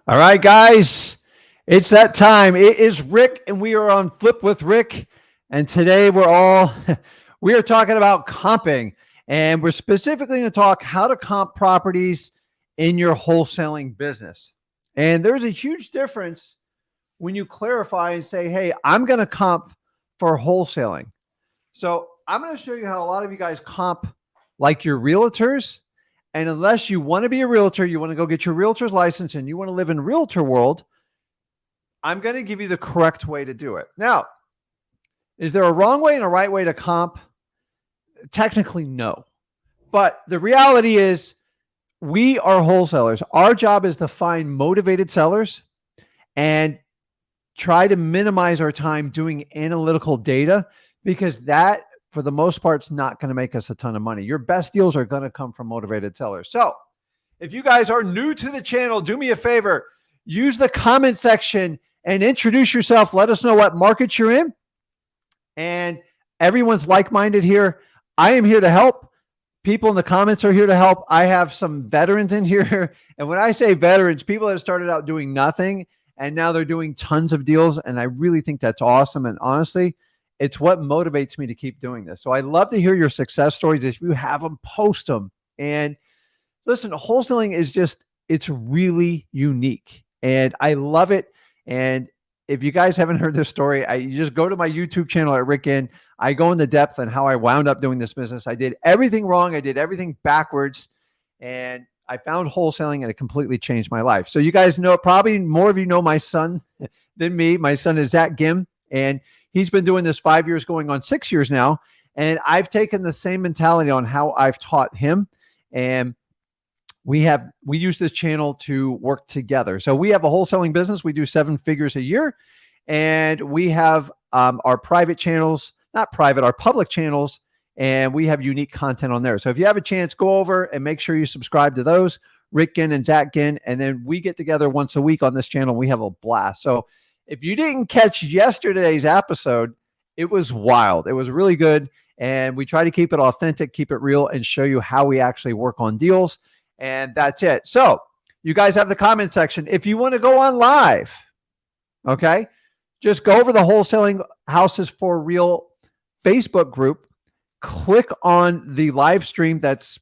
All right, guys, it's that time. It is Rick, and we are on Flip with Rick. And today we are talking about comping, and we're specifically going to talk how to comp properties in your wholesaling business. And there's a huge difference when you clarify and say, hey, I'm going to comp for wholesaling. So I'm going to show you how a lot of you guys comp like your realtors. And unless you want to be a realtor, you want to go get your realtor's license and you want to live in realtor world, I'm going to give you the correct way to do it. Now, is there a wrong way and a right way to comp? Technically, no. But the reality is we are wholesalers. Our job is to find motivated sellers and try to minimize our time doing analytical data, because that, for the most part, is not going to make us a ton of money. Your best deals are going to come from motivated sellers. So if you guys are new to the channel, do me a favor, use the comment section and introduce yourself. Let us know what market you're in. And everyone's like-minded here. I am here to help. People in the comments are here to help. I have some veterans in here. And when I say veterans, people that started out doing nothing and now they're doing tons of deals. And I really think that's awesome. And honestly, it's what motivates me to keep doing this. So I'd love to hear your success stories. If you have them, post them. And listen, wholesaling is it's really unique. And I love it. And if you guys haven't heard this story, you just go to my YouTube channel at Rick Ginn. I go into depth on how I wound up doing this business. I did everything wrong. I did everything backwards. And I found wholesaling and it completely changed my life. So you guys know, probably more of you know my son than me. My son is Zach Ginn. And he's been doing this 5 years, going on 6 years now. And I've taken the same mentality on how I've taught him. And we use this channel to work together. So we have a wholesaling business. We do 7 figures a year. And we have our private channels, not private, our public channels. And we have unique content on there. So if you have a chance, go over and make sure you subscribe to those, Rick Ginn and Zach Ginn. And then we get together once a week on this channel. We have a blast. So if you didn't catch yesterday's episode, it was wild. It was really good. And we try to keep it authentic, keep it real, and show you how we actually work on deals. And that's it. So you guys have the comment section. If you want to go on live, okay, just go over the Wholesaling Houses for Real Facebook group, click on the live stream that's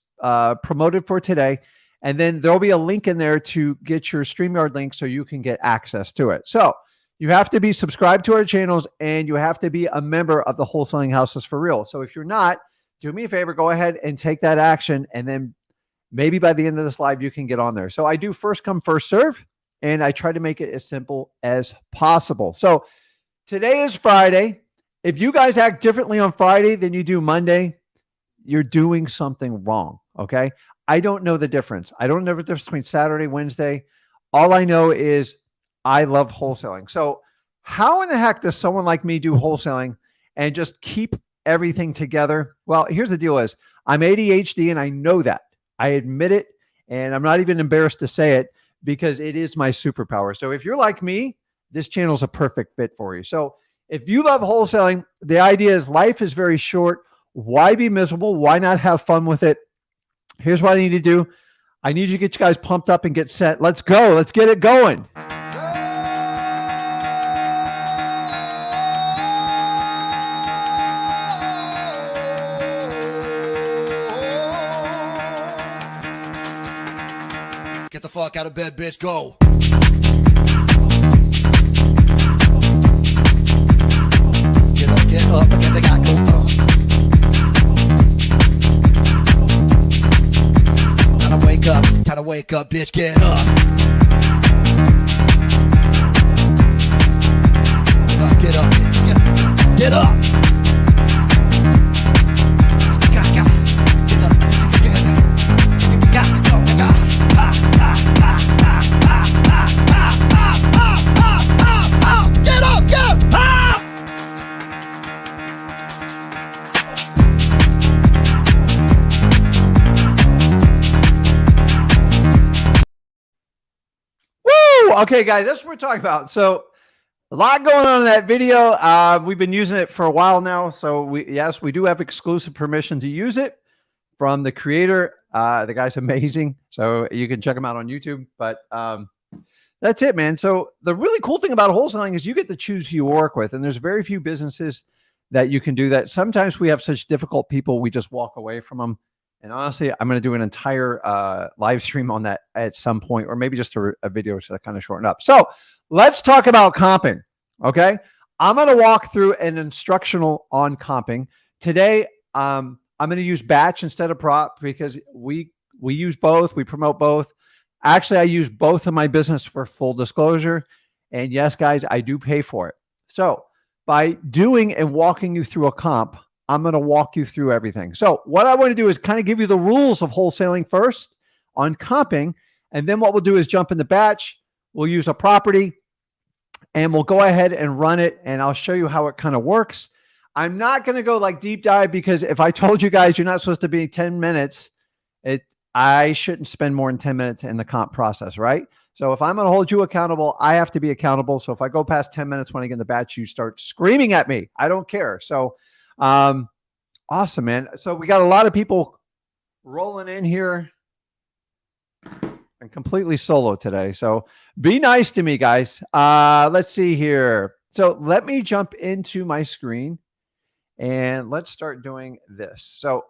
promoted for today, and then there'll be a link in there to get your StreamYard link so you can get access to it. So you have to be subscribed to our channels and you have to be a member of the Wholesaling Houses for Real. So if you're not, do me a favor, go ahead and take that action. And then maybe by the end of this live, you can get on there. So I do first come, first serve, and I try to make it as simple as possible. So today is Friday. If you guys act differently on Friday than you do Monday, you're doing something wrong. Okay. I don't know the difference. I don't know the difference between Saturday, Wednesday. All I know is I love wholesaling. So how in the heck does someone like me do wholesaling and just keep everything together? Well, here's the deal is I'm ADHD and I know that. I admit it. And I'm not even embarrassed to say it because it is my superpower. So if you're like me, this channel is a perfect fit for you. So if you love wholesaling, the idea is life is very short. Why be miserable? Why not have fun with it? Here's what I need to do. I need you to get you guys pumped up and get set. Let's go. Let's get it going. Get the fuck out of bed, bitch. Go. Get up, again, they got go. Time to wake up, bitch. Get up. Get up. Get up. Okay, guys, that's what we're talking about. So a lot going on in that video. We've been using it for a while now. So yes, we do have exclusive permission to use it from the creator. The guy's amazing. So you can check him out on YouTube. But that's it, man. So the really cool thing about wholesaling is you get to choose who you work with. And there's very few businesses that you can do that. Sometimes we have such difficult people, we just walk away from them. And honestly, I'm going to do an entire live stream on that at some point, or maybe just a video to kind of shorten up. So let's talk about comping. Okay. I'm going to walk through an instructional on comping. Today, I'm going to use batch instead of prop because we use both. We promote both. Actually, I use both in my business for full disclosure. And yes, guys, I do pay for it. So by doing and walking you through a comp, I'm going to walk you through everything. So what I want to do is kind of give you the rules of wholesaling first on comping. And then what we'll do is jump in the batch. We'll use a property and we'll go ahead and run it. And I'll show you how it kind of works. I'm not going to go like deep dive because if I told you guys you're not supposed to be 10 minutes, I shouldn't spend more than 10 minutes in the comp process, right? So if I'm going to hold you accountable, I have to be accountable. So if I go past 10 minutes when I get in the batch, you start screaming at me. I don't care. So awesome, man. So we got a lot of people rolling in here. I'm completely solo today. So be nice to me, guys. Let's see here. So let me jump into my screen and let's start doing this. So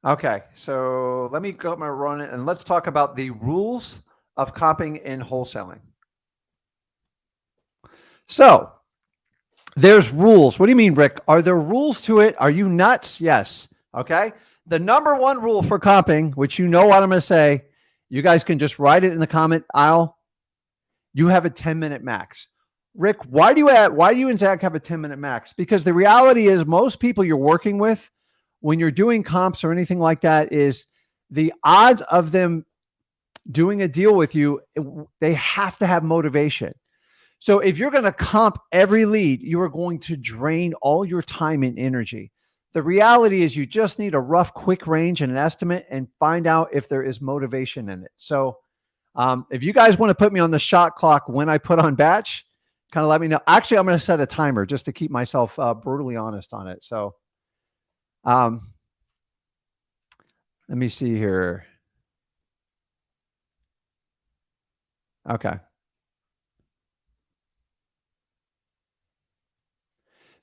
okay, so let me go and run it and let's talk about the rules of comping in wholesaling. So there's rules. What do you mean, Rick? Are there rules to it? Are you nuts? Yes. Okay. The number one rule for comping, which you know what I'm going to say, you guys can just write it in the comment aisle. You have a 10-minute max. Rick, why do you and Zach have a 10-minute max? Because the reality is most people you're working with, when you're doing comps or anything like that, is the odds of them doing a deal with you, they have to have motivation. So if you're going to comp every lead, you are going to drain all your time and energy. The reality is you just need a rough, quick range and an estimate and find out if there is motivation in it. So if you guys want to put me on the shot clock when I put on batch, kind of let me know. Actually, I'm going to set a timer just to keep myself brutally honest on it. So let me see here. Okay.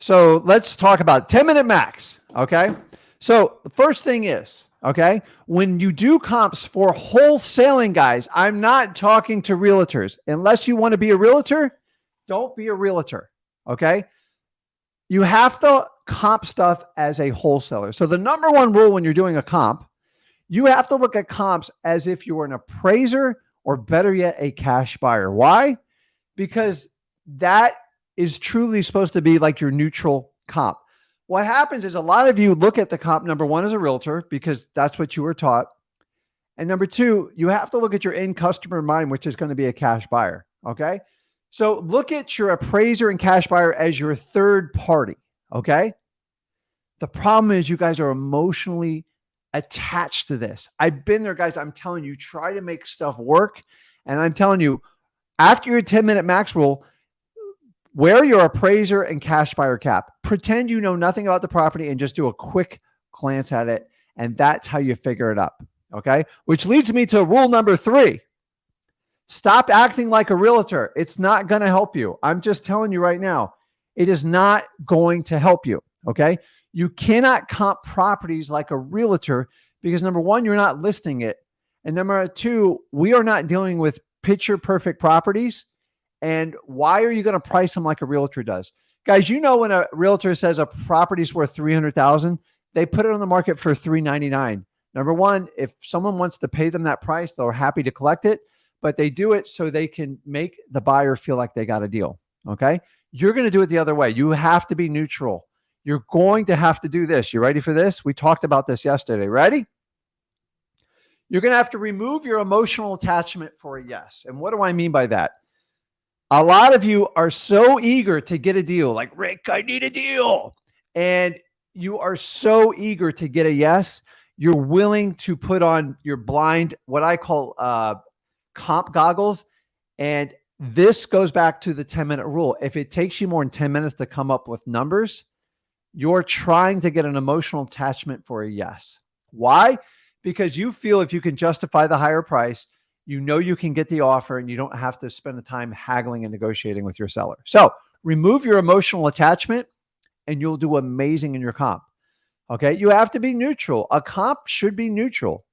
So let's talk about 10-minute max. Okay. So the first thing is, okay, when you do comps for wholesaling, guys, I'm not talking to realtors. Unless you want to be a realtor, don't be a realtor. Okay. You have to comp stuff as a wholesaler. So the number one rule when you're doing a comp, you have to look at comps as if you were an appraiser or better yet, a cash buyer. Why? Because that is truly supposed to be like your neutral comp. What happens is a lot of you look at the comp, number one, as a realtor, because that's what you were taught. And number two, you have to look at your end customer in mind, which is going to be a cash buyer. Okay. So look at your appraiser and cash buyer as your third party. Okay. The problem is you guys are emotionally attached to this. I've been there, guys. I'm telling you, try to make stuff work. And I'm telling you, after your 10-minute max rule, wear your appraiser and cash buyer cap. Pretend you know nothing about the property and just do a quick glance at it. And that's how you figure it up. Okay. Which leads me to rule number 3. Stop acting like a realtor. It's not going to help you. I'm just telling you right now, it is not going to help you. Okay. You cannot comp properties like a realtor because number one, you're not listing it. And number two, we are not dealing with picture perfect properties. And why are you going to price them like a realtor does? Guys, you know, when a realtor says a property's worth $300,000, they put it on the market for $399. Number one, if someone wants to pay them that price, they're happy to collect it, but they do it so they can make the buyer feel like they got a deal. Okay. You're going to do it the other way. You have to be neutral. You're going to have to do this. You ready for this? We talked about this yesterday. Ready? You're going to have to remove your emotional attachment for a yes. And what do I mean by that? A lot of you are so eager to get a deal, like, Rick, I need a deal. And you are so eager to get a yes. You're willing to put on your blind, what I call comp goggles. And this goes back to the 10-minute rule. If it takes you more than 10 minutes to come up with numbers, you're trying to get an emotional attachment for a yes. Why? because you feel if you can justify the higher price, you know you can get the offer and you don't have to spend the time haggling and negotiating with your seller. So remove your emotional attachment and you'll do amazing in your comp. Okay. You have to be neutral. A comp should be neutral.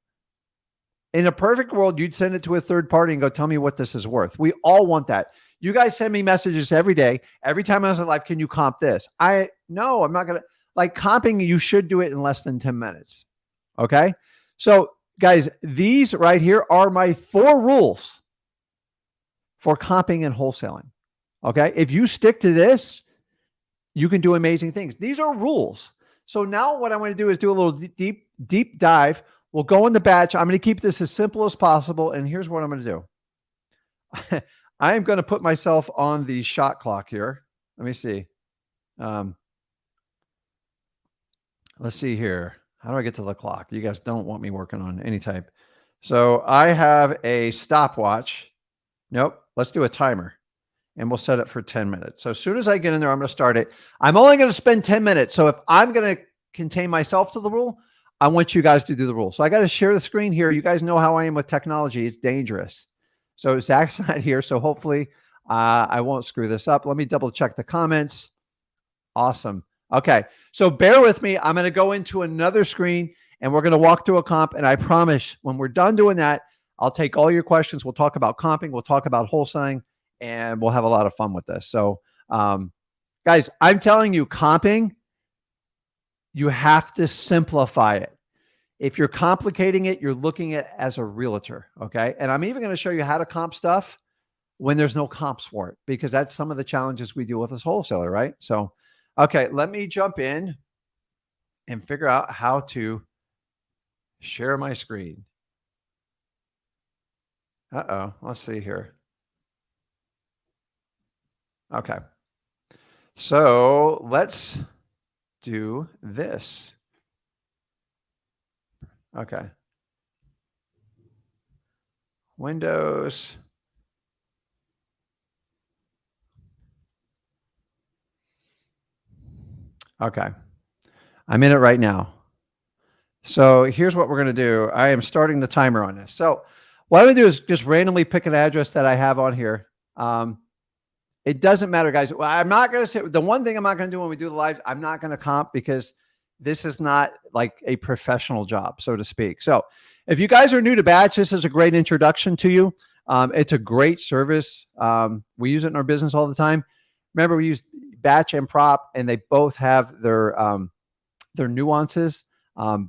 In a perfect world, you'd send it to a third party and go, tell me what this is worth. We all want that. You guys send me messages every day. Every time I was in live, can you comp this? No, I'm not going to. Like comping, you should do it in less than 10 minutes. Okay. So guys, these right here are my 4 rules for comping and wholesaling. Okay. If you stick to this, you can do amazing things. These are rules. So now what I'm going to do is do a little deep dive. We'll go in the batch. I'm going to keep this as simple as possible. And here's what I'm going to do. I am going to put myself on the shot clock here. Let me see. Let's see here. How do I get to the clock? You guys don't want me working on any type. So I have a stopwatch. Nope. Let's do a timer. And we'll set it for 10 minutes. So as soon as I get in there, I'm going to start it. I'm only going to spend 10 minutes. So if I'm going to contain myself to the rule, I want you guys to do the rule. So I got to share the screen here. You guys know how I am with technology. It's dangerous. So Zach's not here. So hopefully I won't screw this up. Let me double check the comments. Awesome. Okay. So bear with me. I'm going to go into another screen and we're going to walk through a comp. And I promise when we're done doing that, I'll take all your questions. We'll talk about comping. We'll talk about wholesaling and we'll have a lot of fun with this. So guys, I'm telling you, comping, you have to simplify it. If you're complicating it, you're looking at it as a realtor. Okay. And I'm even going to show you how to comp stuff when there's no comps for it, because that's some of the challenges we deal with as wholesaler, right? So, okay, let me jump in and figure out how to share my screen. Uh-oh, let's see here. Okay. So let's do this. Okay. Windows. Okay. I'm in it right now. So here's what we're going to do. I am starting the timer on this. So what I'm going to do is just randomly pick an address that I have on here. It doesn't matter, guys. I'm not going to say the one thing I'm not going to do when we do the live. I'm not going to comp because this is not like a professional job, so to speak. So if you guys are new to Batch, this is a great introduction to you. It's a great service. We use it in our business all the time. Remember, we use Batch and Prop, and they both have their nuances.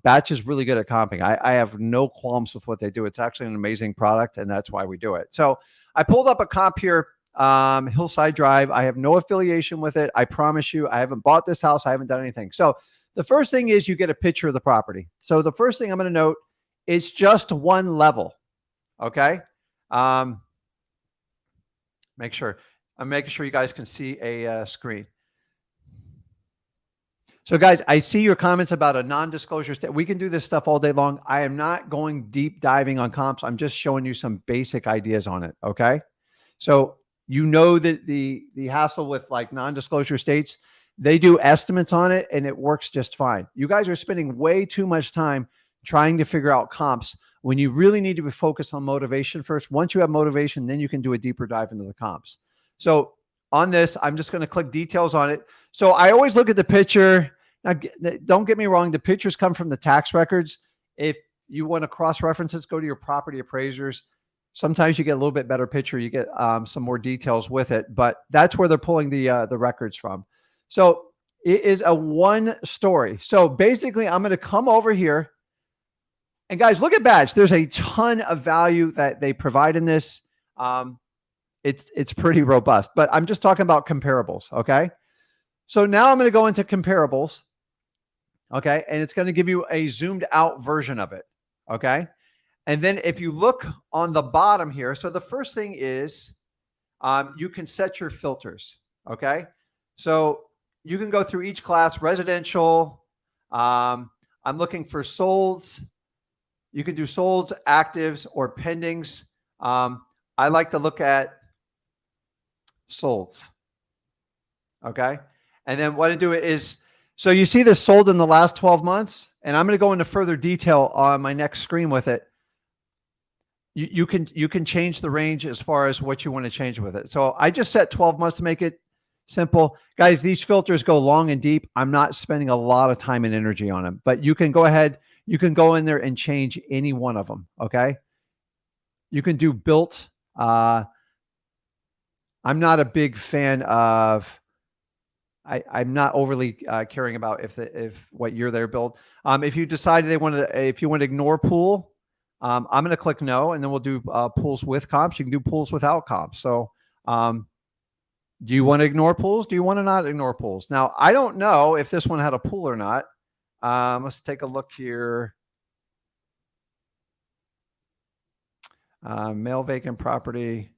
Batch is really good at comping. I have no qualms with what they do. It's actually an amazing product, and that's why we do it. So I pulled up a comp here, Hillside Drive. I have no affiliation with it. I promise you, I haven't bought this house. I haven't done anything. So the first thing is you get a picture of the property. So the first thing I'm going to note is just one level. Okay. I'm making sure you guys can see a screen. So guys, I see your comments about a non-disclosure state. We can do this stuff all day long. I am not going deep diving on comps. I'm just showing you some basic ideas on it. Okay. So you know that the hassle with like non-disclosure states, they do estimates on it and it works just fine. You guys are spending way too much time trying to figure out comps when you really need to be focused on motivation first. Once you have motivation, then you can do a deeper dive into the comps. So on this, I'm just going to click details on it. So I always look at the picture. Now, don't get me wrong. The pictures come from the tax records. If you want to cross-reference this, go to your property appraisers. Sometimes you get a little bit better picture. You get some more details with it, but that's where they're pulling the records from. So it is a one story. So basically I'm going to come over here and guys, look at Badge. There's a ton of value that they provide in this. It's pretty robust, but I'm just talking about comparables. Okay. So now I'm going to go into comparables. Okay. And it's going to give you a zoomed out version of it. Okay. And then if you look on the bottom here, so the first thing is you can set your filters. Okay. So you can go through each class, residential. I'm looking for solds. You can do solds, actives, or pendings. I like to look at solds. Okay. And then what I do is, so you see this sold in the last 12 months, and I'm going to go into further detail on my next screen with it. You can change the range as far as what you want to change with it. So I just set 12 months to make it simple. Guys, these filters go long and deep. I'm not spending a lot of time and energy on them, but you can go ahead, you can go in there and change any one of them. Okay. You can do built. I'm not a big fan of, I'm not overly caring about if what year they're built. If you decided if you want to ignore pool, I'm going to click no, and then we'll do pools with comps. You can do pools without comps. So do you want to ignore pools? Do you want to not ignore pools? Now, I don't know if this one had a pool or not. Let's take a look here. Male vacant property.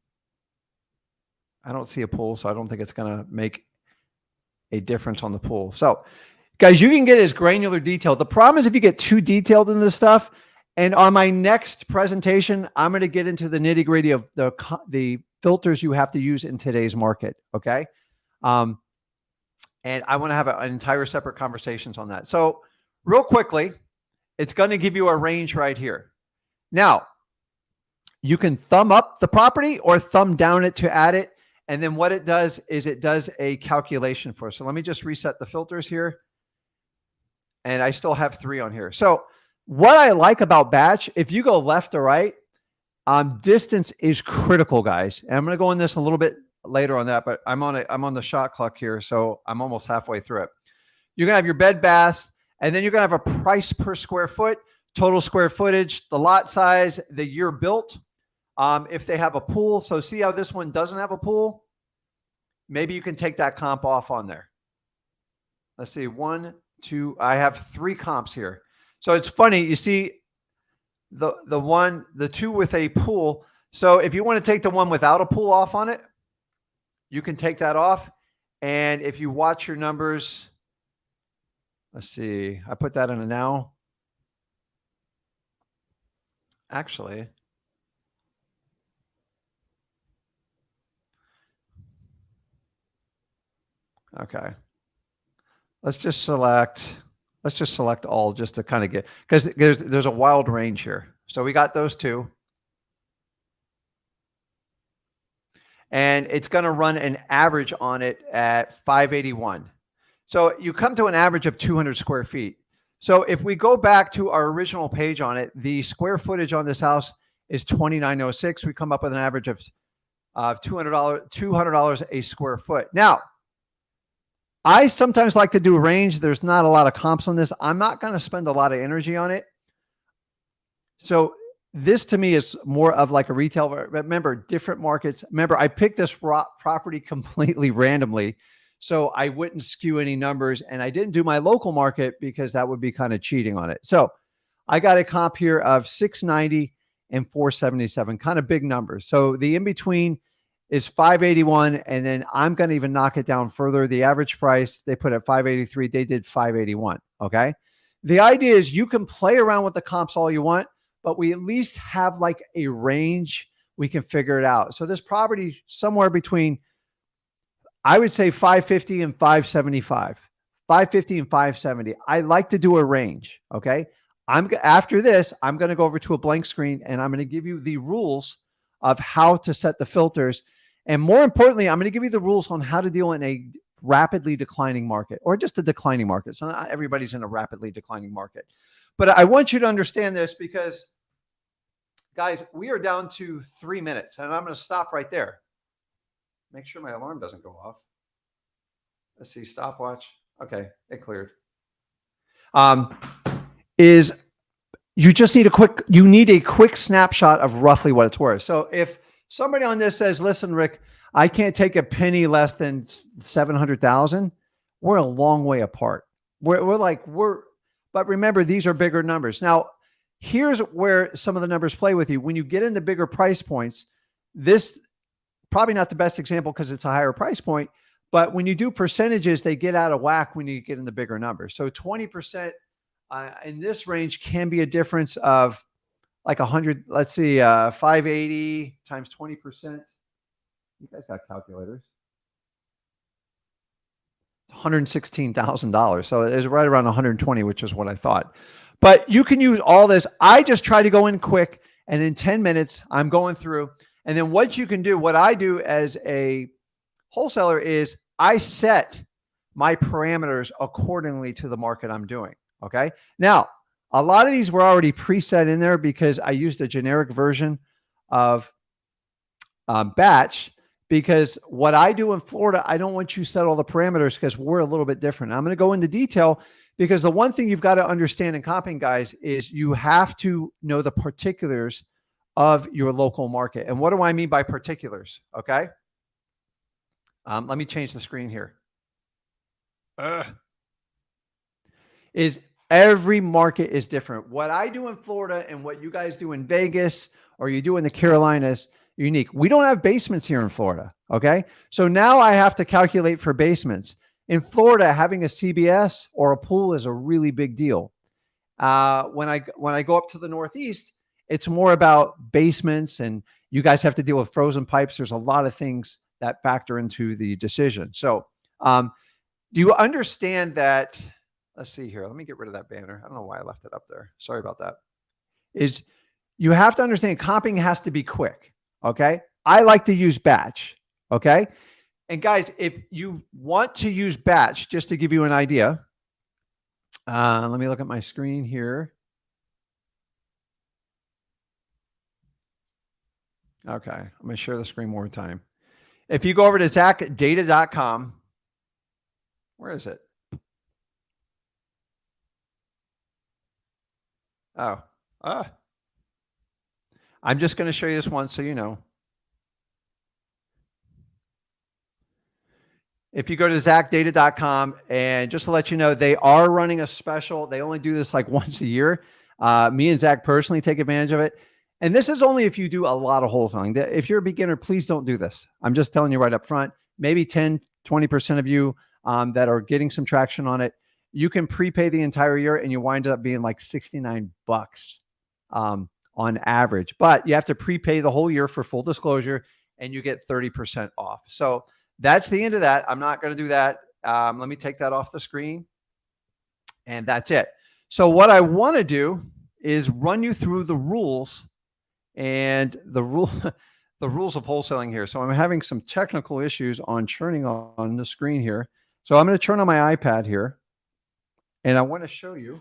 I don't see a pool, so I don't think it's going to make a difference on the pool. So guys, you can get as granular detail. The problem is if you get too detailed in this stuff, and on my next presentation, I'm going to get into the nitty gritty of the filters you have to use in today's market. Okay. And I want to have an entire separate conversations on that. So real quickly, it's going to give you a range right here. Now you can thumb up the property or thumb down it to add it. And then what it does is it does a calculation for us. So let me just reset the filters here. And I still have 3 on here. So what I like about batch, if you go left or right, distance is critical, guys. And I'm going to go in this a little bit later on that, but I'm on the shot clock here. So I'm almost halfway through it. You're going to have your bed, baths, and then you're going to have a price per square foot, total square footage, the lot size, the year built. If they have a pool, so see how this one doesn't have a pool? Maybe you can take that comp off on there. Let's see, 1, 2, I have 3 comps here. So it's funny, you see the 2 with a pool. So if you want to take the one without a pool off on it, you can take that off. And if you watch your numbers, let's see, I put that in a now. Actually, okay. Let's just select all just to kind of get, because there's a wild range here. So we got those 2. And it's going to run an average on it at 581. So you come to an average of 200 square feet. So if we go back to our original page on it, the square footage on this house is 2906. We come up with an average of $200 a square foot. Now, I sometimes like to do a range. There's not a lot of comps on this. I'm not going to spend a lot of energy on it. So this to me is more of like a retail. Remember, different markets. Remember, I picked this property completely randomly, so I wouldn't skew any numbers. And I didn't do my local market because that would be kind of cheating on it. So I got a comp here of 690 and 477, kind of big numbers. So the in-between is 581. And then I'm going to even knock it down further. The average price they put at 583. They did 581. Okay. The idea is you can play around with the comps all you want, but we at least have like a range. We can figure it out. So this property somewhere between, I would say 550 and 575, 550 and 570. I like to do a range. Okay. After this, I'm going to go over to a blank screen and I'm going to give you the rules of how to set the filters. And more importantly, I'm going to give you the rules on how to deal in a rapidly declining market or just a declining market. So not everybody's in a rapidly declining market. But I want you to understand this because, guys, we are down to 3 minutes, and I'm going to stop right there. Make sure my alarm doesn't go off. Let's see, stopwatch. Okay, it cleared. You just need a quick snapshot of roughly what it's worth. So if somebody on this says, listen, Rick, I can't take a penny less than 700,000, we're a long way apart. But remember, these are bigger numbers. Now, here's where some of the numbers play with you. When you get into bigger price points, this probably not the best example because it's a higher price point, but when you do percentages, they get out of whack when you get in the bigger numbers. So 20% in this range can be a difference of like 100, let's see, 580 times 20%. You guys got calculators. $116,000. So it is right around 120, which is what I thought. But you can use all this. I just try to go in quick, and in 10 minutes, I'm going through. And then what you can do, what I do as a wholesaler is I set my parameters accordingly to the market I'm doing. Okay. Now, a lot of these were already preset in there because I used a generic version of batch, because what I do in Florida, I don't want you to set all the parameters because we're a little bit different. I'm going to go into detail because the one thing you've got to understand in comping, guys, is you have to know the particulars of your local market. And what do I mean by particulars? Okay. Let me change the screen here. Is every market is different. What I do in Florida and what you guys do in Vegas or you do in the Carolinas, unique. We don't have basements here in Florida. Okay. So now I have to calculate for basements. In Florida, having a CBS or a pool is a really big deal. When I go up to the Northeast, it's more about basements, and you guys have to deal with frozen pipes. There's a lot of things that factor into the decision. So do you understand that? Let's see here. Let me get rid of that banner. I don't know why I left it up there. Sorry about that. Is you have to understand comping has to be quick. Okay. I like to use batch. Okay. And guys, if you want to use batch, just to give you an idea, let me look at my screen here. Okay. I'm going to share the screen one more time. If you go over to zachdata.com, where is it? Oh, I'm just going to show you this one so you know. If you go to zachdata.com, and just to let you know, they are running a special. They only do this like once a year. Me and Zach personally take advantage of it. And this is only if you do a lot of wholesaling. If you're a beginner, please don't do this. I'm just telling you right up front. Maybe 10, 20% of you that are getting some traction on it, you can prepay the entire year and you wind up being like $69 on average. But you have to prepay the whole year for full disclosure, and you get 30% off. So that's the end of that. I'm not going to do that. Let me take that off the screen. And that's it. So what I want to do is run you through the rules and the rules of wholesaling here. So I'm having some technical issues on churning on the screen here. So I'm going to turn on my iPad here, and I want to show you.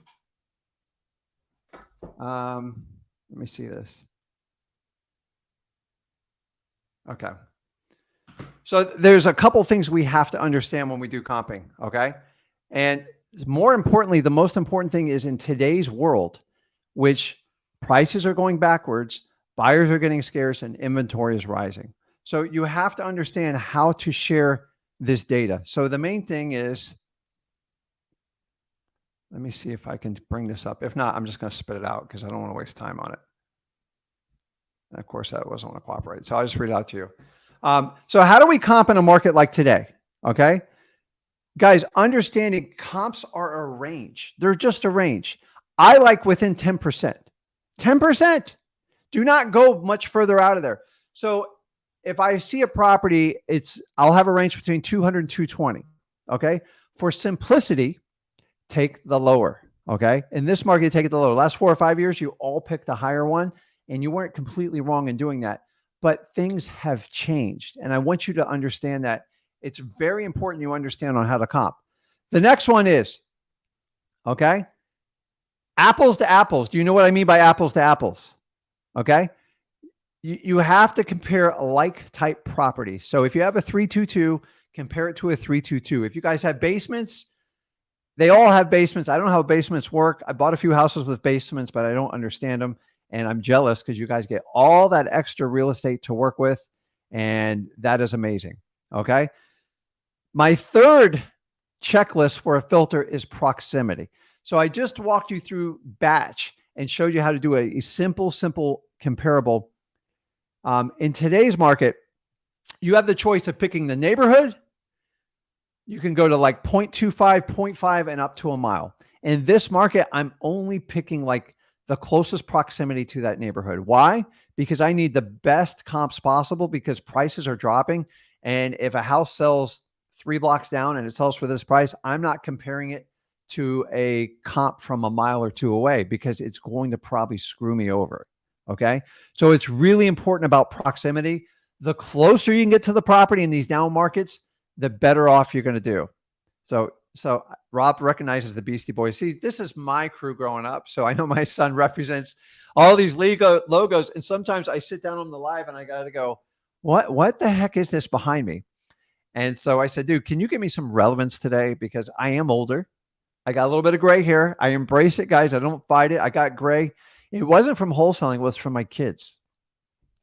Let me see this. Okay. So there's a couple things we have to understand when we do comping, okay? And more importantly, the most important thing is in today's world, which prices are going backwards, buyers are getting scarce, and inventory is rising. So you have to understand how to share this data. So the main thing is, let me see if I can bring this up. If not, I'm just going to spit it out because I don't want to waste time on it. And of course, that wasn't going to cooperate. So I'll just read it out to you. So how do we comp in a market like today? Okay. Guys, understanding comps are a range. They're just a range. I like within 10%. 10%. Do not go much further out of there. So if I see a property, I'll have a range between 200 and 220. Okay. For simplicity, take the lower. Okay. In this market, take it the lower. Last 4 or 5 years, you all picked the higher one, and you weren't completely wrong in doing that. But things have changed. And I want you to understand that it's very important you understand on how to comp. The next one is, okay, apples to apples. Do you know what I mean by apples to apples? Okay. You have to compare like type property. So if you have a 322, compare it to a 322. If you guys have basements, they all have basements. I don't know how basements work. I bought a few houses with basements, but I don't understand them. And I'm jealous because you guys get all that extra real estate to work with. And that is amazing. Okay. My third checklist for a filter is proximity. So I just walked you through batch and showed you how to do a simple comparable. In today's market, you have the choice of picking the neighborhood. You can go to like 0.25, 0.5, and up to a mile. In this market, I'm only picking like the closest proximity to that neighborhood. Why? Because I need the best comps possible because prices are dropping. And if a house sells 3 blocks down and it sells for this price, I'm not comparing it to a comp from a mile or two away because it's going to probably screw me over. Okay. So it's really important about proximity. The closer you can get to the property in these down markets, the better off you're going to do. So Rob recognizes the Beastie Boys. See, this is my crew growing up. So I know my son represents all these logos. And sometimes I sit down on the live and I got to go, what the heck is this behind me? And so I said, dude, can you give me some relevance today? Because I am older. I got a little bit of gray hair. I embrace it, guys. I don't fight it. I got gray. It wasn't from wholesaling. It was from my kids.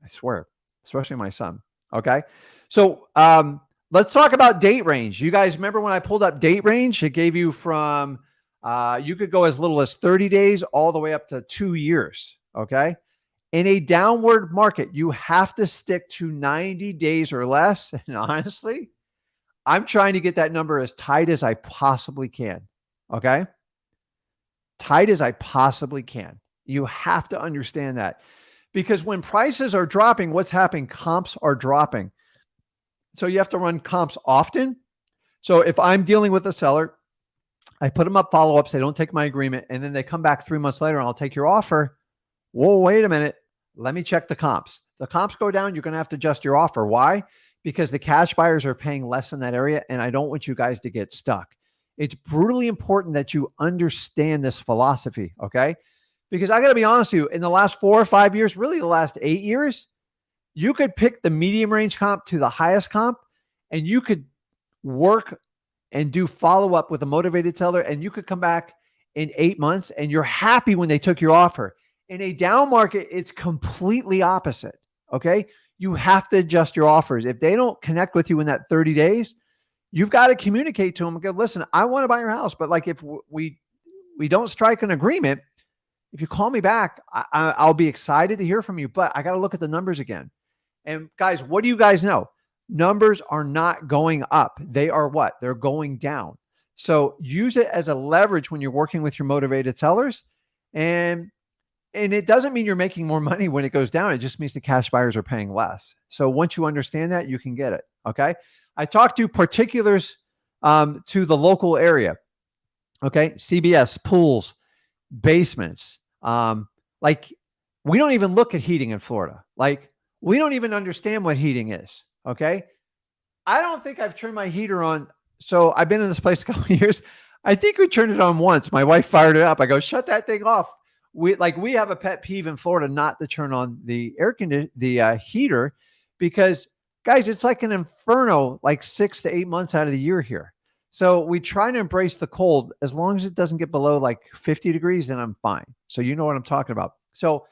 I swear, especially my son. Okay. So let's talk about date range. You guys remember when I pulled up date range? It gave you from, you could go as little as 30 days all the way up to 2 years. Okay. In a downward market, you have to stick to 90 days or less. And honestly, I'm trying to get that number as tight as I possibly can. Okay. Tight as I possibly can. You have to understand that because when prices are dropping, what's happening? Comps are dropping. So you have to run comps often. So if I'm dealing with a seller, I put them up follow-ups. They don't take my agreement. And then they come back 3 months later and I'll take your offer. Whoa, wait a minute. Let me check the comps. The comps go down. You're going to have to adjust your offer. Why? Because the cash buyers are paying less in that area. And I don't want you guys to get stuck. It's brutally important that you understand this philosophy. Okay. Because I got to be honest with you, in the last 4 or 5 years, really the last 8 years, you could pick the medium range comp to the highest comp and you could work and do follow-up with a motivated seller. And you could come back in 8 months and you're happy when they took your offer. In a down market, it's completely opposite. Okay. You have to adjust your offers. If they don't connect with you in that 30 days, you've got to communicate to them and go, listen, I want to buy your house. But like if we don't strike an agreement, if you call me back, I'll be excited to hear from you, but I got to look at the numbers again. And guys, what do you guys know? Numbers are not going up. They are what? They're going down. So use it as a leverage when you're working with your motivated sellers. And it doesn't mean you're making more money when it goes down. It just means the cash buyers are paying less. So once you understand that, you can get it. Okay. I talked to particulars to the local area. Okay. CBS, pools, basements. Like we don't even look at heating in Florida. Like we don't even understand what heating is. Okay. I don't think I've turned my heater on. So I've been in this place a couple of years. I think we turned it on once. My wife fired it up. I go, shut that thing off. We have a pet peeve in Florida not to turn on the heater because guys, it's like an inferno, like 6 to 8 months out of the year here. So we try to embrace the cold. As long as it doesn't get below like 50 degrees, then I'm fine. So you know what I'm talking about. So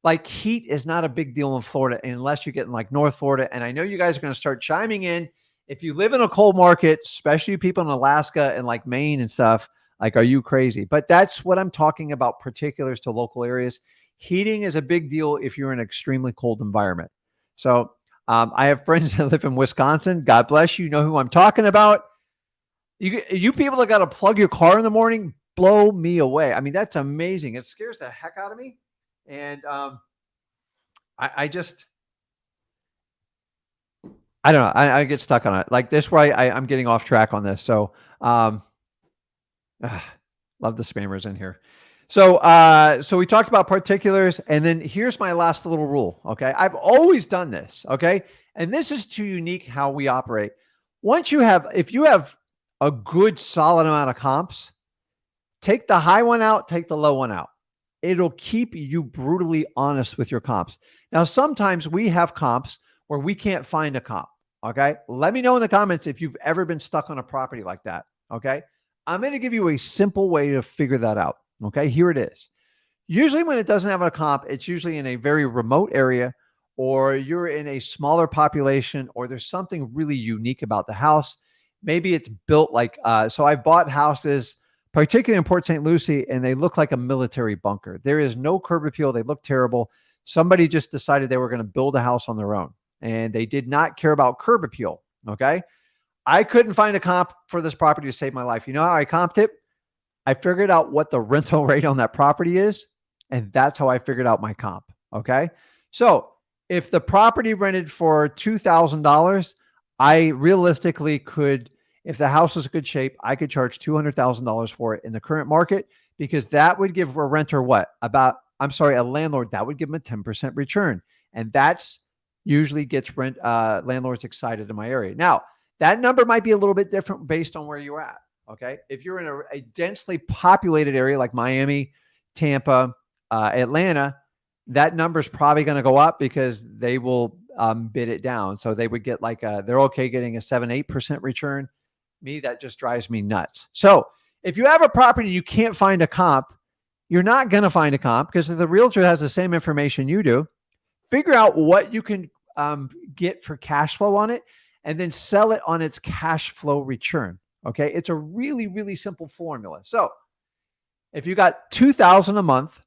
like heat is not a big deal in Florida unless you get in like North Florida. And I know you guys are going to start chiming in. If you live in a cold market, especially people in Alaska and like Maine and stuff, like, are you crazy? But that's what I'm talking about, particulars to local areas. Heating is a big deal if you're in an extremely cold environment. So I have friends that live in Wisconsin. God bless you. You know who I'm talking about. You people that got to plug your car in the morning, blow me away. I mean, that's amazing. It scares the heck out of me. And I just, I don't know. I get stuck on it. Like this where I'm getting off track on this. So love the spammers in here. So we talked about particulars, and then here's my last little rule. Okay. I've always done this. Okay. And this is too unique how we operate. If you have a good solid amount of comps, take the high one out, take the low one out. It'll keep you brutally honest with your comps. Now, sometimes we have comps where we can't find a comp. Okay. Let me know in the comments if you've ever been stuck on a property like that. Okay. I'm going to give you a simple way to figure that out. Okay. Here it is. Usually when it doesn't have a comp, it's usually in a very remote area, or you're in a smaller population, or there's something really unique about the house. Maybe it's built like, so I've bought houses, particularly in Port St. Lucie, and they look like a military bunker. There is no curb appeal. They look terrible. Somebody just decided they were going to build a house on their own, and they did not care about curb appeal. Okay. I couldn't find a comp for this property to save my life. You know how I comped it? I figured out what the rental rate on that property is, and that's how I figured out my comp. Okay. So if the property rented for $2,000, I realistically could, if the house is in good shape, I could charge $200,000 for it in the current market, because that would give a renter what? A landlord, that would give them a 10% return. And that's usually gets landlords excited in my area. Now, that number might be a little bit different based on where you're at. Okay. If you're in a densely populated area like Miami, Tampa, Atlanta, that number is probably going to go up because they will bid it down. So they would get they're okay getting a 7-8% return. Me, that just drives me nuts. So if you have a property and you can't find a comp, you're not going to find a comp, because if the realtor has the same information you do, figure out what you can get for cash flow on it, and then sell it on its cash flow return. Okay. It's a really, really simple formula. So if you got $2,000 a month,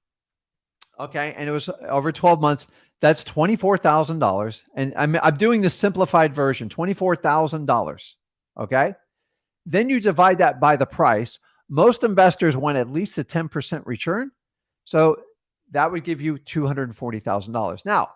okay, and it was over 12 months, that's $24,000. And I'm doing the simplified version, $24,000. Okay. Then you divide that by the price. Most investors want at least a 10% return. So that would give you $240,000. Now,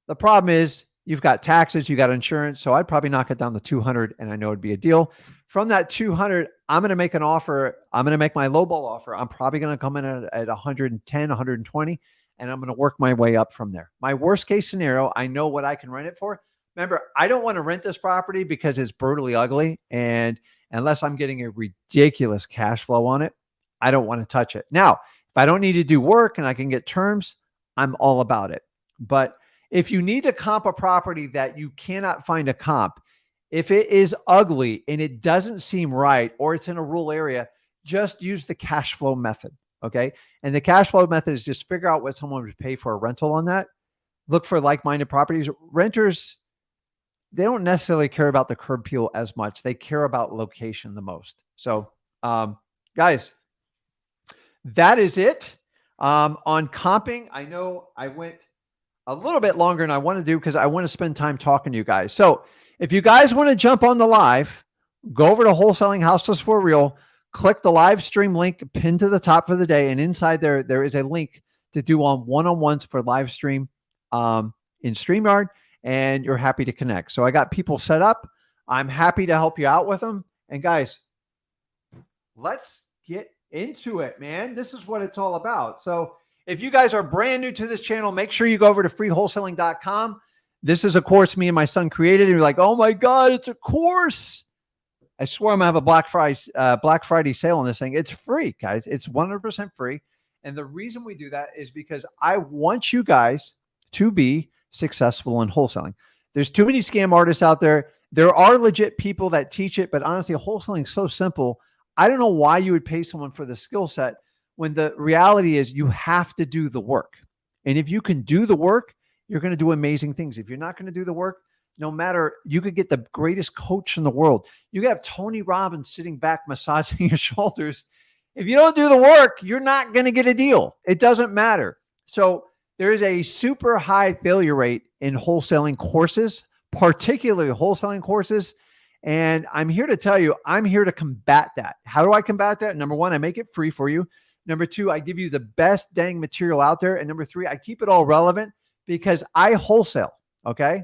the problem is you've got taxes, you got insurance. So I'd probably knock it down to 200, and I know it'd be a deal. From that 200, I'm going to make an offer. I'm going to make my lowball offer. I'm probably going to come in at 110, 120, and I'm going to work my way up from there. My worst case scenario, I know what I can rent it for. Remember, I don't want to rent this property because it's brutally ugly. And unless I'm getting a ridiculous cash flow on it, I don't want to touch it. Now, if I don't need to do work and I can get terms, I'm all about it. But if you need to comp a property that you cannot find a comp, if it is ugly and it doesn't seem right, or it's in a rural area, just use the cash flow method. Okay. And the cash flow method is just figure out what someone would pay for a rental on that. Look for like-minded properties. Renters, they don't necessarily care about the curb appeal as much. They care about location the most. So, guys, that is it. On comping, I know I went a little bit longer than I want to do because I want to spend time talking to you guys. So if you guys want to jump on the live, go over to Wholesaling Houseless for Real, click the live stream link pinned to the top for the day. And inside there is a link to do on one-on-ones for live stream in StreamYard, and you're happy to connect. So I got people set up. I'm happy to help you out with them. And guys, let's get into it, man. This is what it's all about. So if you guys are brand new to this channel, make sure you go over to freewholesaling.com. This is a course me and my son created. And you're like, oh my God, it's a course. I swear I'm going to have a Black Friday sale on this thing. It's free, guys. It's 100% free. And the reason we do that is because I want you guys to be successful in wholesaling. There's too many scam artists out there. There are legit people that teach it, but honestly, wholesaling is so simple. I don't know why you would pay someone for the skill set when the reality is you have to do the work. And if you can do the work, you're going to do amazing things. If you're not going to do the work, no matter, you could get the greatest coach in the world. You could have Tony Robbins sitting back, massaging your shoulders. If you don't do the work, you're not going to get a deal. It doesn't matter. So there is a super high failure rate in wholesaling courses, particularly wholesaling courses. And I'm here to tell you, I'm here to combat that. How do I combat that? Number one, I make it free for you. Number two, I give you the best dang material out there. And number three, I keep it all relevant because I wholesale. Okay.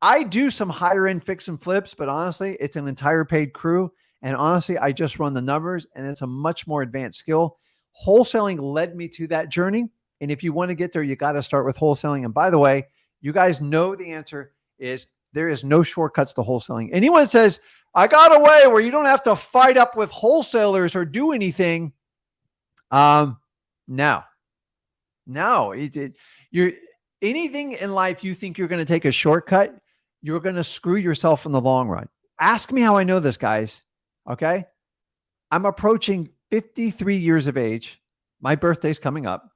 I do some higher end fix and flips, but honestly, it's an entire paid crew. And honestly, I just run the numbers, and it's a much more advanced skill. Wholesaling led me to that journey. And if you want to get there, you got to start with wholesaling. And by the way, you guys know the answer is there is no shortcuts to wholesaling. Anyone says, I got a way where you don't have to fight up with wholesalers or do anything. No. You're anything in life you think you're going to take a shortcut, you're going to screw yourself in the long run. Ask me how I know this, guys. Okay. I'm approaching 53 years of age. My birthday's coming up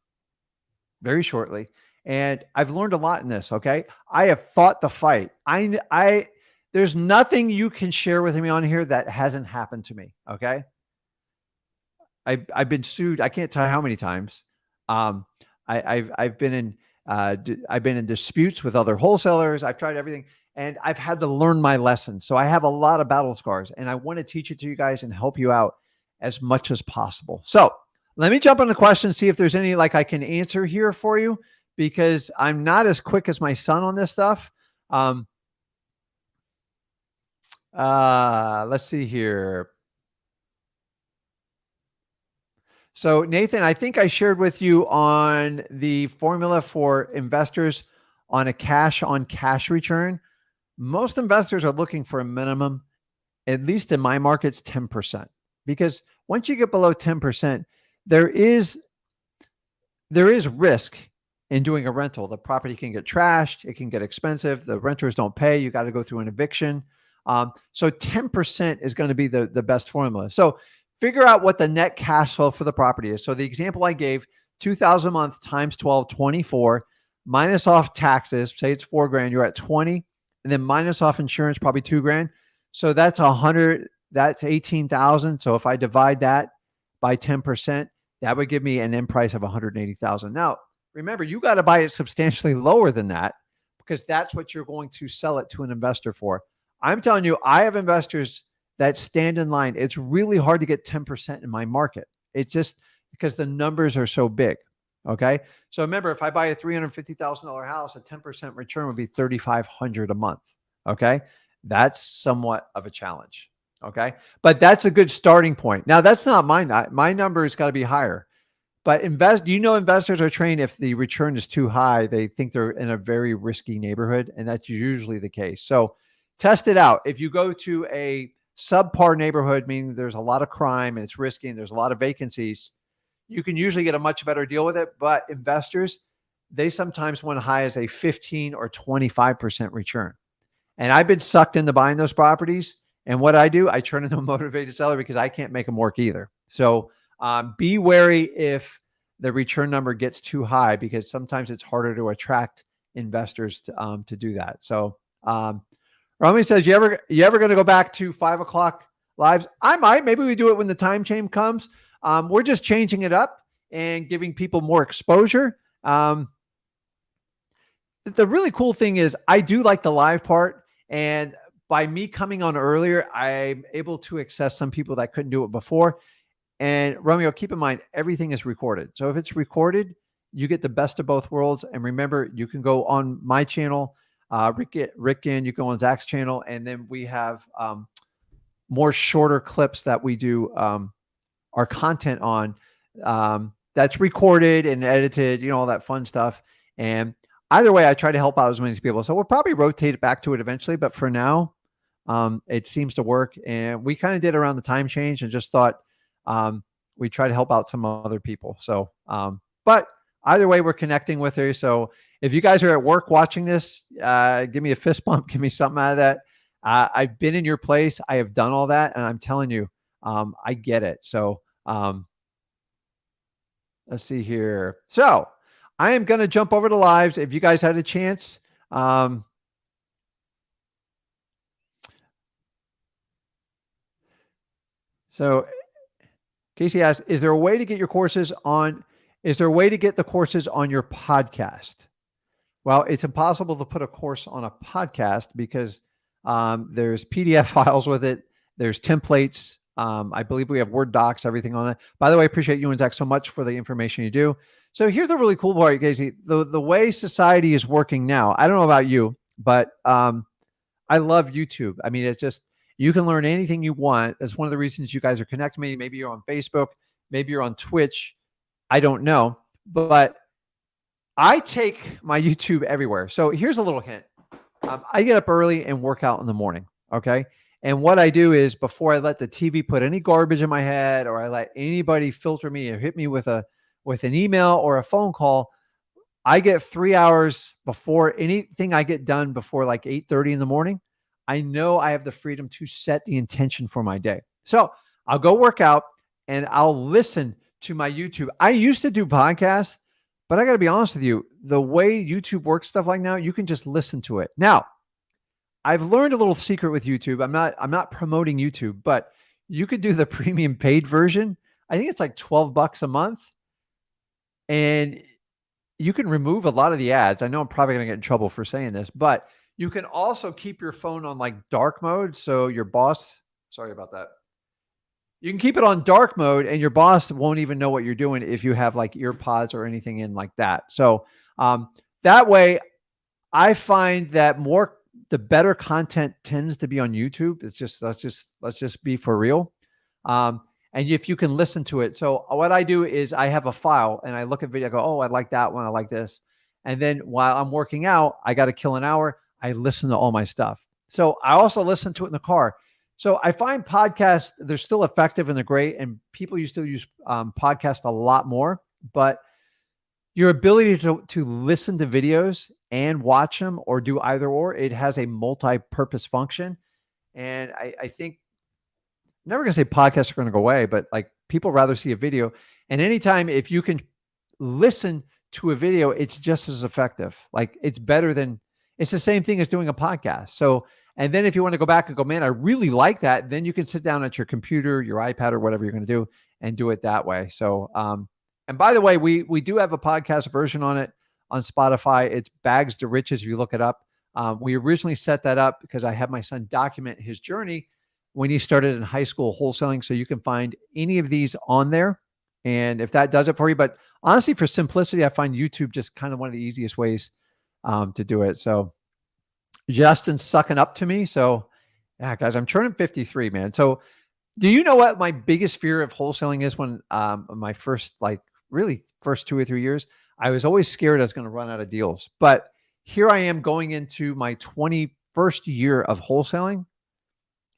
very shortly. And I've learned a lot in this. Okay. I have fought the fight. There's nothing you can share with me on here that hasn't happened to me. Okay. I've been sued. I can't tell you how many times. I've been in disputes with other wholesalers. I've tried everything, and I've had to learn my lesson. So I have a lot of battle scars, and I want to teach it to you guys and help you out as much as possible. So let me jump on the question, see if there's any I can answer here for you, because I'm not as quick as my son on this stuff. Let's see here. So Nathan, I think I shared with you on the formula for investors on a cash on cash return. Most investors are looking for a minimum, at least in my markets, 10%. Because once you get below 10%, there is risk in doing a rental. The property can get trashed, it can get expensive, the renters don't pay, you got to go through an eviction. So 10% is going to be the best formula. So figure out what the net cash flow for the property is. So the example I gave, 2,000 a month times 12, 24, minus off taxes, say it's $4,000, you're at 20, and then minus off insurance, probably $2,000. So that's 100, that's 18,000. So if I divide that by 10%, that would give me an end price of 180,000. Now, remember, you got to buy it substantially lower than that because that's what you're going to sell it to an investor for. I'm telling you, I have investors that stand in line. It's really hard to get 10% in my market. It's just because the numbers are so big. Okay. So remember, if I buy a $350,000 house, a 10% return would be $3,500 a month. Okay. That's somewhat of a challenge. Okay. But that's a good starting point. Now, that's not my number has got to be higher. But investors are trained if the return is too high, they think they're in a very risky neighborhood. And that's usually the case. So test it out. If you go to a subpar neighborhood, meaning there's a lot of crime and it's risky and there's a lot of vacancies, you can usually get a much better deal with it. But investors, they sometimes want high as a 15 or 25% return. And I've been sucked into buying those properties. And what I do, I turn into a motivated seller because I can't make them work either. So be wary if the return number gets too high, because sometimes it's harder to attract investors to do that. So Romy says, you ever going to go back to 5 o'clock lives? I might. Maybe we do it when the time change comes. We're just changing it up and giving people more exposure. The really cool thing is I do like the live part. And by me coming on earlier, I'm able to access some people that couldn't do it before. And Romeo, keep in mind, everything is recorded. So if it's recorded, you get the best of both worlds. And remember, you can go on my channel, Rick Ginn, you can go on Zach's channel. And then we have more shorter clips that we do our content on that's recorded and edited, all that fun stuff. And either way, I try to help out as many people. So we'll probably rotate it back to it eventually. But for now, it seems to work. And we kind of did around the time change and just thought, we try to help out some other people. So, but either way, we're connecting with her. So if you guys are at work watching this, give me a fist bump, give me something out of that. I've been in your place. I have done all that. And I'm telling you, I get it. So, let's see here. So I am going to jump over to lives. If you guys had a chance, so Casey asks, is there a way to get the courses on your podcast? Well, it's impossible to put a course on a podcast because there's PDF files with it. There's templates. I believe we have Word docs, everything on that. By the way, I appreciate you and Zach so much for the information you do. So here's the really cool part, Casey. The way society is working now, I don't know about you, but I love YouTube. I mean, it's just, you can learn anything you want. That's one of the reasons you guys are connecting me. Maybe you're on Facebook. Maybe you're on Twitch. I don't know. But I take my YouTube everywhere. So here's a little hint. I get up early and work out in the morning. Okay. And what I do is, before I let the TV put any garbage in my head, or I let anybody filter me or hit me with an email or a phone call, I get 3 hours before anything I get done before like 8:30 in the morning. I know I have the freedom to set the intention for my day. So I'll go work out and I'll listen to my YouTube. I used to do podcasts, but I got to be honest with you, the way YouTube works stuff like now, you can just listen to it. Now, I've learned a little secret with YouTube. I'm not promoting YouTube, but you could do the premium paid version. I think it's like $12 a month. And you can remove a lot of the ads. I know I'm probably going to get in trouble for saying this, but you can also keep your phone on like dark mode. So your boss, sorry about that. You can keep it on dark mode and your boss won't even know what you're doing if you have like ear pods or anything in like that. So that way I find that more the better content tends to be on YouTube. It's just, let's just be for real. And if you can listen to it. So what I do is I have a file and I look at video, I go, oh, I like that one. I like this. And then while I'm working out, I got to kill an hour. I listen to all my stuff. So I also listen to it in the car. So I find podcasts, they're still effective and they're great. And people used to use podcasts a lot more, but your ability to listen to videos and watch them or do either or, it has a multi-purpose function. And I think, I'm never going to say podcasts are going to go away, but like people rather see a video. And anytime, if you can listen to a video, it's just as effective. Like it's better than, it's the same thing as doing a podcast. So, and then if you want to go back and go, man, I really like that, then you can sit down at your computer, your iPad, or whatever you're going to do and do it that way. So, and by the way, we do have a podcast version on it on Spotify. It's Bags to Riches. If you look it up, we originally set that up because I had my son document his journey when he started in high school wholesaling. So you can find any of these on there. And if that does it for you, but honestly, for simplicity, I find YouTube just kind of one of the easiest ways to do it. So Justin's sucking up to me. So yeah, guys, I'm turning 53, man. So do you know what my biggest fear of wholesaling is? When my first, like really first 2 or 3 years, I was always scared I was going to run out of deals. But here I am going into my 21st year of wholesaling.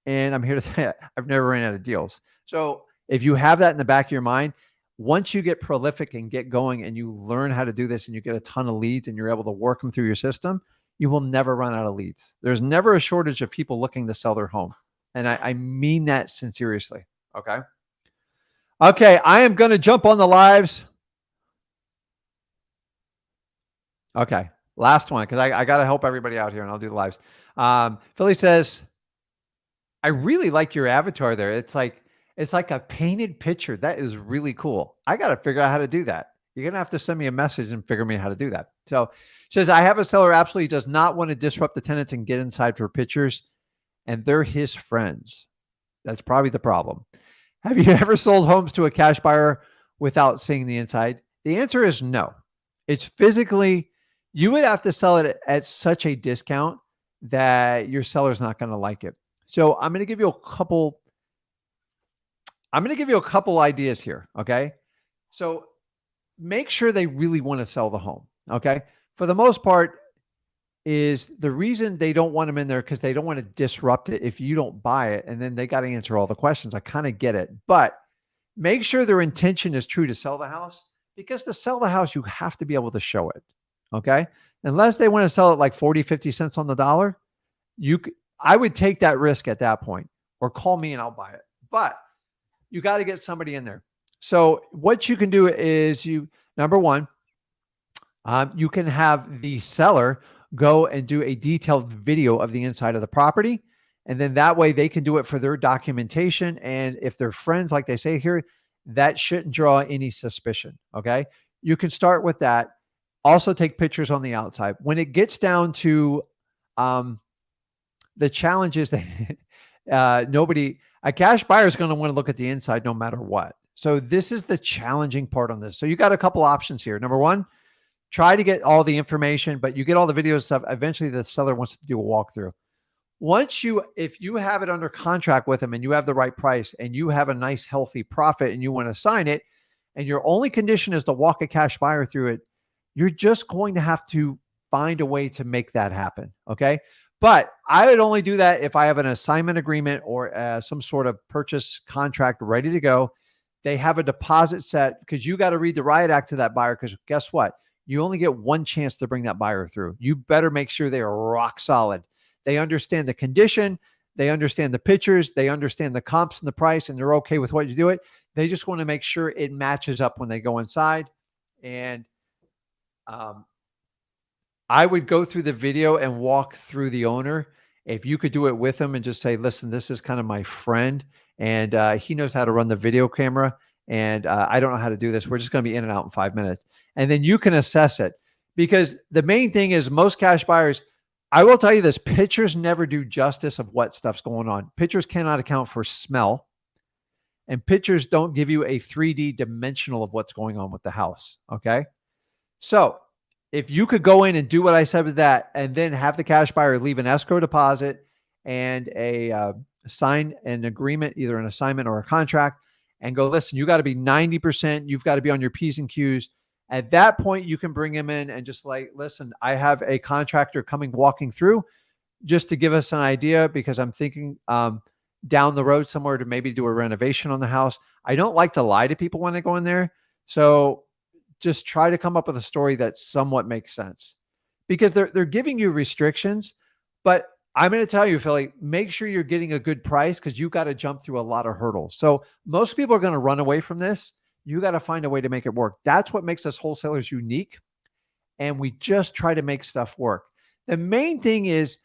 And I'm here to say I've never ran out of deals. So if you have that in the back of your mind, once you get prolific and get going and you learn how to do this and you get a ton of leads and you're able to work them through your system, you will never run out of leads. There's never a shortage of people looking to sell their home. And I mean that sincerely. Okay. Okay. I am going to jump on the lives. Okay. Last one, because I got to help everybody out here and I'll do the lives. Philly says, I really like your avatar there. It's like a painted picture. That is really cool. I got to figure out how to do that. You're going to have to send me a message and figure me out how to do that. So says, I have a seller absolutely does not want to disrupt the tenants and get inside for pictures, and they're his friends. That's probably the problem. Have you ever sold homes to a cash buyer without seeing the inside? The answer is no. It's physically, you would have to sell it at such a discount that your seller's not going to like it. So I'm going to give you a couple ideas here. Okay. So make sure they really want to sell the home. Okay. For the most part, is the reason they don't want them in there because they don't want to disrupt it if you don't buy it. And then they got to answer all the questions. I kind of get it, but make sure their intention is true to sell the house, because to sell the house, you have to be able to show it. Okay. Unless they want to sell it like 40, 50 cents on the dollar, I would take that risk at that point, or call me and I'll buy it. But you got to get somebody in there. So what you can do is number one, you can have the seller go and do a detailed video of the inside of the property. And then that way they can do it for their documentation. And if they're friends, like they say here, that shouldn't draw any suspicion. Okay. You can start with that. Also take pictures on the outside. When it gets down to the challenge is that a cash buyer is going to want to look at the inside no matter what. So this is the challenging part on this. So you got a couple options here. Number one, try to get all the information, but you get all the video stuff. Eventually the seller wants to do a walkthrough. If you have it under contract with them and you have the right price and you have a nice healthy profit and you want to sign it, and your only condition is to walk a cash buyer through it, you're just going to have to find a way to make that happen. Okay. But I would only do that if I have an assignment agreement or some sort of purchase contract ready to go. They have a deposit set, because you got to read the riot act to that buyer, because guess what? You only get one chance to bring that buyer through. You better make sure they are rock solid. They understand the condition. They understand the pictures. They understand the comps and the price, and they're okay with what you do it. They just want to make sure it matches up when they go inside. And I would go through the video and walk through the owner. If you could do it with them and just say, listen, this is kind of my friend, and he knows how to run the video camera, and I don't know how to do this. We're just going to be in and out in 5 minutes. And then you can assess it, because the main thing is most cash buyers, I will tell you this, pictures never do justice of what stuff's going on. Pictures cannot account for smell, and pictures don't give you a 3D dimensional of what's going on with the house. Okay. So if you could go in and do what I said with that, and then have the cash buyer leave an escrow deposit and sign an agreement, either an assignment or a contract, and go, listen, you got to be 90%. You've got to be on your P's and Q's. At that point, you can bring him in and just like, listen, I have a contractor walking through just to give us an idea, because I'm thinking down the road somewhere to maybe do a renovation on the house. I don't like to lie to people when I go in there. So just try to come up with a story that somewhat makes sense, because they're giving you restrictions. But I'm going to tell you, Philly, make sure you're getting a good price, because you got to jump through a lot of hurdles. So most people are going to run away from this. You got to find a way to make it work. That's what makes us wholesalers unique. And we just try to make stuff work. The main thing is,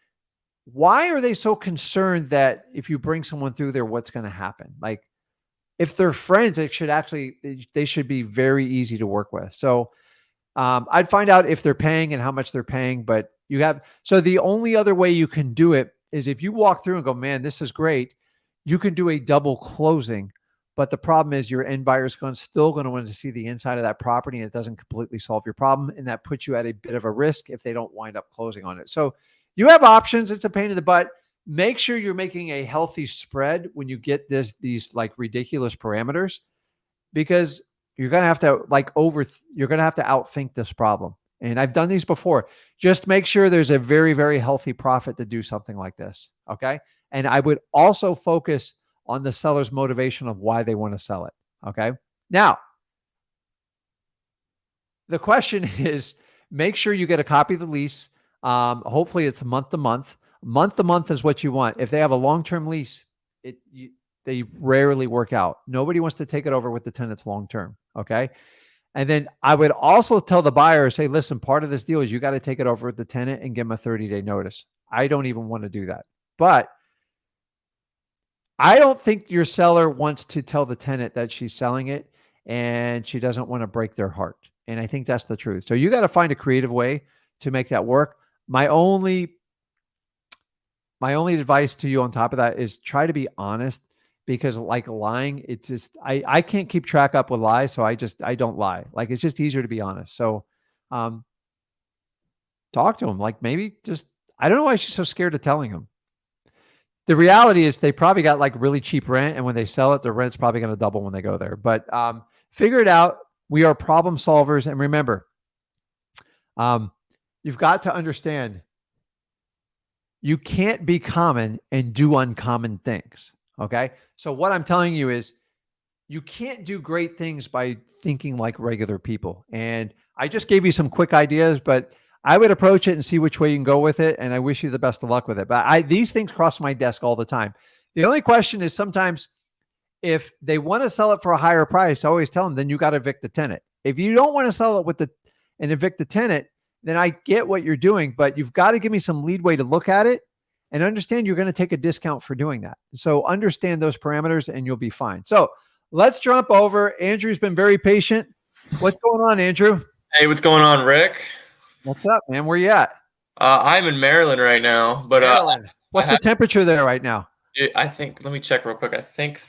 why are they so concerned that if you bring someone through there, what's going to happen? Like, if they're friends, they should be very easy to work with. So I'd find out if they're paying and how much they're paying. But so the only other way you can do it is if you walk through and go, man, this is great. You can do a double closing. But the problem is your end buyer is still going to want to see the inside of that property, and it doesn't completely solve your problem. And that puts you at a bit of a risk if they don't wind up closing on it. So you have options. It's a pain in the butt. Make sure you're making a healthy spread when you get these like ridiculous parameters, because you're going to have to you're going to have to outthink this problem. And I've done these before. Just make sure there's a very, very healthy profit to do something like this. Okay. And I would also focus on the seller's motivation of why they want to sell it. Okay. Now, the question is, make sure you get a copy of the lease. Hopefully it's month to month. Month to month is what you want. If they have a long-term lease, they rarely work out. Nobody wants to take it over with the tenants long-term. Okay. And then I would also tell the buyer, say, listen, part of this deal is you got to take it over with the tenant and give them a 30-day notice. I don't even want to do that. But I don't think your seller wants to tell the tenant that she's selling it and she doesn't want to break their heart. And I think that's the truth. So you got to find a creative way to make that work. My only advice to you on top of that is try to be honest, because like lying, it's just, I can't keep track up with lies. So I don't lie. Like, it's just easier to be honest. So, talk to them. Like, maybe just, I don't know why she's so scared of telling them. The reality is they probably got like really cheap rent, and when they sell it, the rent's probably going to double when they go there. But figure it out. We are problem solvers. And remember, you've got to understand, you can't be common and do uncommon things. Okay. So what I'm telling you is, you can't do great things by thinking like regular people. And I just gave you some quick ideas, but I would approach it and see which way you can go with it. And I wish you the best of luck with it. But these things cross my desk all the time. The only question is, sometimes if they want to sell it for a higher price, I always tell them, then you got to evict the tenant. If you don't want to sell it and evict the tenant, then I get what you're doing, but you've got to give me some leadway to look at it and understand you're going to take a discount for doing that. So understand those parameters and you'll be fine. So let's jump over. Andrew's been very patient. What's going on, Andrew? Hey, what's going on, Rick? What's up, man? Where you at? I'm in Maryland right now, but Maryland. What's the temperature there right now? I think, let me check real quick. I think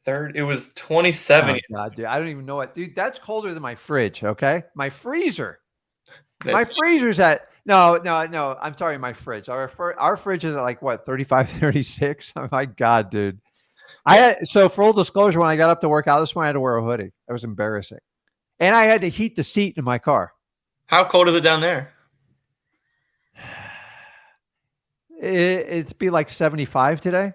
it was 27. Oh, God, dude, I don't even know what, dude. That's colder than my fridge. Okay, my freezer. My freezer's at no. I'm sorry, my fridge. Our fridge is at like what, 35, 36. Oh my God, dude. So full disclosure, when I got up to work out this morning, I had to wear a hoodie. That was embarrassing, and I had to heat the seat in my car. How cold is it down there? It'd be like 75 today.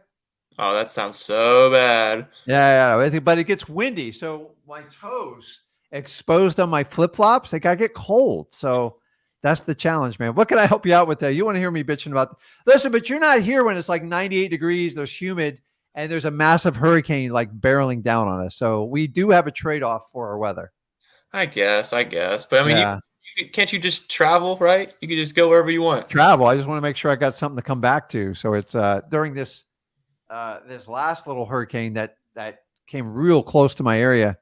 Oh, that sounds so bad. Yeah, but it gets windy, so my toes exposed on my flip-flops, like I get cold. So that's the challenge, man. What can I help you out with that? You want to hear me bitching about? Listen, but you're not here when it's like 98 degrees, there's humid, and there's a massive hurricane like barreling down on us. So we do have a trade-off for our weather. I guess. But I mean, yeah. Can't you just travel, right? You can just go wherever you want. Travel. I just want to make sure I got something to come back to. So it's during this last little hurricane that came real close to my area.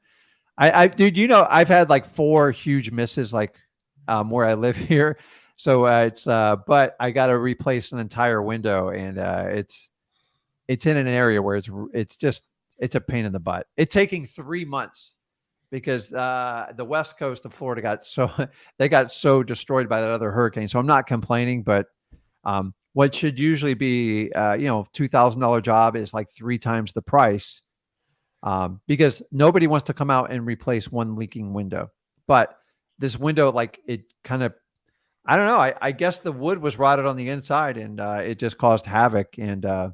Dude, I've had like 4 huge misses, like where I live here. So but I got to replace an entire window, and it's in an area where it's a pain in the butt. It's taking 3 months because the west coast of Florida got so destroyed by that other hurricane. So I'm not complaining, but what should usually be $2,000 job is like 3 times the price, because nobody wants to come out and replace one leaking window. But this window, like, it kind of, I don't know. I guess the wood was rotted on the inside, and it just caused havoc. And I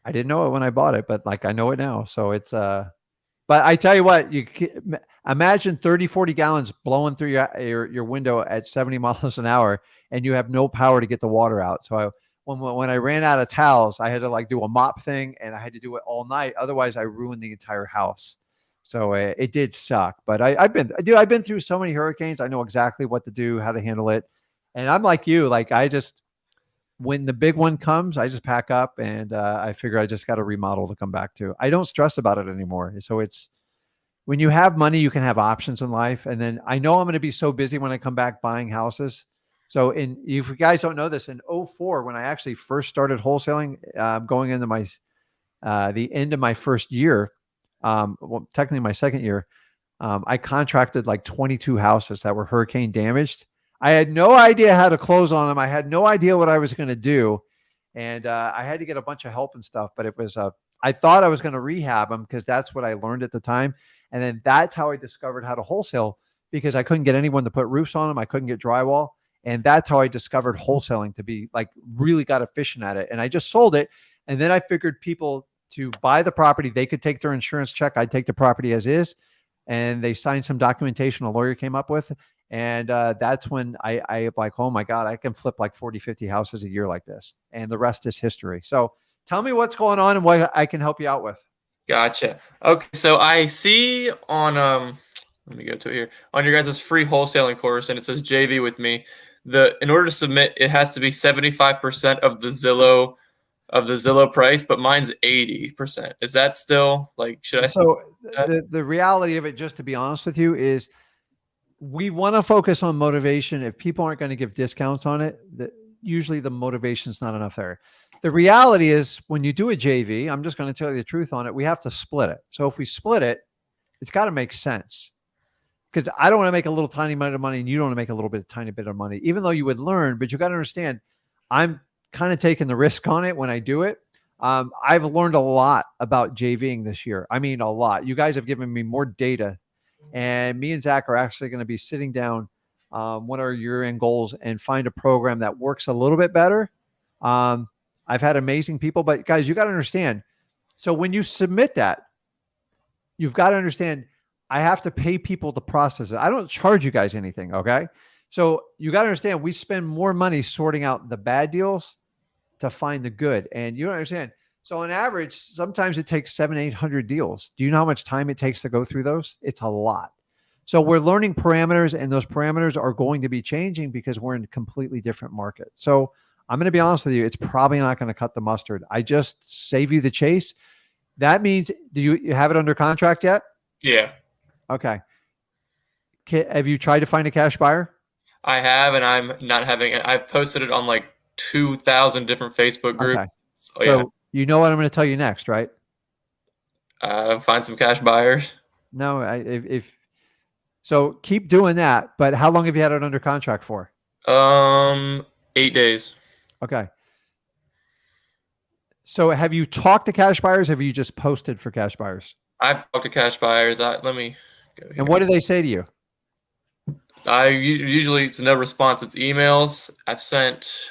didn't know it when I bought it, but like I know it now. So it's but I tell you what, imagine 30, 40 gallons blowing through your window at 70 miles an hour, and you have no power to get the water out. So when I ran out of towels, I had to like do a mop thing, and I had to do it all night. Otherwise, I ruined the entire house. So it did suck. But I've been through so many hurricanes. I know exactly what to do, how to handle it. And I'm like you, like when the big one comes, I just pack up, and I figure I just got to remodel to come back to. I don't stress about it anymore. So it's, when you have money, you can have options in life. And then I know I'm going to be so busy when I come back buying houses. So if you guys don't know this, in 2004, when I actually first started wholesaling, going into the end of my first year, well, technically my second year, I contracted like 22 houses that were hurricane damaged. I had no idea how to close on them. I had no idea what I was going to do. And I had to get a bunch of help and stuff, but it was, I thought I was going to rehab them because that's what I learned at the time. And then that's how I discovered how to wholesale, because I couldn't get anyone to put roofs on them. I couldn't get drywall. And that's how I discovered wholesaling, to be like, really got efficient at it. And I just sold it. And then I figured people to buy the property, they could take their insurance check. I'd take the property as is. And they signed some documentation a lawyer came up with. And that's when I like, oh my God, I can flip like 40, 50 houses a year like this. And the rest is history. So tell me what's going on and what I can help you out with. Gotcha. Okay, so I see on let me go to it here, on your guys' free wholesaling course, and it says JV with me. In order to submit, it has to be 75% of the Zillow price, but mine's 80%. Is that still like, should I? So the reality of it, just to be honest with you, is we want to focus on motivation. If people aren't going to give discounts on it, usually the motivation is not enough there. The reality is, when you do a JV, I'm just going to tell you the truth on it, we have to split it. So if we split it, it's got to make sense, because I don't want to make a little tiny bit of money and you don't want to make a little bit, tiny bit of money, even though you would learn. But you got to understand, I'm kind of taking the risk on it when I do it. I've learned a lot about JVing this year. I mean, a lot. You guys have given me more data, and me and Zach are actually going to be sitting down, what are your end goals, and find a program that works a little bit better. I've had amazing people, but guys, you got to understand. So when you submit that, you've got to understand, I have to pay people to process it. I don't charge you guys anything. Okay. So you got to understand, we spend more money sorting out the bad deals to find the good. And you don't understand. So on average, sometimes it takes 700, 800 deals. Do you know how much time it takes to go through those? It's a lot. So we're learning parameters, and those parameters are going to be changing because we're in a completely different market. So I'm going to be honest with you, it's probably not going to cut the mustard. I just save you the chase. That means, do you have it under contract yet? Yeah. Okay. Have you tried to find a cash buyer? I have, and I'm not having it. I've posted it on like 2,000 different Facebook groups. Okay. So you know what I'm going to tell you next, right? Find some cash buyers. No, so keep doing that. But how long have you had it under contract for? 8 days. Okay. So have you talked to cash buyers? Or have you just posted for cash buyers? I've talked to cash buyers. Let me go here. And what do they say to you? Usually it's no response. It's emails. I've sent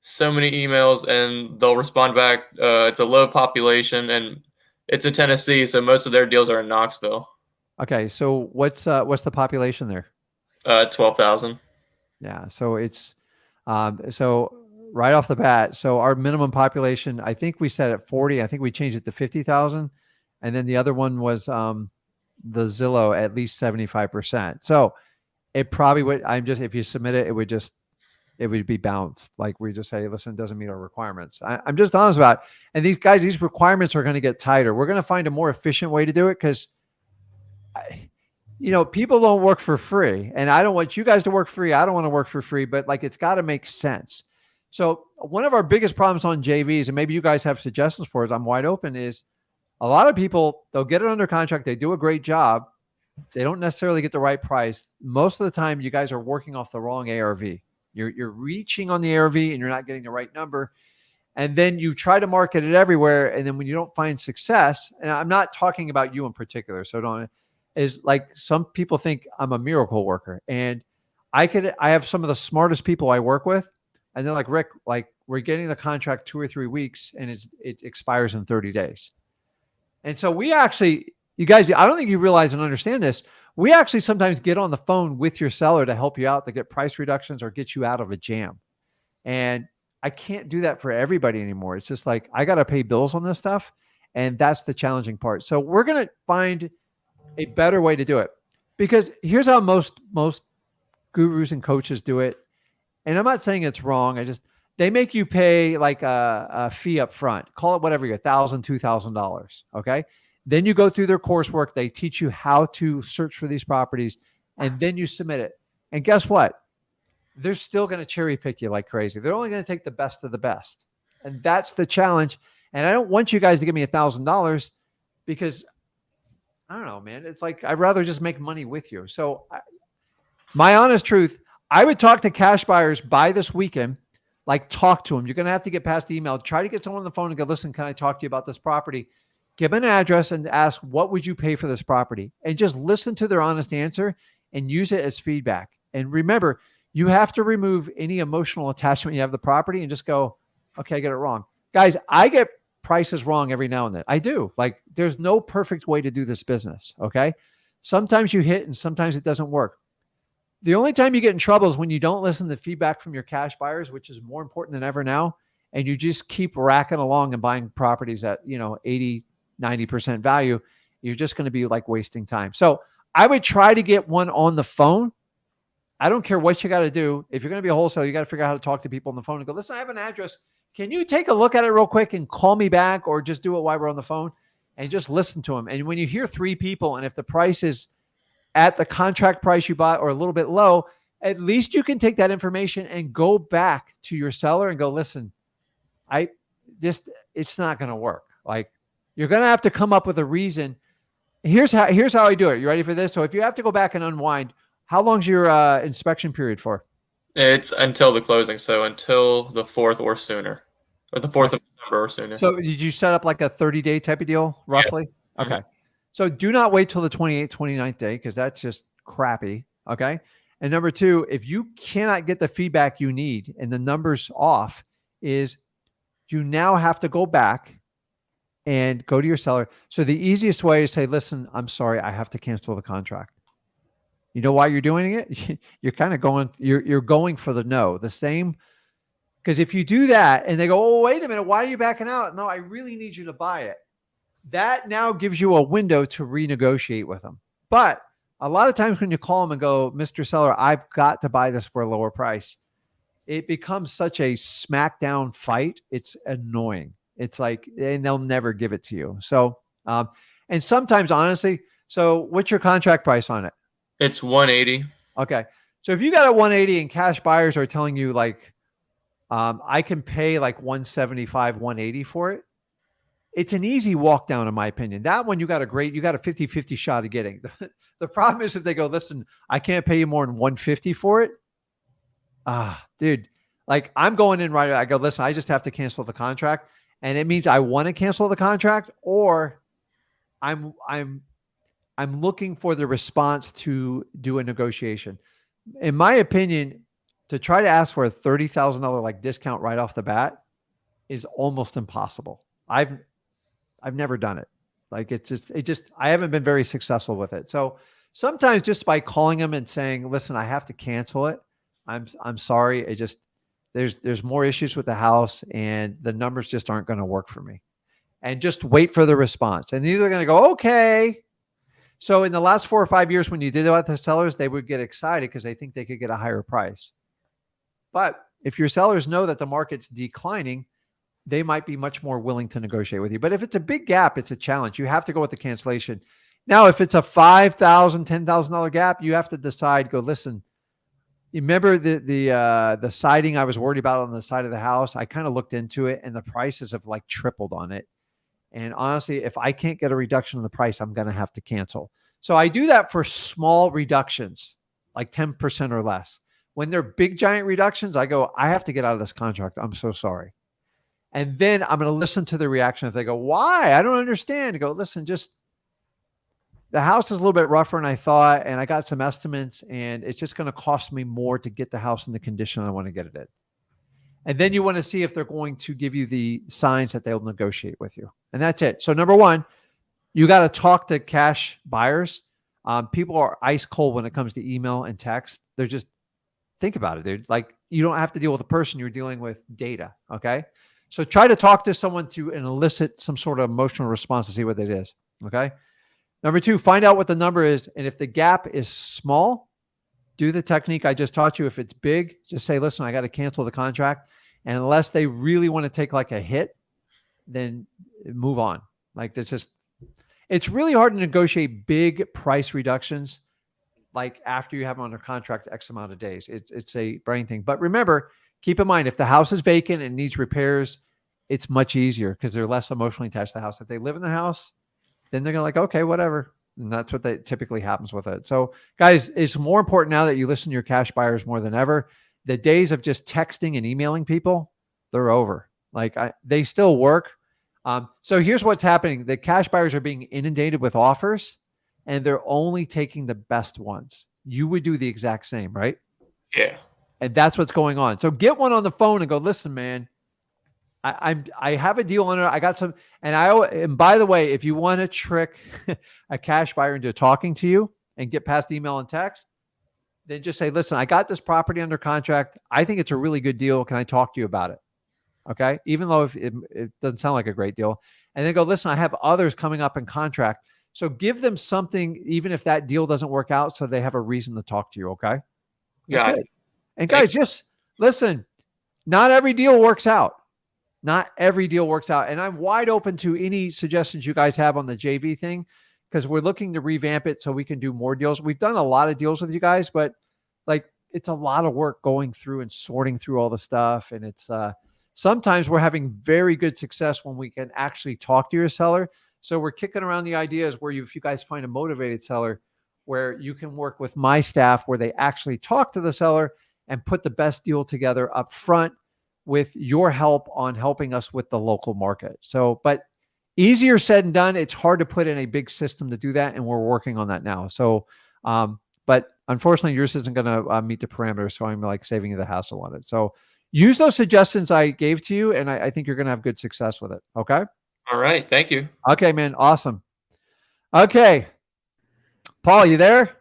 so many emails, and they'll respond back. It's a low population, and it's in Tennessee, so most of their deals are in Knoxville. Okay, so what's the population there? 12,000. Yeah, so it's so right off the bat, so our minimum population, I think we set at 40. I think we changed it to 50,000, and then the other one was the Zillow at least 75%. So it probably would. If you submit it, it would be bounced. Like we just say, listen, it doesn't meet our requirements. I'm just honest about it. And these requirements are going to get tighter. We're going to find a more efficient way to do it, because people don't work for free, and I don't want you guys to work free. I don't want to work for free, but like, it's got to make sense. So one of our biggest problems on JVs, and maybe you guys have suggestions for it, I'm wide open, is A lot of people, they'll get it under contract. They do a great job. They don't necessarily get the right price. Most of the time, you guys are working off the wrong ARV. You're reaching on the ARV and you're not getting the right number. And then you try to market it everywhere. And then when you don't find success, and I'm not talking about you in particular, so don't, is like some people think I'm a miracle worker. And I have some of the smartest people I work with. And they're like, Rick, like we're getting the contract 2 or 3 weeks and it expires in 30 days. And so we actually, you guys, I don't think you realize and understand this. We actually sometimes get on the phone with your seller to help you out, to get price reductions or get you out of a jam. And I can't do that for everybody anymore. It's just like, I got to pay bills on this stuff. And that's the challenging part. So we're going to find a better way to do it, because here's how most gurus and coaches do it. And I'm not saying it's wrong. They make you pay like a fee up front, call it whatever, $1,000, $2,000. Okay. Then you go through their coursework. They teach you how to search for these properties, and then you submit it. And guess what? They're still going to cherry pick you like crazy. They're only going to take the best of the best. And that's the challenge. And I don't want you guys to give me $1,000 because I don't know, man. It's like, I'd rather just make money with you. So my honest truth, I would talk to cash buyers by this weekend, like talk to them. You're going to have to get past the email. Try to get someone on the phone and go, listen, can I talk to you about this property? Give them an address and ask, what would you pay for this property? And just listen to their honest answer and use it as feedback. And remember, you have to remove any emotional attachment you have to the property and just go, okay, I get it wrong. Guys, I get prices wrong every now and then. I do. Like, there's no perfect way to do this business. Okay. Sometimes you hit and sometimes it doesn't work. The only time you get in trouble is when you don't listen to feedback from your cash buyers, which is more important than ever now. And you just keep racking along and buying properties at, 80, 90% value. You're just going to be like wasting time. So I would try to get one on the phone. I don't care what you got to do. If you're going to be a wholesaler, you got to figure out how to talk to people on the phone and go, listen, I have an address. Can you take a look at it real quick and call me back, or just do it while we're on the phone and just listen to them? And when you hear 3 people, and if the price is at the contract price you bought or a little bit low, at least you can take that information and go back to your seller and go, listen, it's not going to work. Like, you're going to have to come up with a reason. Here's how I do it. You ready for this? So if you have to go back and unwind, how long's your inspection period for? It's until the closing, so until the 4th or sooner, or the 4th of November or sooner. So did you set up like a 30-day type of deal, roughly? Yeah. Okay. So do not wait till the 28th, 29th day, because that's just crappy. Okay. And number 2, if you cannot get the feedback you need and the numbers off, is you now have to go back and go to your seller. So the easiest way is say, listen, I'm sorry, I have to cancel the contract. You know why you're doing it? You're kind of going, you're going for the no. The same, because if you do that and they go, oh, wait a minute, why are you backing out? No, I really need you to buy it. That now gives you a window to renegotiate with them. But a lot of times when you call them and go, Mr. Seller, I've got to buy this for a lower price, it becomes such a smackdown fight. It's annoying. It's like, and they'll never give it to you. So, and sometimes, honestly, so what's your contract price on it? It's 180. Okay. So if you got a 180 and cash buyers are telling you like, I can pay like 175, 180 for it, it's an easy walk down, in my opinion. That one, you got a 50-50 shot of getting. The problem is if they go, listen, I can't pay you more than 150 for it. Dude, like I'm going in right. I go, listen, I just have to cancel the contract. And it means I want to cancel the contract, or I'm looking for the response to do a negotiation. In my opinion, to try to ask for a $30,000 like discount right off the bat is almost impossible. I've never done it. Like I haven't been very successful with it. So sometimes just by calling them and saying, listen, I have to cancel it. I'm sorry. There's more issues with the house and the numbers just aren't going to work for me. And just wait for the response. And they're going to go, okay. So in the last 4 or 5 years, when you did that with the sellers, they would get excited because they think they could get a higher price. But if your sellers know that the market's declining, they might be much more willing to negotiate with you. But if it's a big gap, it's a challenge. You have to go with the cancellation. Now, if it's a $5,000, $10,000 gap, you have to decide, go, listen, you remember the siding I was worried about on the side of the house? I kind of looked into it and the prices have like tripled on it. And honestly, if I can't get a reduction in the price, I'm going to have to cancel. So I do that for small reductions, like 10% or less. When they're big, giant reductions, I go, I have to get out of this contract. I'm so sorry. And then I'm going to listen to the reaction. If they go, why? I don't understand. I go, listen, just the house is a little bit rougher than I thought. And I got some estimates, and it's just going to cost me more to get the house in the condition I want to get it in. And then you want to see if they're going to give you the signs that they'll negotiate with you. And that's it. So number one, you got to talk to cash buyers. People are ice cold when it comes to email and text. They're just, think about it. They're like, you don't have to deal with a person, you're dealing with data. Okay. So try to talk to someone to and elicit some sort of emotional response to see what it is. Okay. Number two, find out what the number is. And if the gap is small, do the technique I just taught you. If it's big, just say, listen, I got to cancel the contract. And unless they really want to take like a hit, then move on. Like it's really hard to negotiate big price reductions like after you have them under contract X amount of days. It's a brain thing. But remember, keep in mind, if the house is vacant and needs repairs, it's much easier because they're less emotionally attached to the house. If they live in the house, then they're going to like, okay, whatever. And that's what typically happens with it. So guys, it's more important now that you listen to your cash buyers more than ever. The days of just texting and emailing people, they're over. Like they still work. So here's what's happening. The cash buyers are being inundated with offers, and they're only taking the best ones. You would do the exact same, right? Yeah. And that's what's going on. So get one on the phone and go, listen, man, I have a deal on it. I got some, and by the way, if you want to trick a cash buyer into talking to you and get past email and text, then just say, listen, I got this property under contract. I think it's a really good deal. Can I talk to you about it? Okay. Even though if it doesn't sound like a great deal, and then go, listen, I have others coming up in contract. So give them something, even if that deal doesn't work out, so they have a reason to talk to you. Okay. That's it. And guys, just listen, not every deal works out. Not every deal works out. And I'm wide open to any suggestions you guys have on the JV thing, because we're looking to revamp it so we can do more deals. We've done a lot of deals with you guys, but like it's a lot of work going through and sorting through all the stuff. And it's sometimes we're having very good success when we can actually talk to your seller. So we're kicking around the ideas where if you guys find a motivated seller, where you can work with my staff where they actually talk to the seller and put the best deal together up front with your help on helping us with the local market. So, but easier said than done. It's hard to put in a big system to do that. And we're working on that now. So, but unfortunately yours isn't going to meet the parameters. So I'm like saving you the hassle on it. So use those suggestions I gave to you. And I think you're going to have good success with it. Okay. All right. Thank you. Okay, man. Awesome. Okay. Paul, you there?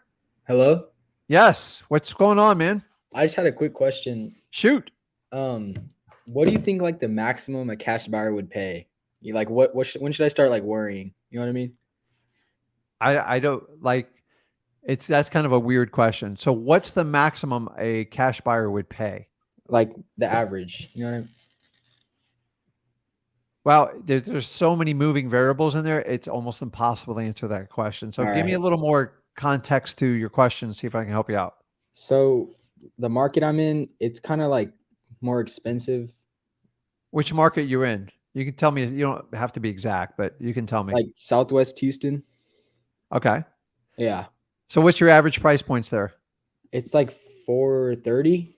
Hello? Yes. What's going on, man? I just had a quick question. Shoot. What do you think like the maximum a cash buyer would pay? You like when should I start like worrying? You know what I mean? I don't like that's kind of a weird question. So what's the maximum a cash buyer would pay? Like the average, you know what I mean? Well, there's so many moving variables in there. It's almost impossible to answer that question. So give me a little more context to your question, see if I can help you out. So the market I'm in, it's kind of like more expensive. Which market you're in? You can tell me. You don't have to be exact, but you can tell me. Like Southwest Houston. Okay. Yeah. So what's your average price points there? It's like 430.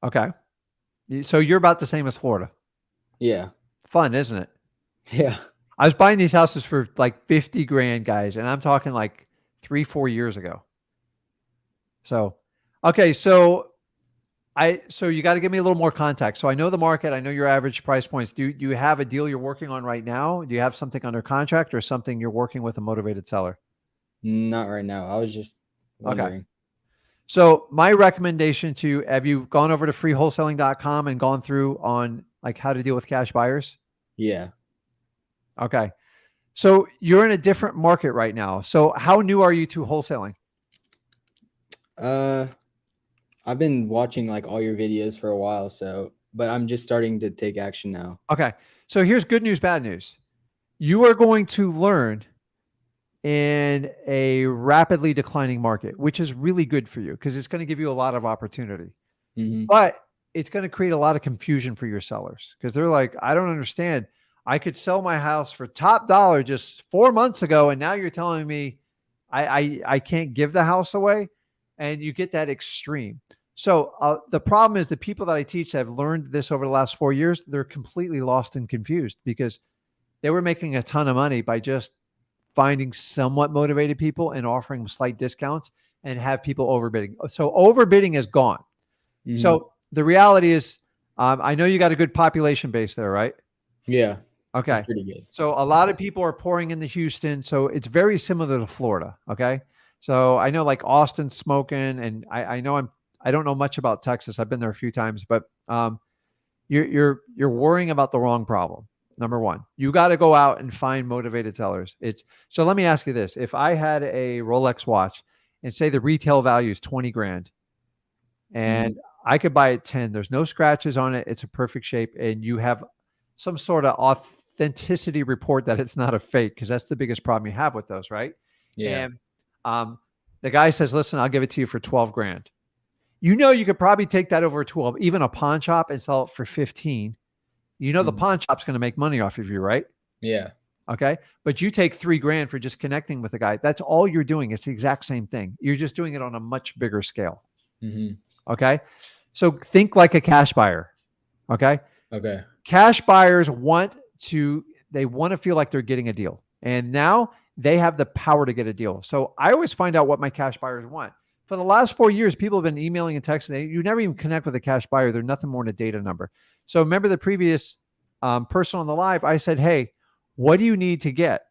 Okay. So you're about the same as Florida. Yeah. Fun, isn't it? Yeah. I was buying these houses for like 50 grand, guys. And I'm talking like 3-4 years ago. So, okay. So you got to give me a little more context. So I know the market. I know your average price points. Do you have a deal you're working on right now? Do you have something under contract or something you're working with a motivated seller? Not right now. I was just wondering. Okay. So my recommendation to you, have you gone over to freewholesaling.com and gone through on like how to deal with cash buyers? Yeah. Okay. So you're in a different market right now. So how new are you to wholesaling? I've been watching like all your videos for a while, but I'm just starting to take action now. Okay. So here's good news, bad news. You are going to learn in a rapidly declining market, which is really good for you because it's going to give you a lot of opportunity. Mm-hmm. But it's going to create a lot of confusion for your sellers because they're like, I don't understand. I could sell my house for top dollar just 4 months ago, and now you're telling me I can't give the house away, and you get that extreme. So the problem is the people that I teach that have learned this over the last 4 years, they're completely lost and confused because they were making a ton of money by just finding somewhat motivated people and offering slight discounts and have people overbidding. So overbidding is gone. Mhm. So the reality is, I know you got a good population base there, right? Yeah. Okay. It's pretty good. So a lot of people are pouring into Houston. So it's very similar to Florida. Okay. So I know like Austin's smoking, and I know I don't know much about Texas. I've been there a few times, but you're worrying about the wrong problem. Number one, you got to go out and find motivated sellers. So let me ask you this. If I had a Rolex watch and say the retail value is 20 grand and I could buy it 10, there's no scratches on it. It's a perfect shape. And you have some sort of authenticity report that it's not a fake, because that's the biggest problem you have with those, right? Yeah. And the guy says, listen, I'll give it to you for 12 grand. You know, you could probably take that over to even a pawn shop and sell it for 15. You know, the pawn shop's going to make money off of you, right? Yeah. Okay. But you take 3 grand for just connecting with a guy. That's all you're doing. It's the exact same thing. You're just doing it on a much bigger scale. Okay. So think like a cash buyer. Okay. Okay. Cash buyers want to feel like they're getting a deal. And now they have the power to get a deal. So I always find out what my cash buyers want. For the last 4 years, people have been emailing and texting. You never even connect with a cash buyer. They're nothing more than a data number. So remember the previous person on the live, I said, hey, what do you need to get?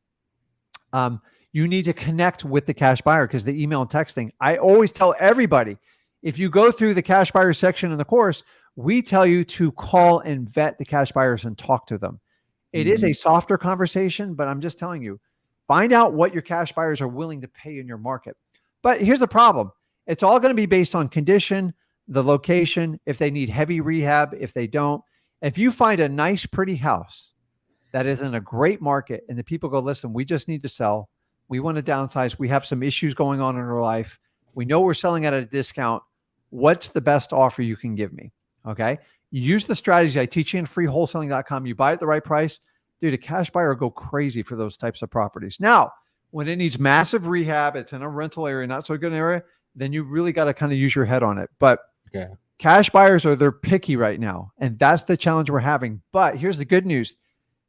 You need to connect with the cash buyer, because the email and texting, I always tell everybody, if you go through the cash buyer section in the course, we tell you to call and vet the cash buyers and talk to them. It is a softer conversation, but I'm just telling you, find out what your cash buyers are willing to pay in your market. But here's the problem. It's all going to be based on condition, the location, if they need heavy rehab, if they don't. If you find a nice, pretty house that is in a great market and the people go, listen, we just need to sell. We want to downsize. We have some issues going on in our life. We know we're selling at a discount. What's the best offer you can give me? Okay. You use the strategy I teach you in freewholesaling.com. You buy at the right price. Dude, a cash buyer will go crazy for those types of properties. Now, when it needs massive rehab, it's in a rental area, not so good an area, then you really got to kind of use your head on it. But cash buyers they're picky right now. And that's the challenge we're having. But here's the good news.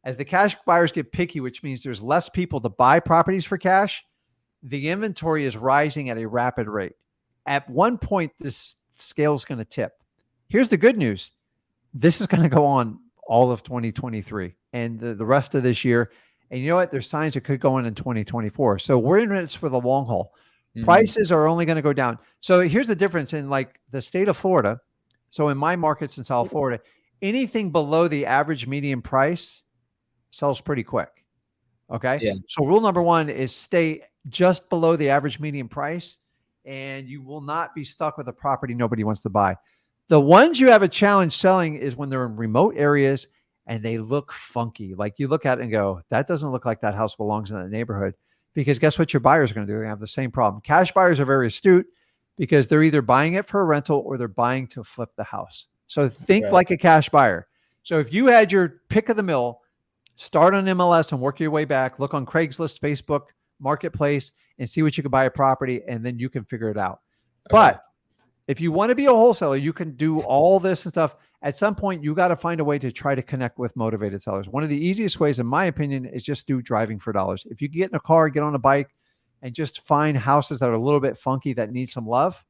As the cash buyers get picky, which means there's less people to buy properties for cash, the inventory is rising at a rapid rate. At one point, this scale is going to tip. Here's the good news. This is going to go on all of 2023 and the rest of this year. And you know what? There's signs it could go in 2024. So we're in it for the long haul. Prices are only going to go down. So here's the difference in like the state of Florida. So in my markets in South Florida, anything below the average median price sells pretty quick. Okay. Yeah. So rule number one is stay just below the average median price, and you will not be stuck with a property nobody wants to buy. The ones you have a challenge selling is when they're in remote areas and they look funky. Like you look at it and go, that doesn't look like that house belongs in that neighborhood. Because guess what your buyers are going to do? They have the same problem. Cash buyers are very astute because they're either buying it for a rental or they're buying to flip the house. So think like a cash buyer. So if you had your pick of the mill, start on MLS and work your way back, look on Craigslist, Facebook, Marketplace, and see what you can buy a property, and then you can figure it out. But if you want to be a wholesaler, you can do all this and stuff. At some point, you got to find a way to try to connect with motivated sellers. One of the easiest ways, in my opinion, is just do driving for dollars. If you get in a car, get on a bike, and just find houses that are a little bit funky that need some love.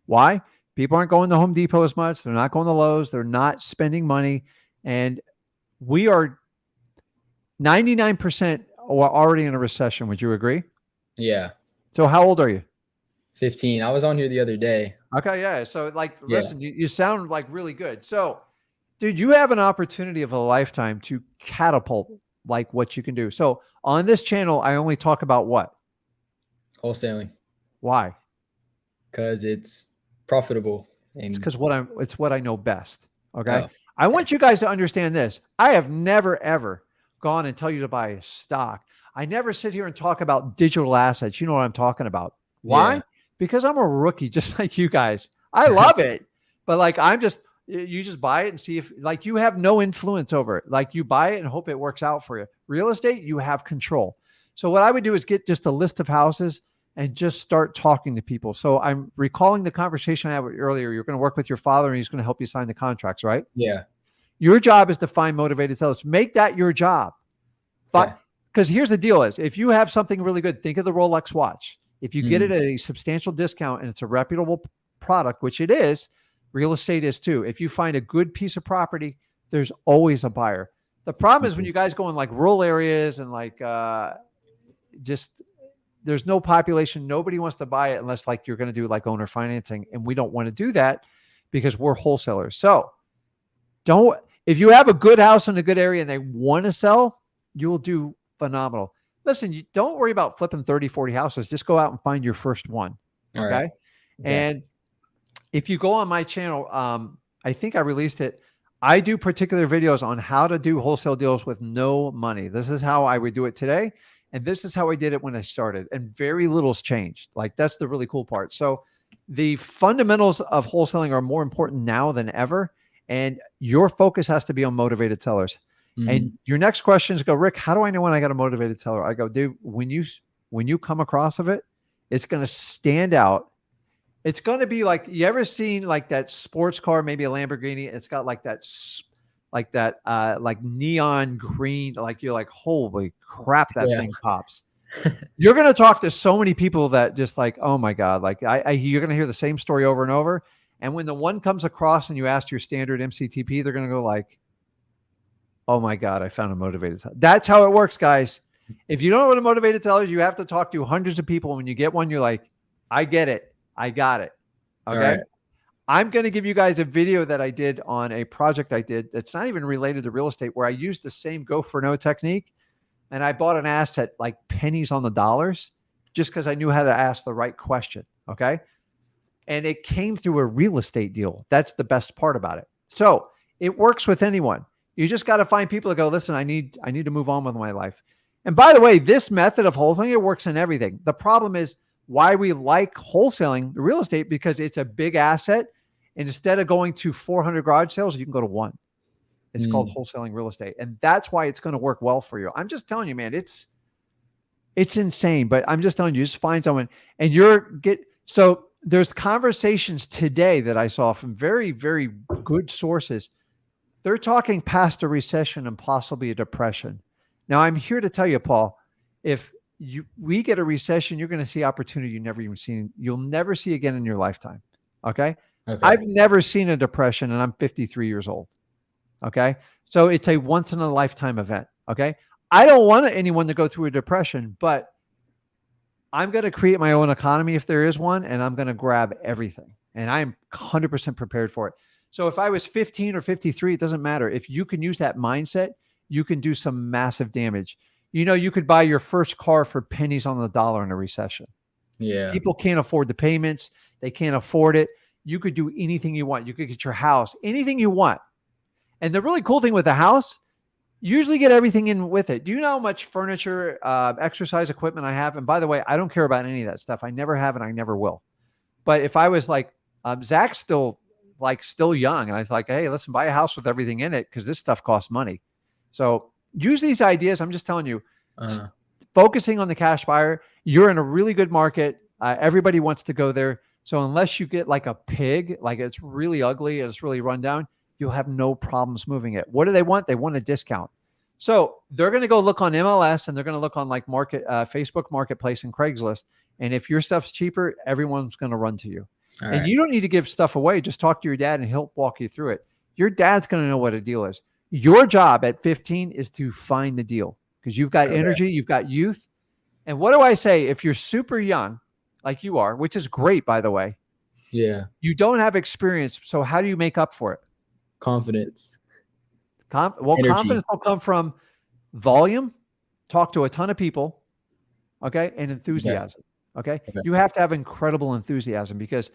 Why? People aren't going to Home Depot as much. They're not going to Lowe's. They're not spending money. And we are 99% already in a recession. Would you agree? Yeah. So how old are you? 15. I was on here the other day. Okay. Yeah. So listen, you sound like really good. So dude, you have an opportunity of a lifetime to catapult like what you can do. So on this channel, I only talk about what? Wholesaling. Why? Because it's profitable. It's because it's what I know best. Okay. I want you guys to understand this. I have never, ever gone and tell you to buy a stock. I never sit here and talk about digital assets. You know what I'm talking about. Why? Yeah. Because I'm a rookie, just like you guys. I love it. But like, You just buy it and see if, like, you have no influence over it. Like, you buy it and hope it works out for you. Real estate, you have control. So what I would do is get just a list of houses and just start talking to people. So I'm recalling the conversation I had earlier. You're going to work with your father and he's going to help you sign the contracts, right? Yeah. Your job is to find motivated sellers. Make that your job. But because here's the deal is, if you have something really good, think of the Rolex watch. If you get it at a substantial discount and it's a reputable product, which it is, real estate is too. If you find a good piece of property, there's always a buyer. The problem is when you guys go in like rural areas and like just there's no population, nobody wants to buy it unless like you're going to do like owner financing. And we don't want to do that because we're wholesalers. So if you have a good house in a good area and they want to sell, you'll do phenomenal. Listen, you don't worry about flipping 30, 40 houses. Just go out and find your first one. Okay. Right. And if you go on my channel, I think I released it. I do particular videos on how to do wholesale deals with no money. This is how I would do it today. And this is how I did it when I started. And very little's changed. Like, that's the really cool part. So the fundamentals of wholesaling are more important now than ever. And your focus has to be on motivated sellers. And your next question is, Rick, how do I know when I got a motivated seller? I go, dude, when you come across of it, it's going to stand out. It's going to be like, you ever seen like that sports car, maybe a Lamborghini? It's got like that like neon green, like you're like, holy crap, that thing pops. You're going to talk to so many people that just like, oh my God, like you're going to hear the same story over and over. And when the one comes across and you ask your standard MCTP, they're going to go like, oh my God, I found a motivated seller. That's how it works, guys. If you don't know what a motivated seller is, you have to talk to hundreds of people. When you get one, you're like, I get it. I got it. Okay. Right. I'm going to give you guys a video that I did on a project I did that's not even related to real estate, where I used the same go for no technique. And I bought an asset like pennies on the dollars just because I knew how to ask the right question. Okay. And it came through a real estate deal. That's the best part about it. So it works with anyone. You just got to find people that go, listen, I need to move on with my life. And by the way, this method of wholesaling, it works in everything. The problem is why we like wholesaling real estate, because it's a big asset. And instead of going to 400 garage sales, you can go to one. It's called wholesaling real estate. And that's why it's going to work well for you. I'm just telling you, man, it's insane, but I'm just telling you, just find someone and so there's conversations today that I saw from very, very good sources. They're talking past a recession and possibly a depression. Now, I'm here to tell you, Paul, if we get a recession, you're going to see opportunity you'll never see again in your lifetime. Okay? I've never seen a depression, and I'm 53 years old. Okay? So it's a once in a lifetime event. Okay? I don't want anyone to go through a depression, but I'm going to create my own economy if there is one, and I'm going to grab everything. And I'm 100% prepared for it. So if I was 15 or 53, it doesn't matter. If you can use that mindset, you can do some massive damage. You could buy your first car for pennies on the dollar in a recession. Yeah. People can't afford the payments. They can't afford it. You could do anything you want. You could get your house, anything you want. And the really cool thing with the house, you usually get everything in with it. Do you know how much furniture, exercise equipment I have? And by the way, I don't care about any of that stuff. I never have and I never will. But if I was like, Zach's still young. And I was like, hey, listen, buy a house with everything in it because this stuff costs money. So use these ideas. I'm just telling you, focusing on the cash buyer, you're in a really good market. Everybody wants to go there. So unless you get like a pig, like it's really ugly and it's really run down, you'll have no problems moving it. What do they want? They want a discount. So they're going to go look on MLS and they're going to look on like Facebook Marketplace and Craigslist. And if your stuff's cheaper, everyone's going to run to you. All right. And you don't need to give stuff away. Just talk to your dad and he'll walk you through it. Your dad's going to know what a deal is. Your job at 15 is to find the deal because you've got energy, you've got youth. And what do I say? If you're super young, like you are, which is great, by the way. Yeah. You don't have experience. So how do you make up for it? Confidence. Confidence will come from volume, talk to a ton of people, okay, and enthusiasm, okay? You have to have incredible enthusiasm because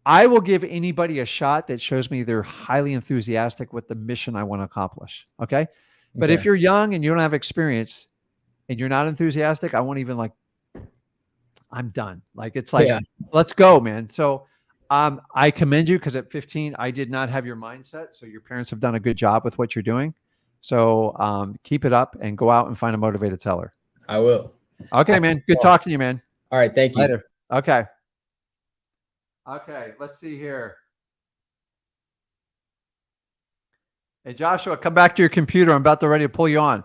I will give anybody a shot that shows me they're highly enthusiastic with the mission I want to accomplish, okay? But if you're young and you don't have experience and you're not enthusiastic, I won't even I'm done. Like, it's like, let's go, man. So I commend you because at 15, I did not have your mindset. So your parents have done a good job with what you're doing. So keep it up and go out and find a motivated seller. I will. Okay, man. Good talking to you, man. All right. Thank you. Later. Okay. Okay. Let's see here. Hey, Joshua, come back to your computer. I'm about to ready to pull you on.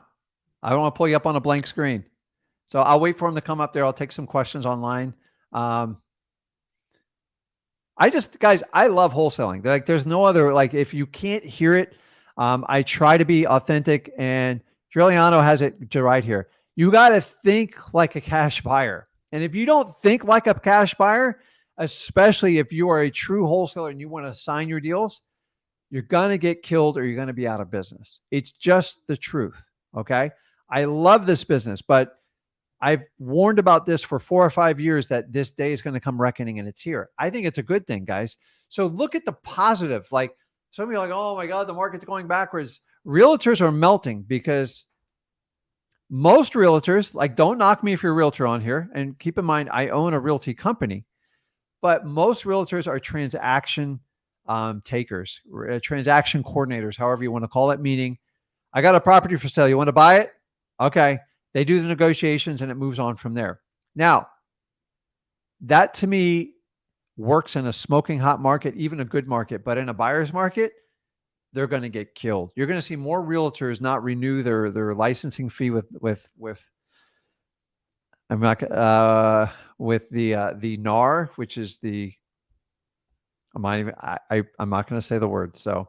I don't want to pull you up on a blank screen. So I'll wait for him to come up there. I'll take some questions online. Guys, I love wholesaling. Like, there's no other, like, if you can't hear it, I try to be authentic, and Giuliano has it right here. You got to think like a cash buyer. And if you don't think like a cash buyer, especially if you are a true wholesaler and you want to sign your deals, you're going to get killed or you're going to be out of business. It's just the truth. Okay. I love this business, but I've warned about this for 4 or 5 years that this day is going to come reckoning, and it's here. I think it's a good thing, guys. So look at the positive. Like, some of you are like, oh my God, the market's going backwards. Realtors are melting because most realtors, like, don't knock me if you're a realtor on here. And keep in mind, I own a realty company, but most realtors are transaction takers, transaction coordinators, however you want to call it, meaning I got a property for sale. You want to buy it? Okay. They do the negotiations and it moves on from there. Now, that to me works in a smoking hot market, even a good market, but in a buyer's market, they're going to get killed. You're going to see more realtors not renew their licensing fee with I'm not with the NAR, which is I'm not going to say the word. So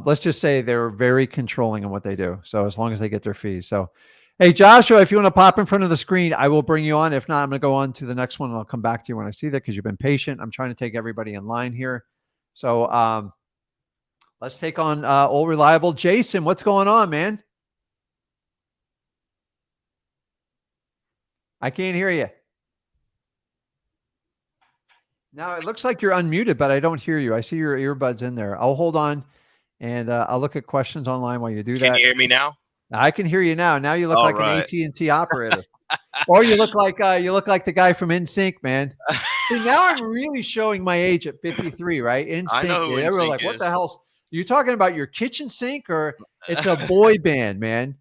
let's just say they're very controlling in what they do. So as long as they get their fees. So, hey, Joshua, if you want to pop in front of the screen, I will bring you on. If not, I'm going to go on to the next one and I'll come back to you when I see that because you've been patient. I'm trying to take everybody in line here. So let's take on old reliable Jason. What's going on, man? I can't hear you. Now it looks like you're unmuted, but I don't hear you. I see your earbuds in there. I'll hold on and I'll look at questions online while you do that. Can you hear me now? I can hear you now. Now you look like right. an AT&T operator, or you look like the guy from NSYNC, man. See, now I'm really showing my age at 53, right? NSYNC. I know who Everyone's NSYNC like, what is. the hell? You talking about your kitchen sink, or it's a boy band, man?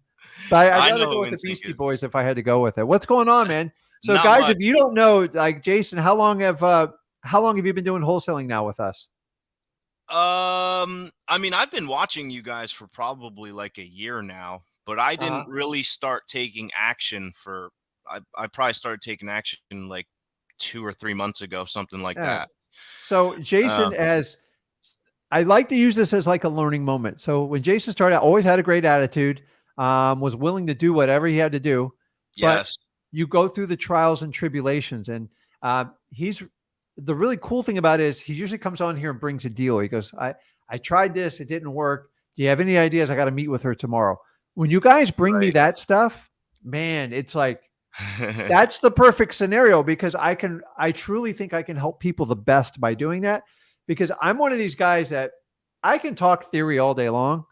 But I'd rather go with the Beastie Boys if I had to go with it. What's going on, man? So, Not guys, much. if you don't know, like Jason, how long have you been doing wholesaling now with us? I mean, I've been watching you guys for probably like a year now, but I didn't really start taking action for. I probably started taking action like 2 or 3 months ago, something like that. So Jason, I like to use this as like a learning moment. So when Jason started out, always had a great attitude, was willing to do whatever he had to do. Yes. But you go through the trials and tribulations, and the really cool thing about it is he usually comes on here and brings a deal. He goes, I tried this, it didn't work. Do you have any ideas? I got to meet with her tomorrow. When you guys bring me that stuff, man, it's like, that's the perfect scenario because I truly think I can help people the best by doing that, because I'm one of these guys that I can talk theory all day long,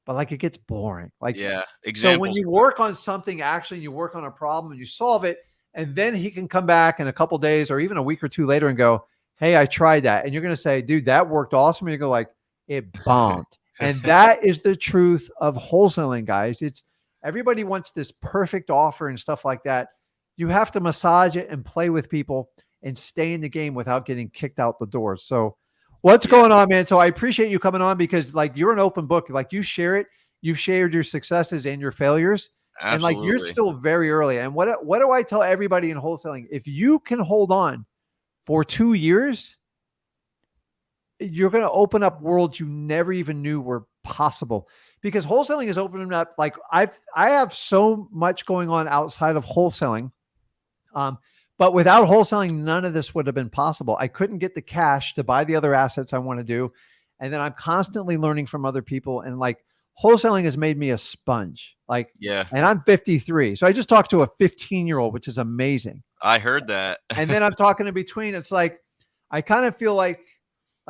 but like it gets boring. Like, yeah, so when you work on something, actually you work on a problem and you solve it, and then he can come back in a couple days or even a week or two later and go, hey, I tried that. And you're going to say, dude, that worked awesome. And you go like, it bombed. And that is the truth of wholesaling, guys. It's everybody wants this perfect offer and stuff like that. You have to massage it and play with people and stay in the game without getting kicked out the door. So what's going on, man? So I appreciate you coming on because like you're an open book. Like you share it. You've shared your successes and your failures. Absolutely. And like you're still very early. And what do I tell everybody in wholesaling? If you can hold on for 2 years, you're going to open up worlds you never even knew were possible, because wholesaling is opening up. Like I have so much going on outside of wholesaling. But without wholesaling, none of this would have been possible. I couldn't get the cash to buy the other assets I want to do. And then I'm constantly learning from other people. And like wholesaling has made me a sponge. Like, yeah. And I'm 53. So I just talked to a 15-year-old, which is amazing. I heard that. And then I'm talking in between. It's like, I kind of feel like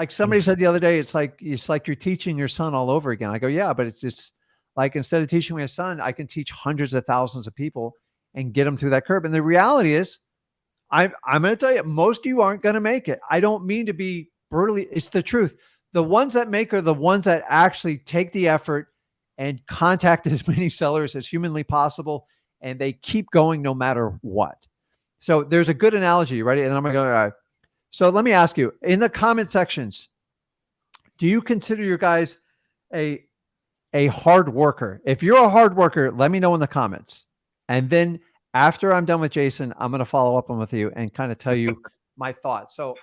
somebody said the other day, it's like you're teaching your son all over again. I go, yeah, but it's just like, instead of teaching my son, I can teach hundreds of thousands of people and get them through that curve. And the reality is, I'm going to tell you, most of you aren't going to make it. I don't mean to be brutally, it's the truth. The ones that make are the ones that actually take the effort and contact as many sellers as humanly possible, and they keep going no matter what. So there's a good analogy, right? And I'm going to go, all right. So let me ask you, in the comment sections, do you consider your guys a hard worker? If you're a hard worker, let me know in the comments. And then after I'm done with Jason, I'm going to follow up on with you and kind of tell you my thoughts. So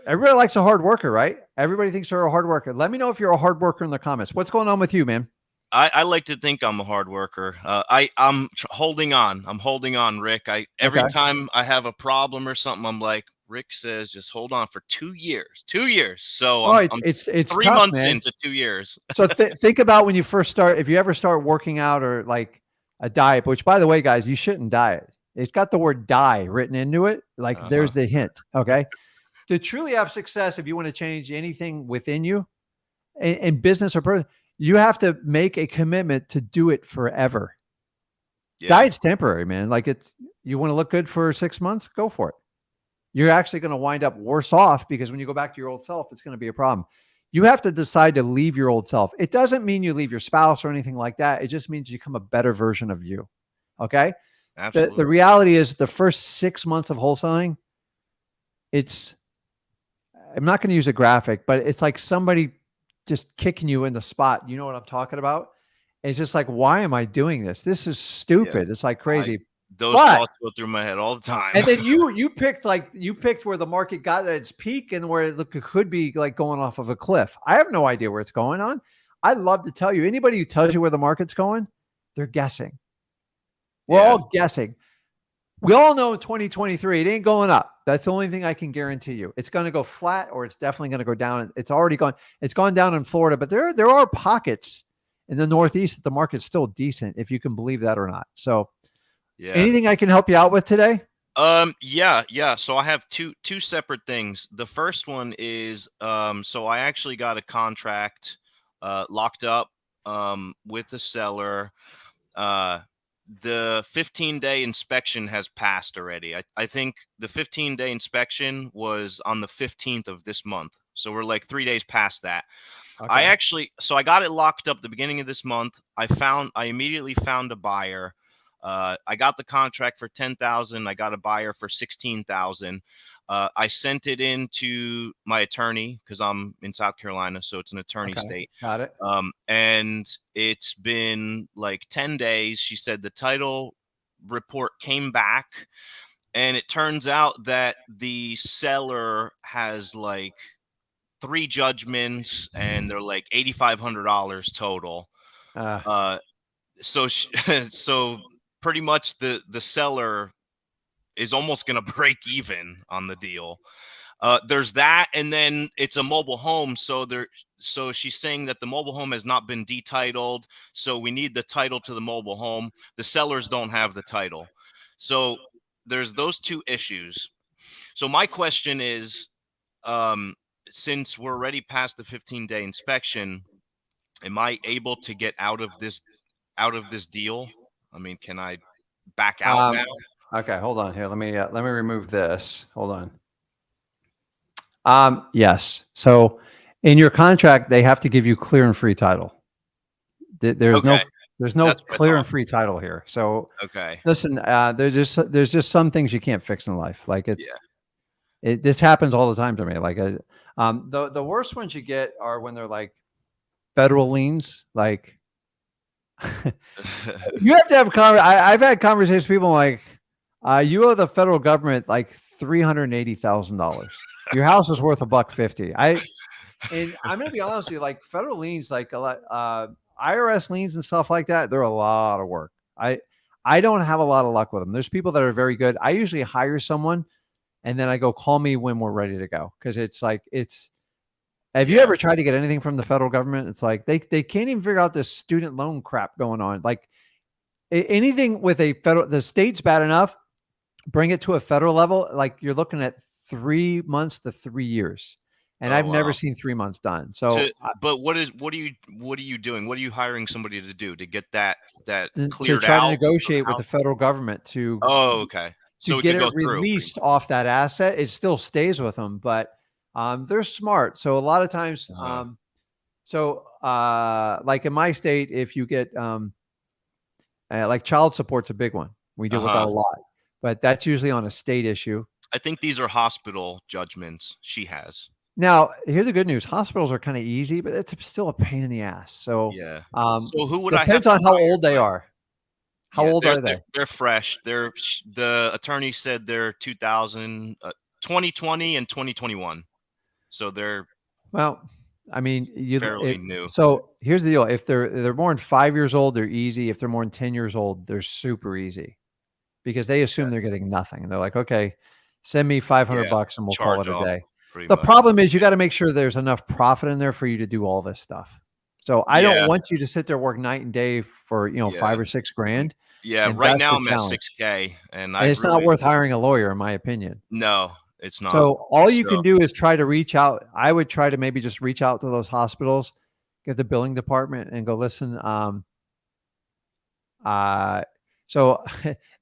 everybody likes a hard worker, right? Everybody thinks they're a hard worker. Let me know if you're a hard worker in the comments. What's going on with you, man? I like to think I'm a hard worker. I'm holding on. I'm holding on, Rick. Every time I have a problem or something, I'm like, Rick says, just hold on for 2 years. 2 years. So it's 3 tough, months man. into 2 years. So think about when you first start, if you ever start working out or like a diet, which by the way, guys, you shouldn't diet. It's got the word die written into it. Like there's the hint. Okay. To truly have success, if you want to change anything within you in business or person, you have to make a commitment to do it forever. Yeah. Diet's temporary, man. Like you want to look good for 6 months, go for it. You're actually going to wind up worse off because when you go back to your old self, it's going to be a problem. You have to decide to leave your old self. It doesn't mean you leave your spouse or anything like that. It just means you become a better version of you. Okay. Absolutely. The reality is the first 6 months of wholesaling, I'm not going to use a graphic, but it's like somebody just kicking you in the spot. You know what I'm talking about? It's just like, why am I doing this? This is stupid. Yeah. It's like crazy. Those thoughts go through my head all the time. And then you picked where the market got at its peak and where it could be like going off of a cliff. I have no idea where it's going on. I'd love to tell you. Anybody who tells you where the market's going, they're guessing. We're all guessing. We all know in 2023, it ain't going up. That's the only thing I can guarantee you. It's going to go flat or it's definitely going to go down. It's already gone. It's gone down in Florida, but there are pockets in the Northeast that the market's still decent, if you can believe that or not. So anything I can help you out with today? Yeah. So I have two separate things. The first one is, so I actually got a contract, locked up, with the seller. The 15-day inspection has passed already. I think the 15-day inspection was on the 15th of this month. So we're like 3 days past that. Okay. I got it locked up at the beginning of this month. I immediately found a buyer. I got the contract for $10,000. I got a buyer for $16,000. I sent it in to my attorney because I'm in South Carolina, so it's an attorney state. Got it. And it's been like 10 days. She said the title report came back, and it turns out that the seller has like 3 judgments, and they're like $8,500 total. So pretty much the seller is almost going to break even on the deal. There's that. And then it's a mobile home. So she's saying that the mobile home has not been detitled. So we need the title to the mobile home. The sellers don't have the title. So there's those 2 issues. So my question is, since we're already past the 15-day inspection, am I able to get out of this deal? I mean, can I back out now? Okay, hold on here. Let me remove this. Hold on. Yes. So in your contract, they have to give you clear and free title. There's no clear and free title here. So listen, there's just some things you can't fix in life. Like this happens all the time to me. Like the worst ones you get are when they're like federal liens. Like you have to have I've had conversations with people like, you owe the federal government like $380,000. Your house is worth $150. And I'm gonna be honest with you, like federal liens, like a lot, IRS liens and stuff like that, they're a lot of work. I don't have a lot of luck with them. There's people that are very good. I usually hire someone and then I go, call me when we're ready to go. Cause it's like, have you ever tried to get anything from the federal government? It's like, they can't even figure out this student loan crap going on. Like anything with the state's bad enough, bring it to a federal level. Like you're looking at 3 months to 3 years. And I've never seen 3 months done. But what are you doing? What are you hiring somebody to do to get that cleared out? To try to negotiate with the federal government to so get it released off that asset. It still stays with them, but They're smart. So a lot of times, like in my state, if you get like child support's a big one. We deal with that a lot, but that's usually on a state issue. I think these are hospital judgments she has. Now, here's the good news. Hospitals are kind of easy, but it's still a pain in the ass. So, Yeah. So who would I have? Depends on how old they are. How old are they? They're fresh. The attorney said they're 2020 and 2021. So they're I mean, fairly new. So here's the deal: if they're more than 5 years old, they're easy. If they're more than 10 years old, they're super easy, because they assume they're getting nothing, and they're like, okay, send me $500 and we'll call it a day. The problem is you got to make sure there's enough profit in there for you to do all this stuff. So I don't want you to sit there, work night and day for, $5 or $6 grand. Yeah. Right now I'm at $6K and it's not worth hiring a lawyer, in my opinion. No, it's not. So all you can do is try to reach out. I would try to maybe just reach out to those hospitals, get the billing department and go, listen, so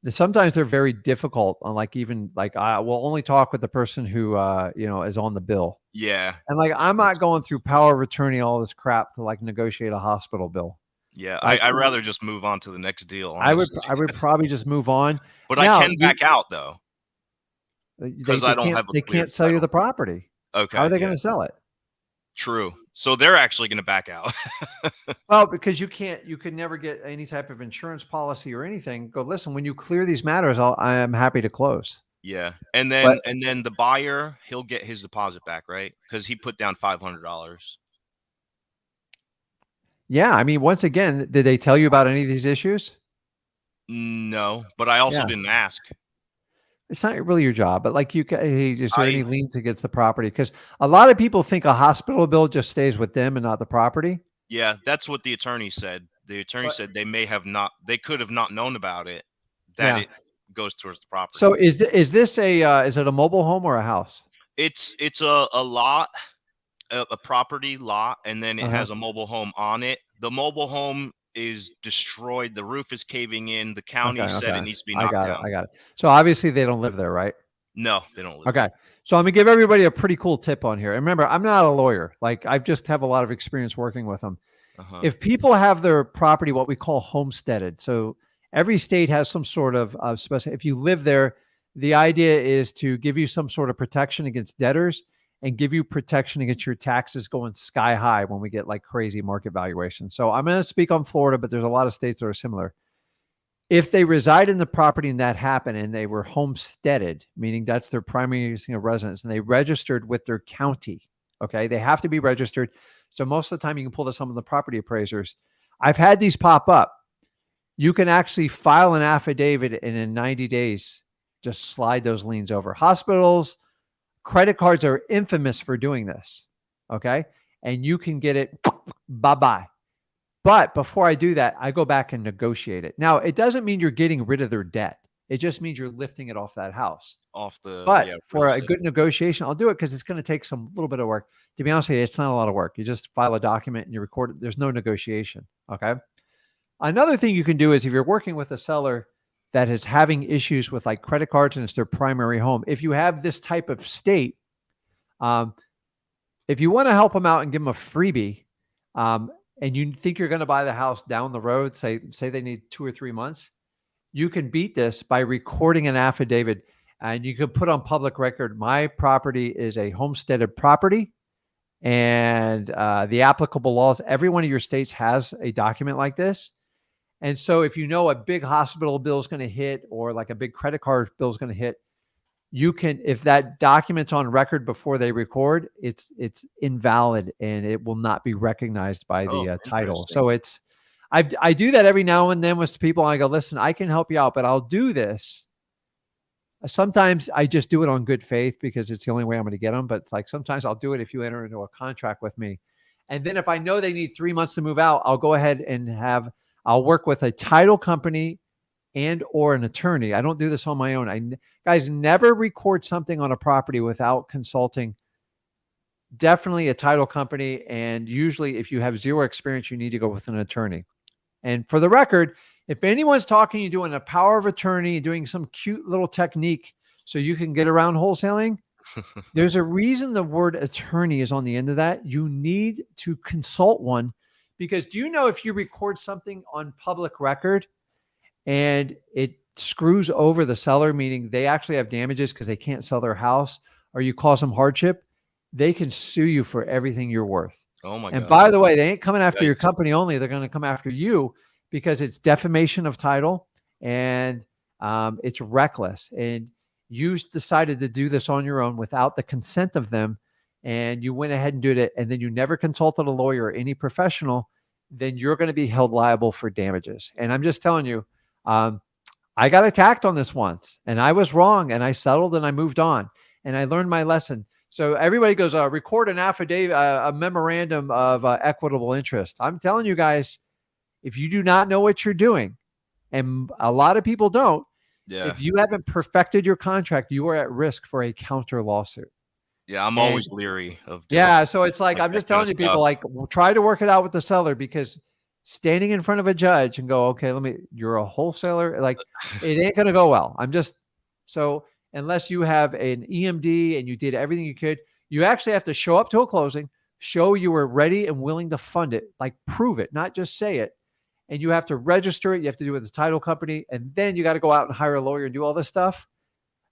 sometimes they're very difficult on I will only talk with the person who, is on the bill. Yeah. And I'm not going through power of attorney, all this crap to negotiate a hospital bill. Yeah. I'd rather just move on to the next deal. Honestly. I would probably just move on. But now, I can back out though. Because they can't sell you the property. Okay. How are they going to sell it? True. So they're actually going to back out. Well, because you could never get any type of insurance policy or anything. Go, listen, when you clear these matters, I am happy to close. Yeah. And then the buyer, he'll get his deposit back, right? Because he put down $500. Yeah. I mean, once again, did they tell you about any of these issues? No, but I also didn't ask. It's not really your job, but is there any liens against the property? Because a lot of people think a hospital bill just stays with them and not the property. Yeah, that's what the attorney said. The attorney said they could have not known about it, it goes towards the property. So is this is it a mobile home or a house? It's a lot, a property lot, and then it has a mobile home on it. The mobile home is destroyed. The roof is caving in. The county said it needs to be knocked down. I got it. So obviously they don't live there, right? No, they don't live there. So I'm gonna give everybody a pretty cool tip on here. And remember, I'm not a lawyer. I just have a lot of experience working with them. If people have their property, what we call homesteaded. So every state has some sort of special. If you live there, the idea is to give you some sort of protection against debtors and give you protection against your taxes going sky high when we get crazy market valuations. So I'm going to speak on Florida, but there's a lot of states that are similar. If they reside in the property and that happened and they were homesteaded, meaning that's their primary residence, and they registered with their county, okay, they have to be registered. So most of the time you can pull this some of the property appraisers. I've had these pop up. You can actually file an affidavit and in 90 days, just slide those liens over. Hospitals, credit cards are infamous for doing this, okay? And you can get it, bye-bye. But before I do that, I go back and negotiate it. Now, it doesn't mean you're getting rid of their debt. It just means you're lifting it off that house. But for a good negotiation, I'll do it because it's going to take some little bit of work. To be honest with you, it's not a lot of work. You just file a document and you record it. There's no negotiation, okay? Another thing you can do is if you're working with a seller that is having issues with credit cards and it's their primary home, if you have this type of state, if you want to help them out and give them a freebie, and you think you're going to buy the house down the road, say they need 2 or 3 months, you can beat this by recording an affidavit and you can put on public record, my property is a homesteaded property and the applicable laws, every one of your states has a document like this. And so if you know a big hospital bill is going to hit or a big credit card bill is going to hit, you can, if that document's on record before they record, it's invalid and it will not be recognized by the title. So I do that every now and then with people. I go, listen, I can help you out, but I'll do this. Sometimes I just do it on good faith because it's the only way I'm going to get them. But it's sometimes I'll do it if you enter into a contract with me. And then if I know they need 3 months to move out, I'll go ahead and I'll work with a title company and or an attorney. I don't do this on my own. Guys, never record something on a property without consulting definitely a title company. And usually if you have zero experience, you need to go with an attorney. And for the record, if anyone's talking you doing a power of attorney, doing some cute little technique so you can get around wholesaling, There's a reason the word attorney is on the end of that. You need to consult one, because do you know if you record something on public record and it screws over the seller, meaning they actually have damages because they can't sell their house, or you cause them hardship, they can sue you for everything you're worth. Oh my And God. by the way, they ain't coming after your Yikes. company only. They're going to come after you because it's defamation of title, and it's reckless. And you decided to do this on your own without the consent of them, and you went ahead and did it, and then you never consulted a lawyer or any professional, then you're going to be held liable for damages. And I'm just telling you, I got attacked on this once, and I was wrong, and I settled and I moved on, and I learned my lesson. So everybody goes, record an affidavit, a memorandum of equitable interest. I'm telling you guys, if you do not know what you're doing, and a lot of people don't, Yeah. if you haven't perfected your contract, you are at risk for a counter lawsuit. Yeah. I'm always leery of. Yeah. So it's like, I'm that just kind telling of you, people, stuff. like, try to work it out with the seller, because standing in front of a judge and go, okay, you're a wholesaler, like, it ain't going to go well. So unless you have an EMD and you did everything you could, you actually have to show up to a closing, show you were ready and willing to fund it, like prove it, not just say it. And you have to register it. You have to do it with the title company. And then you got to go out and hire a lawyer and do all this stuff.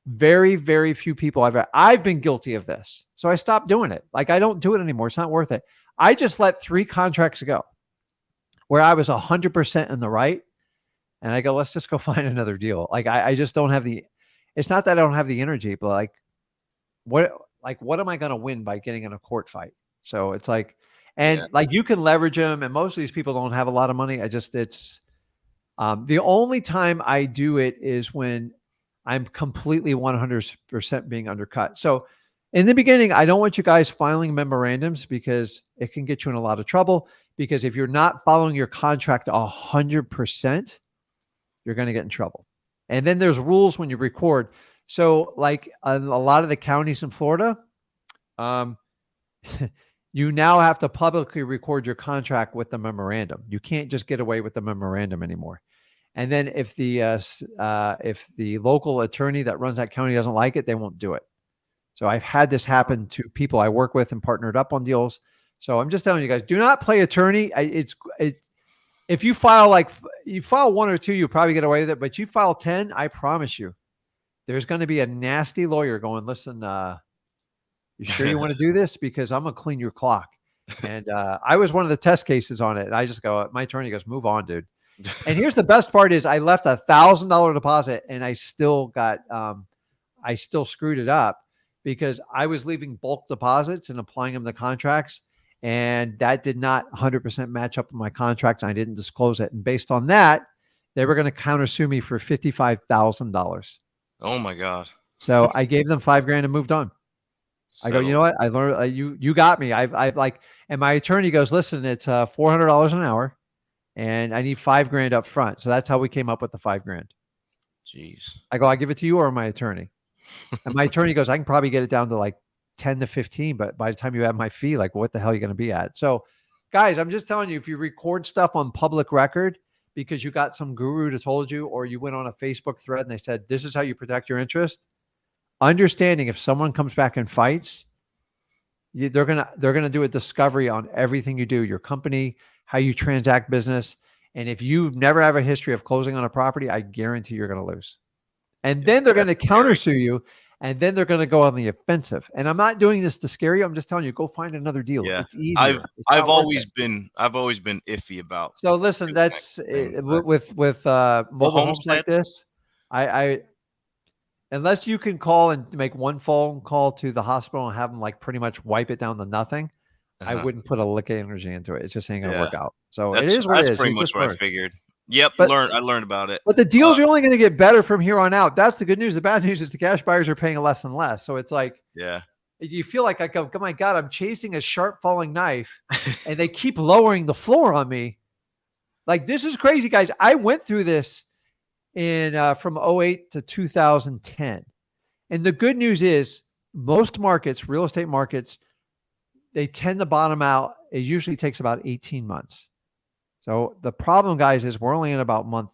Very, very few people I've been guilty of this. So I stopped doing it. Like, I don't do it anymore. It's not worth it. I just let 3 contracts go where I was 100% in the right. And I go, let's just go find another deal. Like, I just don't have it's not that I don't have the energy, but what am I going to win by getting in a court fight? So it's like, and like, you can leverage them, and most of these people don't have a lot of money. It's the only time I do it is when I'm completely 100% being undercut. So in the beginning, I don't want you guys filing memorandums, because it can get you in a lot of trouble, because if you're not following your contract 100%, you're going to get in trouble. And then there's rules when you record. So like a lot of the counties in Florida, you now have to publicly record your contract with the memorandum. You can't just get away with the memorandum anymore. And then if the local attorney that runs that county doesn't like it, they won't do it. So I've had this happen to people I work with and partnered up on deals. So I'm just telling you guys, do not play attorney. If you file 1 or 2, you probably get away with it. But you file 10, I promise you, there's going to be a nasty lawyer going, listen, you sure you want to do this? Because I'm going to clean your clock. And I was one of the test cases on it. And I just go, my attorney goes, move on, dude. And here's the best part is I left $1,000 deposit, and I still got, I still screwed it up, because I was leaving bulk deposits and applying them to contracts. And that did not 100% match up with my contract. And I didn't disclose it. And based on that, they were going to countersue me for $55,000. Oh my God. So I gave them $5,000 and moved on. I go, you know what? I learned, you got me. I've like, and my attorney goes, listen, it's $400 an hour, and I need $5,000 up front. So that's how we came up with the $5,000. Jeez. I go, I give it to you or my attorney. And my attorney goes, I can probably get it down to like 10 to 15, but by the time you have my fee, like, what the hell are you going to be at? So guys, I'm just telling you, if you record stuff on public record because you got some guru that told you, or you went on a Facebook thread and they said, this is how you protect your interest, understanding if someone comes back and fights, they're going to do a discovery on everything you do, your company, how you transact business. And if you never have a history of closing on a property, I guarantee you're going to lose. And then they're going to countersue you, and then they're going to go on the offensive. And I'm not doing this to scare you. I'm just telling you, go find another deal. Yeah. It's easier. I've always been iffy about. So listen, that's with mobile homes like this. I unless you can call and make one phone call to the hospital and have them like pretty much wipe it down to nothing, I wouldn't put a lick of energy into it. It's just ain't going to work out. So it is what it is. That's pretty much what I figured. Yep, I learned about it. But the deals are only going to get better from here on out. That's the good news. The bad news is the cash buyers are paying less and less. So it's like, you feel like I go, oh my God, I'm chasing a sharp falling knife, and they keep lowering the floor on me. Like, this is crazy, guys. I went through this in from 08 to 2010. And the good news is most markets, real estate markets, they tend to bottom out. It usually takes about 18 months. So the problem, guys, is we're only in about month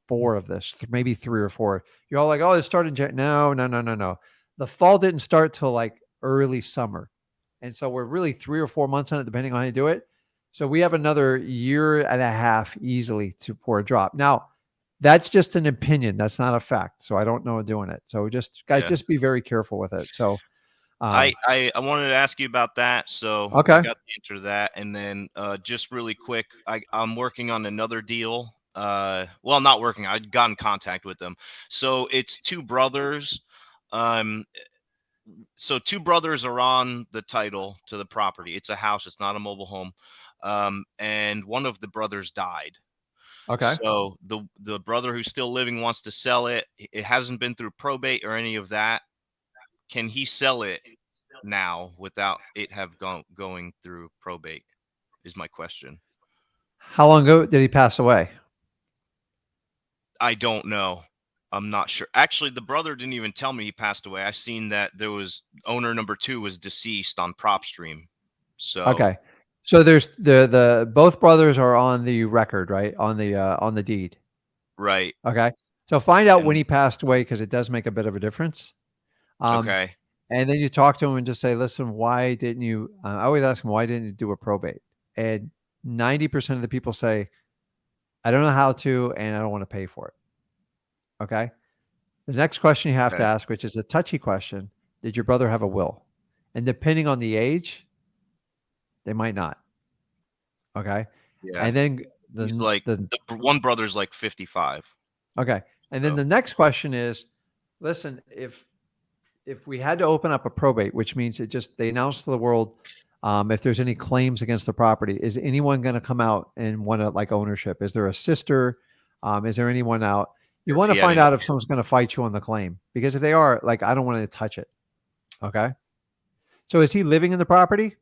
4 of this, maybe 3 or 4. You're all like, oh, it started in January. No. The fall didn't start till like early summer. And so we're really 3 or 4 months on it, depending on how you do it. So we have another year and a half easily for a drop. Now, that's just an opinion. That's not a fact. So I don't know doing it. So just guys, just be very careful with it. So I wanted to ask you about that. So okay. I got the answer to that. And then just really quick, I'm working on another deal. Well, not working. I got in contact with them. So it's two brothers. So two brothers are on the title to the property. It's a house. It's not a mobile home. And one of the brothers died. Okay. So the brother who's still living wants to sell it. It hasn't been through probate or any of that. Can he sell it now without it going through probate? Is my question. How long ago did he pass away? I don't know. I'm not sure. Actually, the brother didn't even tell me he passed away. I seen that there was owner number 2 was deceased on PropStream. So okay. So there's the both brothers are on the record, right? On the deed. Right. Okay. So find out when he passed away, because it does make a bit of a difference. Okay. And then you talk to him and just say, listen, why didn't you, I always ask him, why didn't you do a probate? And 90% of the people say, I don't know how to, and I don't want to pay for it. Okay. The next question you have to ask, which is a touchy question, did your brother have a will? And depending on the age, they might not. Okay. Yeah. And then he's like, the one brother's like 55. Okay. And then the next question is, listen, if we had to open up a probate, which means they announce to the world, if there's any claims against the property, is anyone going to come out and want to like ownership? Is there a sister? Is there anyone out? You want to find out if someone's going to fight you on the claim, because if they are, like, I don't want to touch it. Okay. So is he living in the property?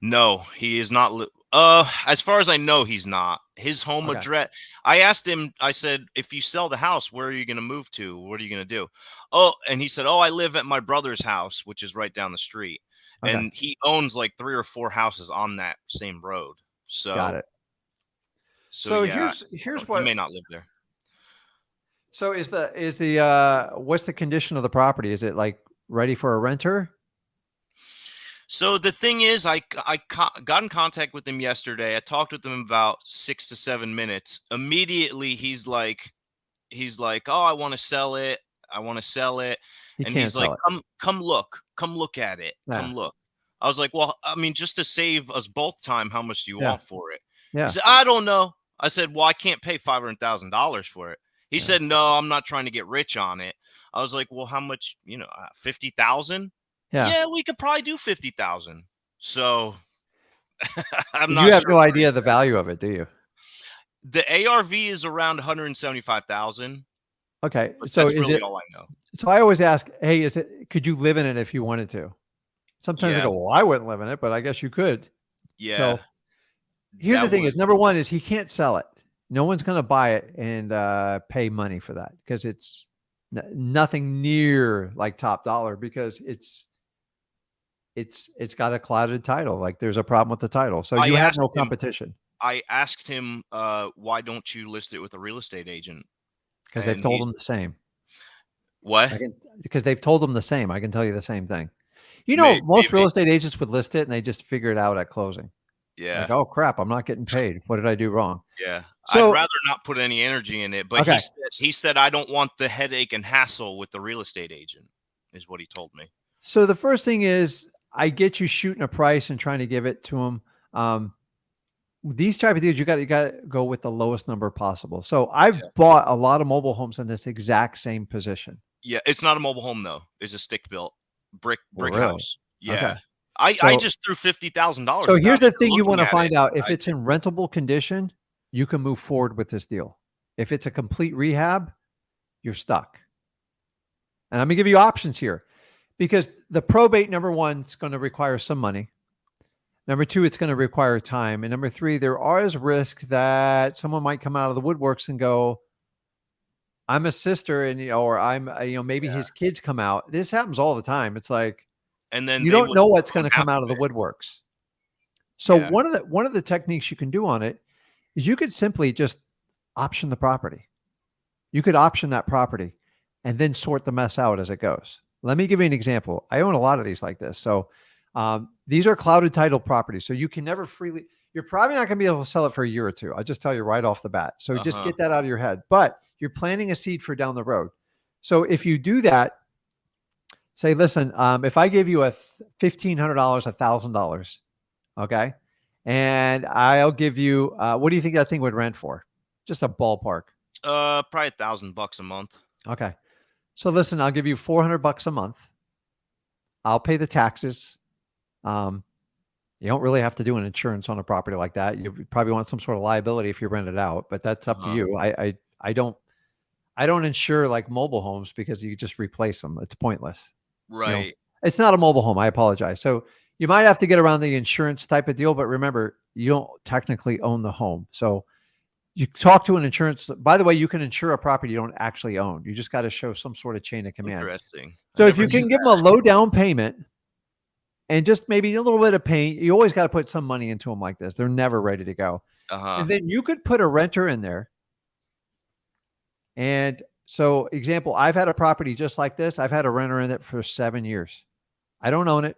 No, he is not. As far as I know, he's not. His home address. I asked him, I said, if you sell the house, where are you going to move to? What are you going to do? Oh, and he said, oh, I live at my brother's house, which is right down the street. Okay. And he owns like 3 or 4 houses on that same road. So got it. So yeah, here's what he may not live there. So is the what's the condition of the property? Is it like ready for a renter? So the thing is, I got in contact with him yesterday. I talked with him about 6 to 7 minutes. Immediately, he's like, oh, I want to sell it. I want to sell it. And he's like, come look at it. Yeah. Come look. I was like, well, I mean, just to save us both time, how much do you want for it? Yeah. He said, I don't know. I said, well, I can't pay $500,000 for it. He said, no, I'm not trying to get rich on it. I was like, well, how much, 50,000? Yeah, we could probably do 50,000. So I'm not. You have no idea the value of it, do you? The ARV is around 175,000. Okay, so that's is really it all I know? So I always ask, hey, could you live in it if you wanted to? Sometimes I go, well, I wouldn't live in it, but I guess you could. Yeah. So here's the thing: is number one is he can't sell it. No one's going to buy it and pay money for that, because it's nothing near like top dollar, because it's got a clouded title. Like there's a problem with the title. So you have no competition. I asked him, why don't you list it with a real estate agent? Because they've told him the same. What? Because they've told them the same. I can tell you the same thing. Most real estate agents would list it and they just figure it out at closing. Yeah. Like, oh crap, I'm not getting paid. What did I do wrong? Yeah. So, I'd rather not put any energy in it. But he said, I don't want the headache and hassle with the real estate agent, is what he told me. So the first thing is, I get you shooting a price and trying to give it to them. These type of deals, you got to go with the lowest number possible. So I've bought a lot of mobile homes in this exact same position. Yeah, it's not a mobile home though. It's a stick built brick house. Yeah. Okay. I just threw $50,000. So here's the thing you want to find out. If it's in rentable condition, you can move forward with this deal. If it's a complete rehab, you're stuck. And I'm going to give you options here, because the probate, number one, it's going to require some money. Number two, it's going to require time. And number three, there is risk that someone might come out of the woodworks and go, I'm a sister, and or I'm maybe his kids come out. This happens all the time. It's like, and then you don't know what's going to come out of the woodworks. So one of the techniques you can do on it is you could simply just option the property. You could option that property and then sort the mess out as it goes. Let me give you an example. I own a lot of these like this. So these are clouded title properties. So you can never freely, you're probably not going to be able to sell it for a year or two. I'll just tell you right off the bat. So just get that out of your head. But you're planting a seed for down the road. So if you do that, say, listen, if I give you $1,500, $1,000, okay, and I'll give you, what do you think that thing would rent for? Just a ballpark. Probably $1,000 a month. Okay. So listen, I'll give you $400 a month. I'll pay the taxes. You don't really have to do an insurance on a property like that. You probably want some sort of liability if you rent it out, but that's up to you. I don't insure like mobile homes because you just replace them. It's pointless. Right. You know, it's not a mobile home. I apologize. So you might have to get around the insurance type of deal, but remember, you don't technically own the home. So you talk to an insurance. By the way, you can insure a property you don't actually own. You just got to show some sort of chain of command. Interesting. So if you can give them a low down payment and just maybe a little bit of paint, you always got to put some money into them like this. They're never ready to go. And then you could put a renter in there. And so example, I've had a property just like this. I've had a renter in it for 7 years. I don't own it.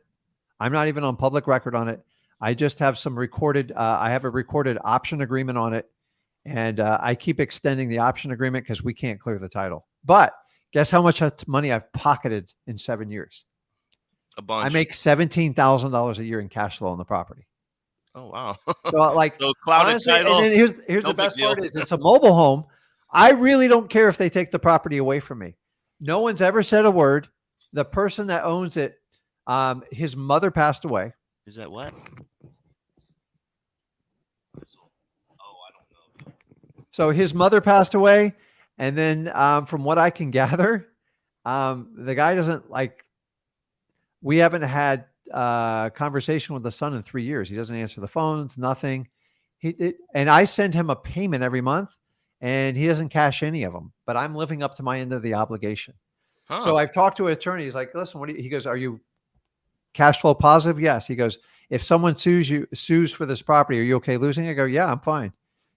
I'm not even on public record on it. I just have some recorded, I have a recorded option agreement on it. And I keep extending the option agreement because we can't clear the title. But guess how much money I've pocketed in 7 years? A bunch. I make $17,000 a year in cash flow on the property. Oh, wow. So like, so clouded honestly, title. and then here's the best part is it's a mobile home. I really don't care if they take the property away from me. No one's ever said a word. The person that owns it, his mother passed away. Is that what? So his mother passed away. And then from what I can gather, the guy doesn't like, we haven't had a conversation with the son in 3 years. He doesn't answer the phones, nothing. And I send him a payment every month and he doesn't cash any of them, but I'm living up to my end of the obligation. So I've talked to an attorney. He's like, listen, he goes, are you cash flow positive? Yes. He goes, if someone sues for this property, are you okay losing? I go, yeah, I'm fine.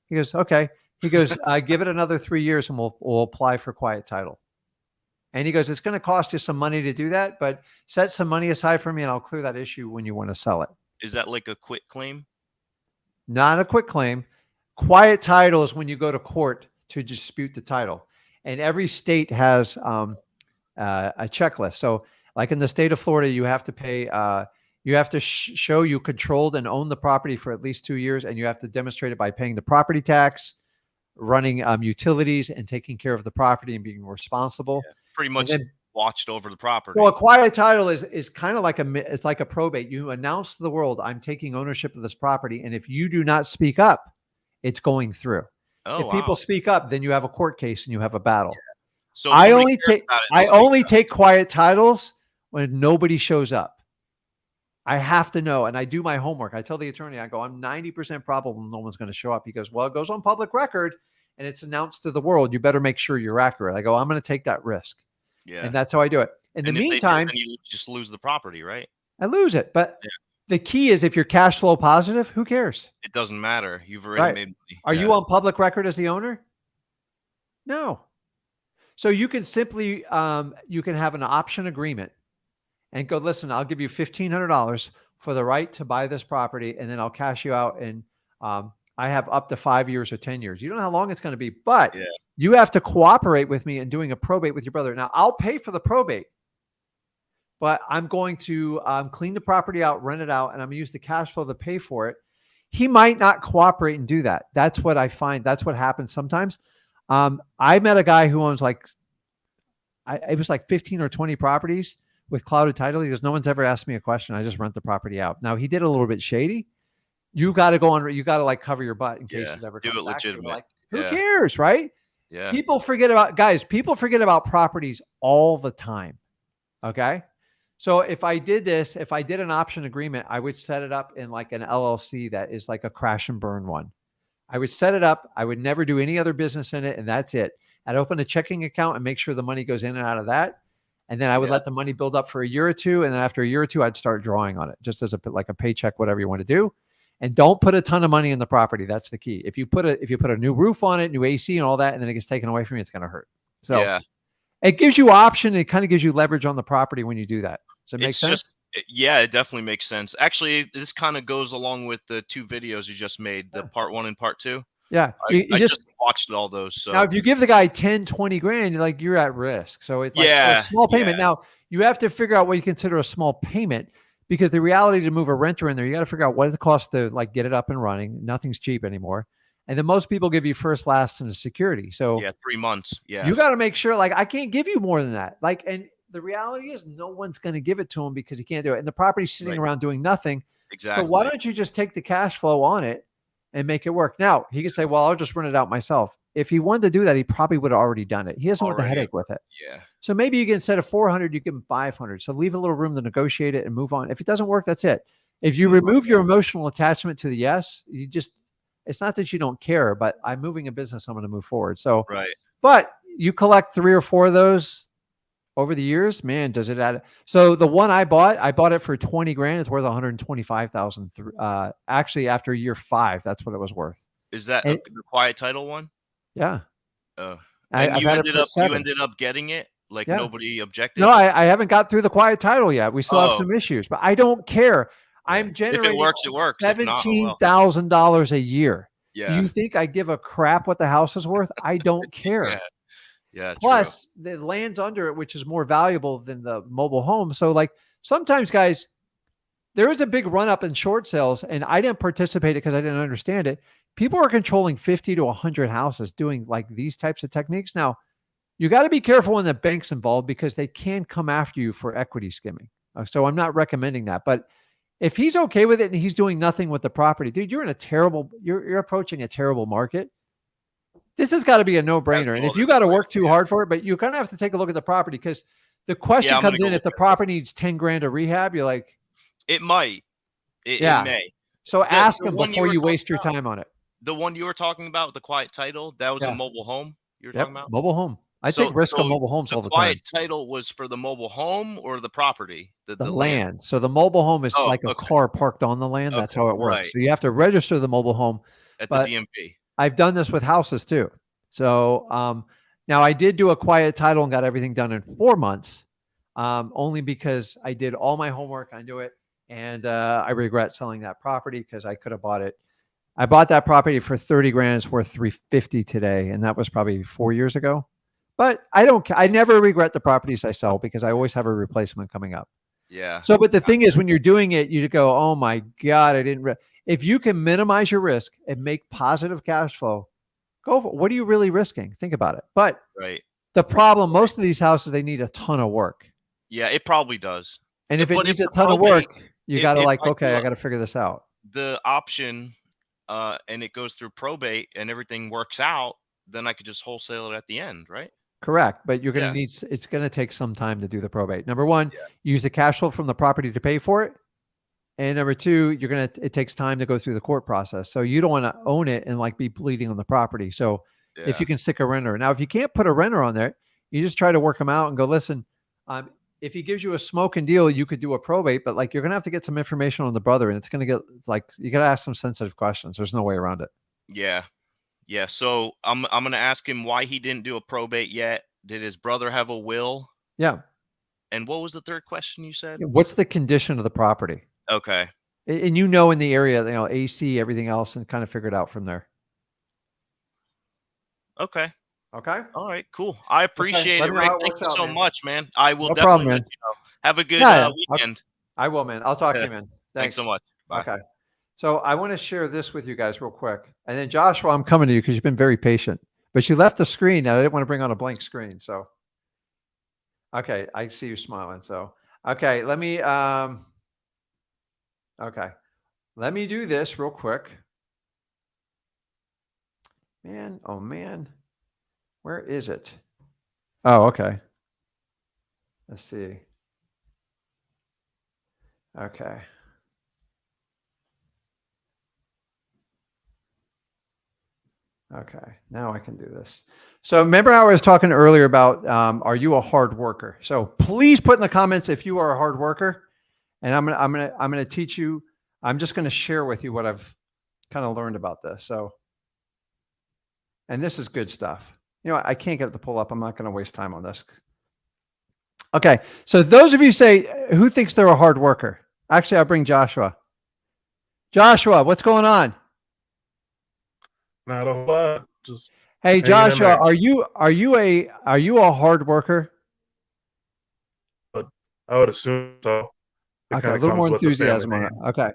He goes, okay. He goes, give it another 3 years and we'll apply for quiet title. And he goes, it's going to cost you some money to do that, but set some money aside for me and I'll clear that issue when you want to sell it. Is that like a quit claim? Not a quick claim. Quiet title is when you go to court to dispute the title. And every state has a checklist. So like in the state of Florida, you have to pay, you have to show you controlled and owned the property for at least 2 years. And you have to demonstrate it by paying the property tax, running utilities and taking care of the property and being responsible. Yeah, pretty much watched over the property. So a quiet title is kind of like it's like a probate. You announce to the world, I'm taking ownership of this property. And if you do not speak up, it's going through. If people speak up, then you have a court case and you have a battle. Yeah. So I only take quiet titles when nobody shows up. I have to know. And I do my homework. I tell the attorney, I go, I'm 90% probable no one's going to show up. He goes, well, it goes on public record and it's announced to the world. You better make sure you're accurate. I go, I'm going to take that risk. Yeah. And that's how I do it. In the meantime, you just lose the property, right? I lose it. But the key is if you're cash flow positive, who cares? It doesn't matter. You've already made money. Are you on public record as the owner? No. So you can simply, you can have an option agreement and go, listen, I'll give you $1,500 for the right to buy this property. And then I'll cash you out. And I have up to 5 years or 10 years. You don't know how long it's going to be, but you have to cooperate with me in doing a probate with your brother. Now I'll pay for the probate, but I'm going to clean the property out, rent it out, and I'm going to use the cash flow to pay for it. He might not cooperate and do that. That's what I find. That's what happens sometimes. I met a guy who owns it was like 15 or 20 properties with clouded title. He goes, no one's ever asked me a question. I just rent the property out. Now he did a little bit shady. You got to go on. You got to like cover your butt in case it ever comes do it back. legitimate. Like, who cares, right? Yeah. People forget about properties all the time. Okay. So if I did an option agreement, I would set it up in like an LLC that is like a crash and burn one. I would set it up. I would never do any other business in it. And that's it. I'd open a checking account and make sure the money goes in and out of that. And then I would let the money build up for a year or two. And then after a year or two, I'd start drawing on it just as like a paycheck, whatever you want to do. And don't put a ton of money in the property. That's the key. If you put a new roof on it, new AC and all that, and then it gets taken away from you, it's going to hurt. So it gives you option. It kind of gives you leverage on the property when you do that. Does it make It's sense? yeah, it definitely makes sense. Actually, this kind of goes along with the 2 videos you just made, the part 1 and part 2. Yeah. I just watched all those. Now, So if you give the guy 10, 20 grand, you're at risk. So it's like for a yeah, small payment. yeah, Now you have to figure out what you consider a small payment, because the reality to move a renter in there, you got to figure out what it costs to like get it up and running. Nothing's cheap anymore. And then most people give you first, last, and security. So yeah, 3 months. Yeah, you got to make sure, like, I can't give you more than that. Like, and the reality is no one's going to give it to him because he can't do it. And the property's sitting right, around doing nothing. So why exactly. don't you just take the cash flow on it and make it work? Now he could say, well, I'll just rent it out myself. If he wanted to do that, he probably would have already done it. He doesn't want the Already, headache with it. yeah, So maybe you can, instead of 400, you give him 500. So leave a little room to negotiate it and move on. If it doesn't work, that's it. If you remove your emotional attachment to the yes, it's not that you don't care, but I'm moving a business, I'm going to move forward. So, right. but you collect 3 or 4 of those over the years, man, does it add? So the one I bought it for 20 grand. It's worth 125,000. Actually, after year 5, that's what it was worth. Is that And the quiet title one? yeah, And I've you had it ended for up 7. getting it? Like Yeah. nobody objected? No, I haven't got through the quiet title yet. We still have Oh, some issues, but I don't care. yeah. I'm If it generating works, it works. If not, oh well. $17,000 a year. Do Yeah, you think I give a crap what the house is worth? I don't care. yeah, yeah. True. Plus, the land's under it, which is more valuable than the mobile home. So, like, sometimes, guys, there is a big run up in short sales, and I didn't participate because I didn't understand it. People are controlling 50 to 100 houses doing like these types of techniques. Now, you got to be careful when the bank's involved because they can come after you for equity skimming. So I'm not recommending that. But if he's okay with it and he's doing nothing with the property, dude, you're approaching a terrible market. This has got to be a no-brainer. And if you got to work too hard for it, but you kind of have to take a look at the property, because the question comes in, if the property needs 10 grand of rehab, you're like, it might. It may. So ask them before you waste your time on it. The one you were talking about, the quiet title, that was a mobile home you were talking about? Mobile home. I take risk on mobile homes all the time. The quiet title was for the mobile home or the property? The land. So the mobile home is like a car parked on the land. That's how it works. Right. So you have to register the mobile home at the DMV. I've done this with houses too. So now I did do a quiet title and got everything done in 4 months, only because I did all my homework. I knew it. And I regret selling that property because I could have bought it. I bought that property for 30 grand. It's worth 350 today. And that was probably 4 years ago. But I never regret the properties I sell because I always have a replacement coming up. Yeah. So, but the thing is, when you're doing it, you go, oh my God, I didn't. If you can minimize your risk and make positive cash flow, go for it. What are you really risking? Think about it. But the problem, most of these houses, they need a ton of work. Yeah, it probably does. And if it needs a ton of work, you got to okay, I got to figure this out. The option, and it goes through probate and everything works out, then I could just wholesale it at the end, right? Correct. But you're going to it's going to take some time to do the probate. Number one, use the cash flow from the property to pay for it. And number two, it takes time to go through the court process. So you don't want to own it and like be bleeding on the property. So if you can stick a renter. Now, if you can't put a renter on there, you just try to work them out and go, listen, if he gives you a smoke and deal, you could do a probate, but like, you're going to have to get some information on the brother, and it's going to get like, you got to ask some sensitive questions. There's no way around it. Yeah. Yeah. So I'm going to ask him why he didn't do a probate yet. Did his brother have a will? Yeah. And what was the third question you said? What's the condition of the property? Okay. And in the area, AC, everything else, and kind of figure it out from there. Okay. Okay. All right. Cool. I appreciate it, Rick. Thank you so much, man. I will definitely problem, let you know. Have a good weekend. I will, man. I'll talk to you, man. Thanks so much. Bye. Okay. So I want to share this with you guys real quick. And then Joshua, I'm coming to you because you've been very patient, but you left the screen. Now I didn't want to bring on a blank screen. So, okay. I see you smiling. So, okay. Let me do this real quick. Man. Oh man. Where is it? Oh, okay. Let's see. Okay. Okay, now I can do this. So remember how I was talking earlier about, are you a hard worker? So please put in the comments if you are a hard worker, and I'm gonna teach you. I'm just gonna share with you what I've kind of learned about this. So, and this is good stuff. I can't get it to pull up. I'm not gonna waste time on this. Okay. So those of you say, who thinks they're a hard worker? Actually, I'll bring Joshua. Joshua, what's going on? Not a whole lot. Just Hey, hanging in Joshua, there. are you a hard worker? But I would assume so. It Okay, kind a of little more comes with the family enthusiasm on it. name. Okay.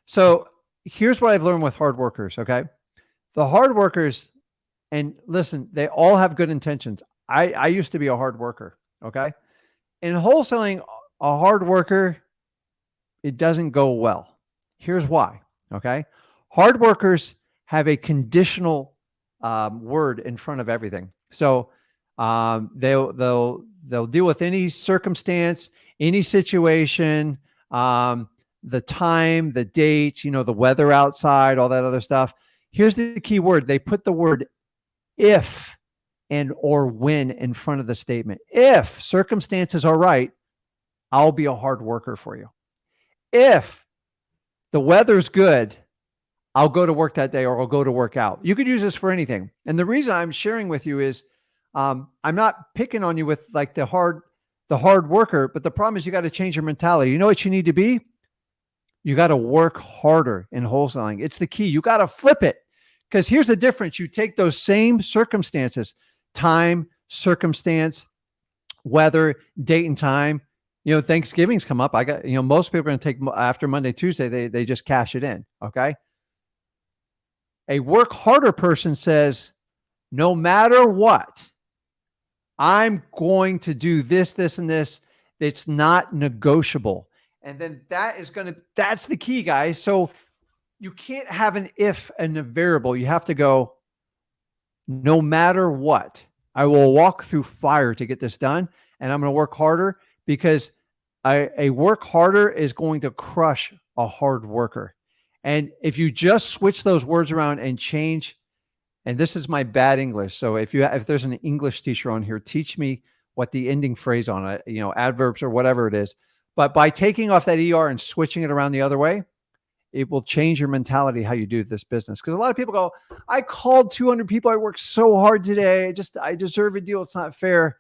So here's what I've learned with hard workers. Okay. The hard workers, and listen, they all have good intentions. I used to be a hard worker. Okay. In wholesaling, a hard worker, it doesn't go well. Here's why. Okay. Hard workers have a conditional word in front of everything. So they'll deal with any circumstance, any situation, the time, the date, the weather outside, all that other stuff. Here's the key word. They put the word if and or when in front of the statement. If circumstances are right, I'll be a hard worker for you. If the weather's good, I'll go to work that day or I'll go to work out. You could use this for anything. And the reason I'm sharing with you is I'm not picking on you with like the hard worker, but the problem is you got to change your mentality. You know what you need to be? You got to work harder in wholesaling. It's the key. You got to flip it. Because here's the difference. You take those same circumstances, time, circumstance, weather, date and time. Thanksgiving's come up. I got, most people are going to take after Monday, Tuesday, they just cash it in. Okay. A work harder person says, no matter what, I'm going to do this, this, and this. It's not negotiable. And then that's the key, guys. So you can't have an if and a variable. You have to go, no matter what, I will walk through fire to get this done. And I'm going to work harder because a work harder is going to crush a hard worker. And if you just switch those words around and change, and this is my bad English. So if there's an English teacher on here, teach me what the ending phrase on it, adverbs or whatever it is. But by taking off that ER and switching it around the other way, it will change your mentality, how you do this business. Because a lot of people go, I called 200 people. I worked so hard today. I deserve a deal. It's not fair.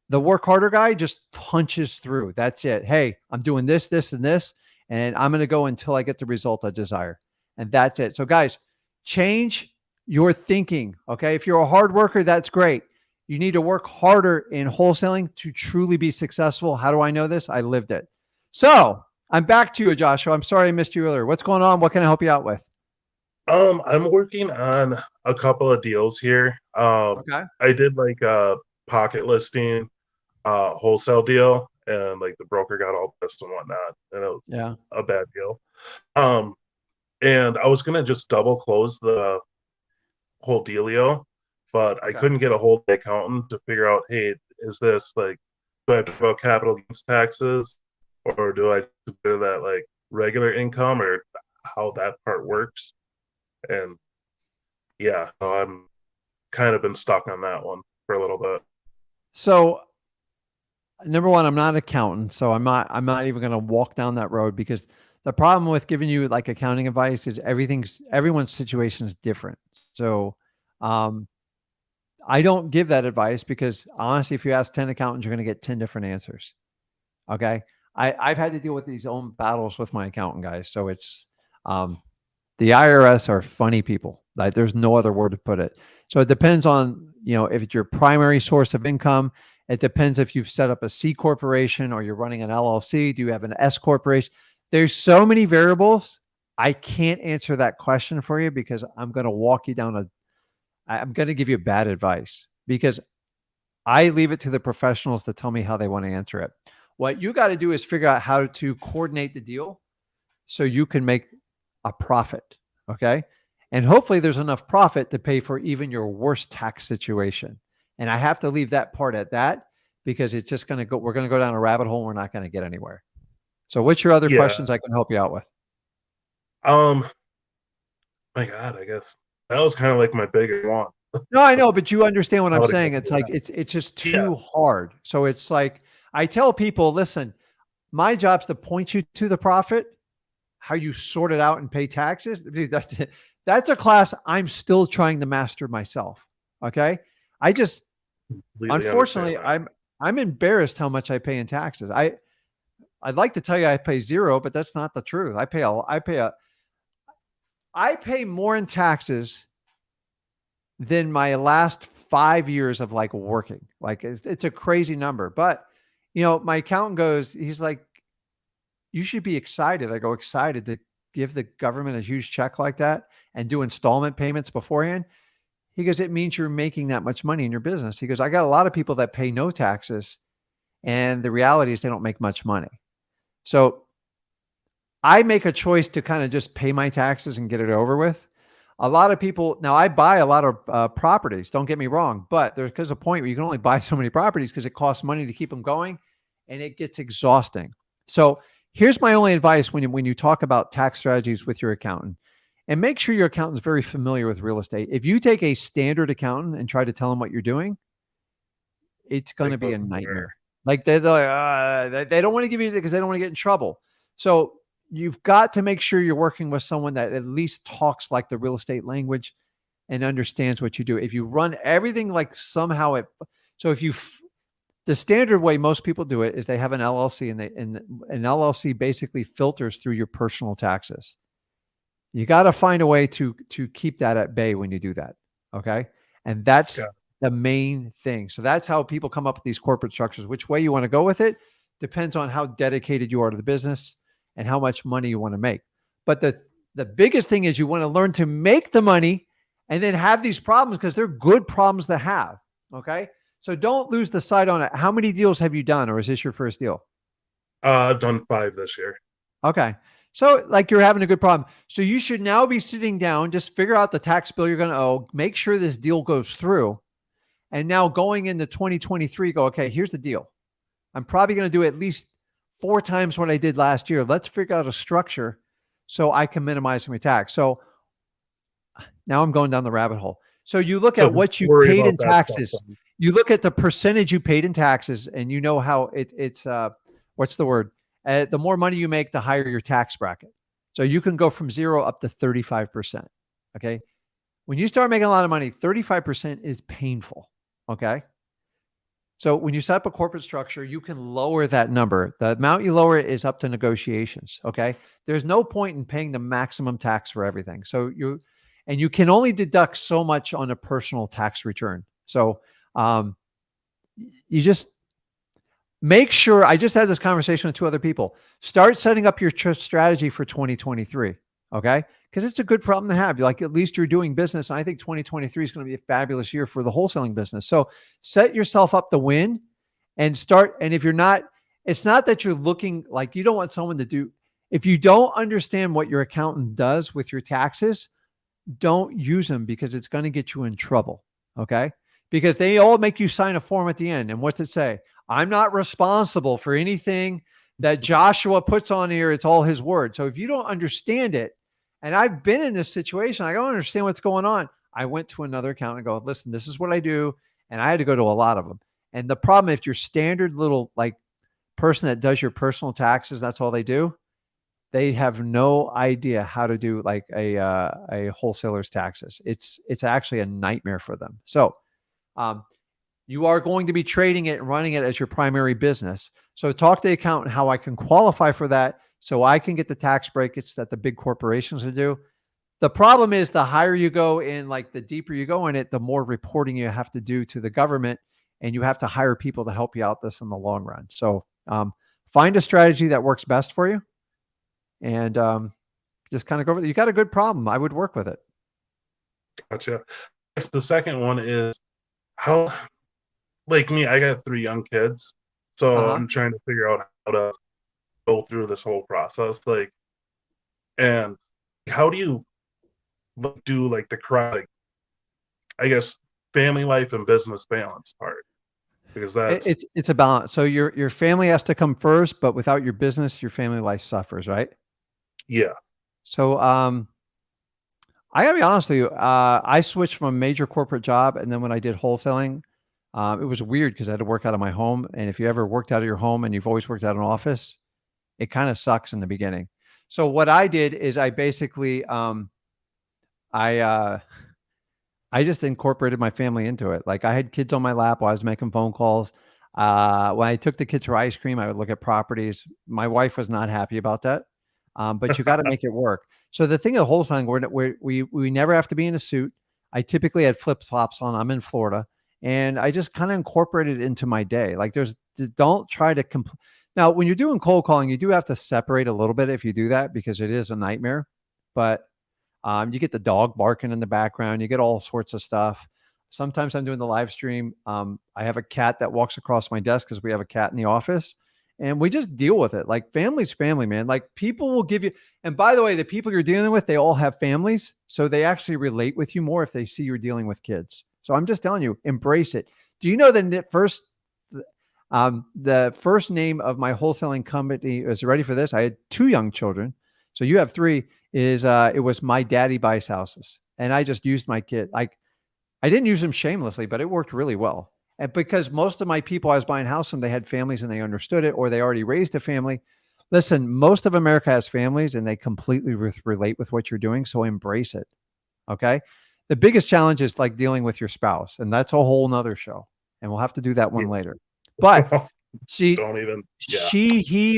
The work harder guy just punches through. That's it. Hey, I'm doing this, this, and this, and I'm going to go until I get the result I desire. And that's it. So guys, change your thinking. Okay. If you're a hard worker, that's great. You need to work harder in wholesaling to truly be successful. How do I know this? I lived it. So I'm back to you, Joshua. I'm sorry I missed you earlier. What's going on? What can I help you out with? I'm working on a couple of deals here. Okay. I did like a pocket listing, wholesale deal, and like the broker got all pissed and whatnot, and it was a bad deal. And I was gonna just double close the whole dealio, but I couldn't get a hold of the accountant to figure out, hey, is this like, do I have to pay about capital gains taxes, or do I consider that like regular income, or how that part works? And yeah, so I'm kind of been stuck on that one for a little bit. So number one, I'm not an accountant, so I'm not even going to walk down that road, because the problem with giving you like accounting advice is everyone's situation is different. So I don't give that advice, because honestly, if you ask 10 accountants, you're going to get 10 different answers. Okay. I've had to deal with these own battles with my accountant guys. So it's, the IRS are funny people. Like, there's no other word to put it. So it depends on, if it's your primary source of income. It depends if you've set up a C corporation or you're running an LLC. Do you have an S corporation? There's so many variables. I can't answer that question for you, because I'm going to walk you down I'm going to give you bad advice, because I leave it to the professionals to tell me how they want to answer it. What you got to do is figure out how to coordinate the deal so you can make a profit. Okay. And hopefully there's enough profit to pay for even your worst tax situation. And I have to leave that part at that, because it's just going to go, we're going to go down a rabbit hole and we're not going to get anywhere. So what's your other questions I can help you out with? My God, I guess that was kind of like my biggest one. No, I know, but you understand what I'm saying. It's like, it's just too hard. So it's like, I tell people, listen, my job's to point you to the profit. How you sort it out and pay taxes. Dude, that's a class I'm still trying to master myself. Okay. I just, unfortunately, I'm embarrassed how much I pay in taxes. I'd like to tell you I pay zero, but that's not the truth. I pay more in taxes than my last 5 years of like working. Like it's a crazy number, but my accountant he's like, you should be excited. I go, excited to give the government a huge check like that and do installment payments beforehand. He goes, it means you're making that much money in your business. He goes, I got a lot of people that pay no taxes, and the reality is they don't make much money. So I make a choice to kind of just pay my taxes and get it over with. A lot of people, now I buy a lot of properties, don't get me wrong, but there's a point where you can only buy so many properties because it costs money to keep them going, and it gets exhausting. So here's my only advice when you talk about tax strategies with your accountant, and make sure your accountant's very familiar with real estate. If you take a standard accountant and try to tell them what you're doing, it's going to be a nightmare. Like they don't want to give you because they don't want to get in trouble. So you've got to make sure you're working with someone that at least talks like the real estate language and understands what you do. If you run everything like somehow the standard way most people do it is they have an LLC, and an LLC basically filters through your personal taxes. You got to find a way to keep that at bay when you do that. Okay. And that's the main thing. So that's how people come up with these corporate structures. Which way you want to go with it depends on how dedicated you are to the business and how much money you want to make. But the biggest thing is you want to learn to make the money and then have these problems because they're good problems to have. Okay. So don't lose the sight on it. How many deals have you done, or is this your first deal? I've done 5 this year. Okay. So like you're having a good problem. So you should now be sitting down, just figure out the tax bill you're going to owe, make sure this deal goes through. And now going into 2023, go, okay, here's the deal. I'm probably going to do at least 4 times what I did last year. Let's figure out a structure so I can minimize my tax. So now I'm going down the rabbit hole. So you look at what you paid in taxes. You look at the percentage you paid in taxes, and you know how it's what's the word? The more money you make, the higher your tax bracket. So you can go from 0 up to 35%. Okay. When you start making a lot of money, 35% is painful. Okay. So when you set up a corporate structure, you can lower that number. The amount you lower is up to negotiations. Okay. There's no point in paying the maximum tax for everything. So you can only deduct so much on a personal tax return. So you just make sure. I just had this conversation with 2 other people. Start setting up your strategy for 2023. Okay. Because it's a good problem to have. Like, at least you're doing business. And I think 2023 is going to be a fabulous year for the wholesaling business. So set yourself up to win and start. And if you're not, it's not that you're looking like you don't want someone to do. If you don't understand what your accountant does with your taxes, don't use them because it's going to get you in trouble. Okay. Because they all make you sign a form at the end. And what's it say? I'm not responsible for anything that Joshua puts on here. It's all his word. So if you don't understand it, and I've been in this situation, I don't understand what's going on. I went to another accountant and go, listen, this is what I do. And I had to go to a lot of them. And the problem, if your standard little like person that does your personal taxes, that's all they do. They have no idea how to do like a wholesaler's taxes. It's actually a nightmare for them. So you are going to be trading it and running it as your primary business. So talk to the accountant how I can qualify for that so I can get the tax breaks that the big corporations will do. The problem is the higher you go in, like the deeper you go in it, the more reporting you have to do to the government, and you have to hire people to help you out this in the long run. So find a strategy that works best for you, and just kind of go over it. You got a good problem. I would work with it. Gotcha. The second one is how, like me, I got 3 young kids, so I'm trying to figure out how to go through this whole process. Like, and how do you do like the correct, I guess, family life and business balance part? Because that's it's a balance. So your family has to come first, but without your business, your family life suffers, right? Yeah. So I gotta be honest with you. I switched from a major corporate job, and then when I did wholesaling, it was weird because I had to work out of my home. And if you ever worked out of your home and you've always worked out of an office, it kind of sucks in the beginning. So what I did is I basically I just incorporated my family into it. Like, I had kids on my lap while I was making phone calls. When I took the kids for ice cream, I would look at properties. My wife was not happy about that, but you got to make it work. So the thing of wholesaling, we never have to be in a suit. I typically had flip flops on. I'm in Florida, and I just kind of incorporated it into my day. Like don't try to Now, when you're doing cold calling, you do have to separate a little bit if you do that, because it is a nightmare. But you get the dog barking in the background. You get all sorts of stuff. Sometimes I'm doing the live stream. I have a cat that walks across my desk because we have a cat in the office, and we just deal with it. Like, family's family, man. Like, people will give you, and by the way, the people you're dealing with, they all have families. So they actually relate with you more if they see you're dealing with kids. So I'm just telling you, embrace it. Do you know the first name of my wholesaling company is, ready for this? I had 2 young children. So you have 3, it was My Daddy Buys Houses. And I just used my kid. Like, I didn't use them shamelessly, but it worked really well. And because most of my people I was buying house from, they had families and they understood it, or they already raised a family. Listen, most of America has families and they completely relate with what you're doing. So embrace it. Okay. The biggest challenge is like dealing with your spouse. And that's a whole nother show. And we'll have to do that one later. But he,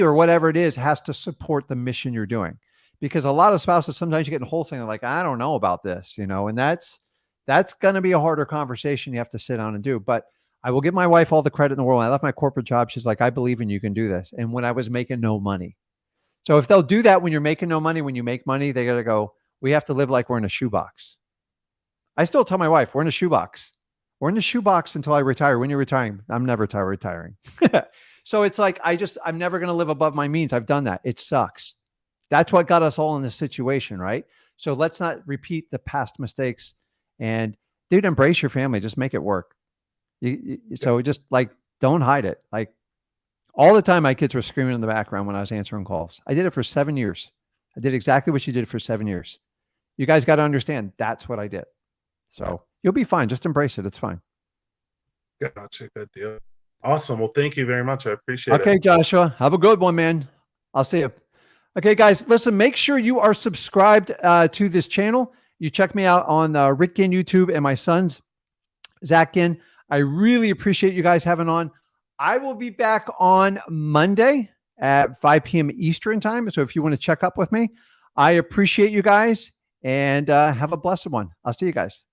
or whatever it is, has to support the mission you're doing. Because a lot of spouses, sometimes you get in wholesaling, like, I don't know about this, and that's going to be a harder conversation you have to sit down and do. But I will give my wife all the credit in the world. When I left my corporate job, she's like, I believe in you, can do this. And when I was making no money. So if they'll do that when you're making no money, when you make money, they got to go, we have to live like we're in a shoebox. I still tell my wife, we're in a shoebox. We're in the shoebox until I retire. When you're retiring, I'm never retiring. So it's like, I'm never going to live above my means. I've done that. It sucks. That's what got us all in this situation, right? So let's not repeat the past mistakes. And dude, embrace your family. Just make it work. So just like, don't hide it. Like, all the time, my kids were screaming in the background when I was answering calls. I did it for 7 years. I did exactly what you did for 7 years. You guys got to understand that's what I did. So you'll be fine. Just embrace it. It's fine. Gotcha. Good deal. Awesome. Well, thank you very much. I appreciate it. Okay, Joshua. Have a good one, man. I'll see you. Okay, guys, listen, make sure you are subscribed to this channel. You check me out on Rick Ginn YouTube and my son's Zach Ginn. I really appreciate you guys having on. I will be back on Monday at 5 p.m. Eastern time. So if you want to check up with me, I appreciate you guys, and have a blessed one. I'll see you guys.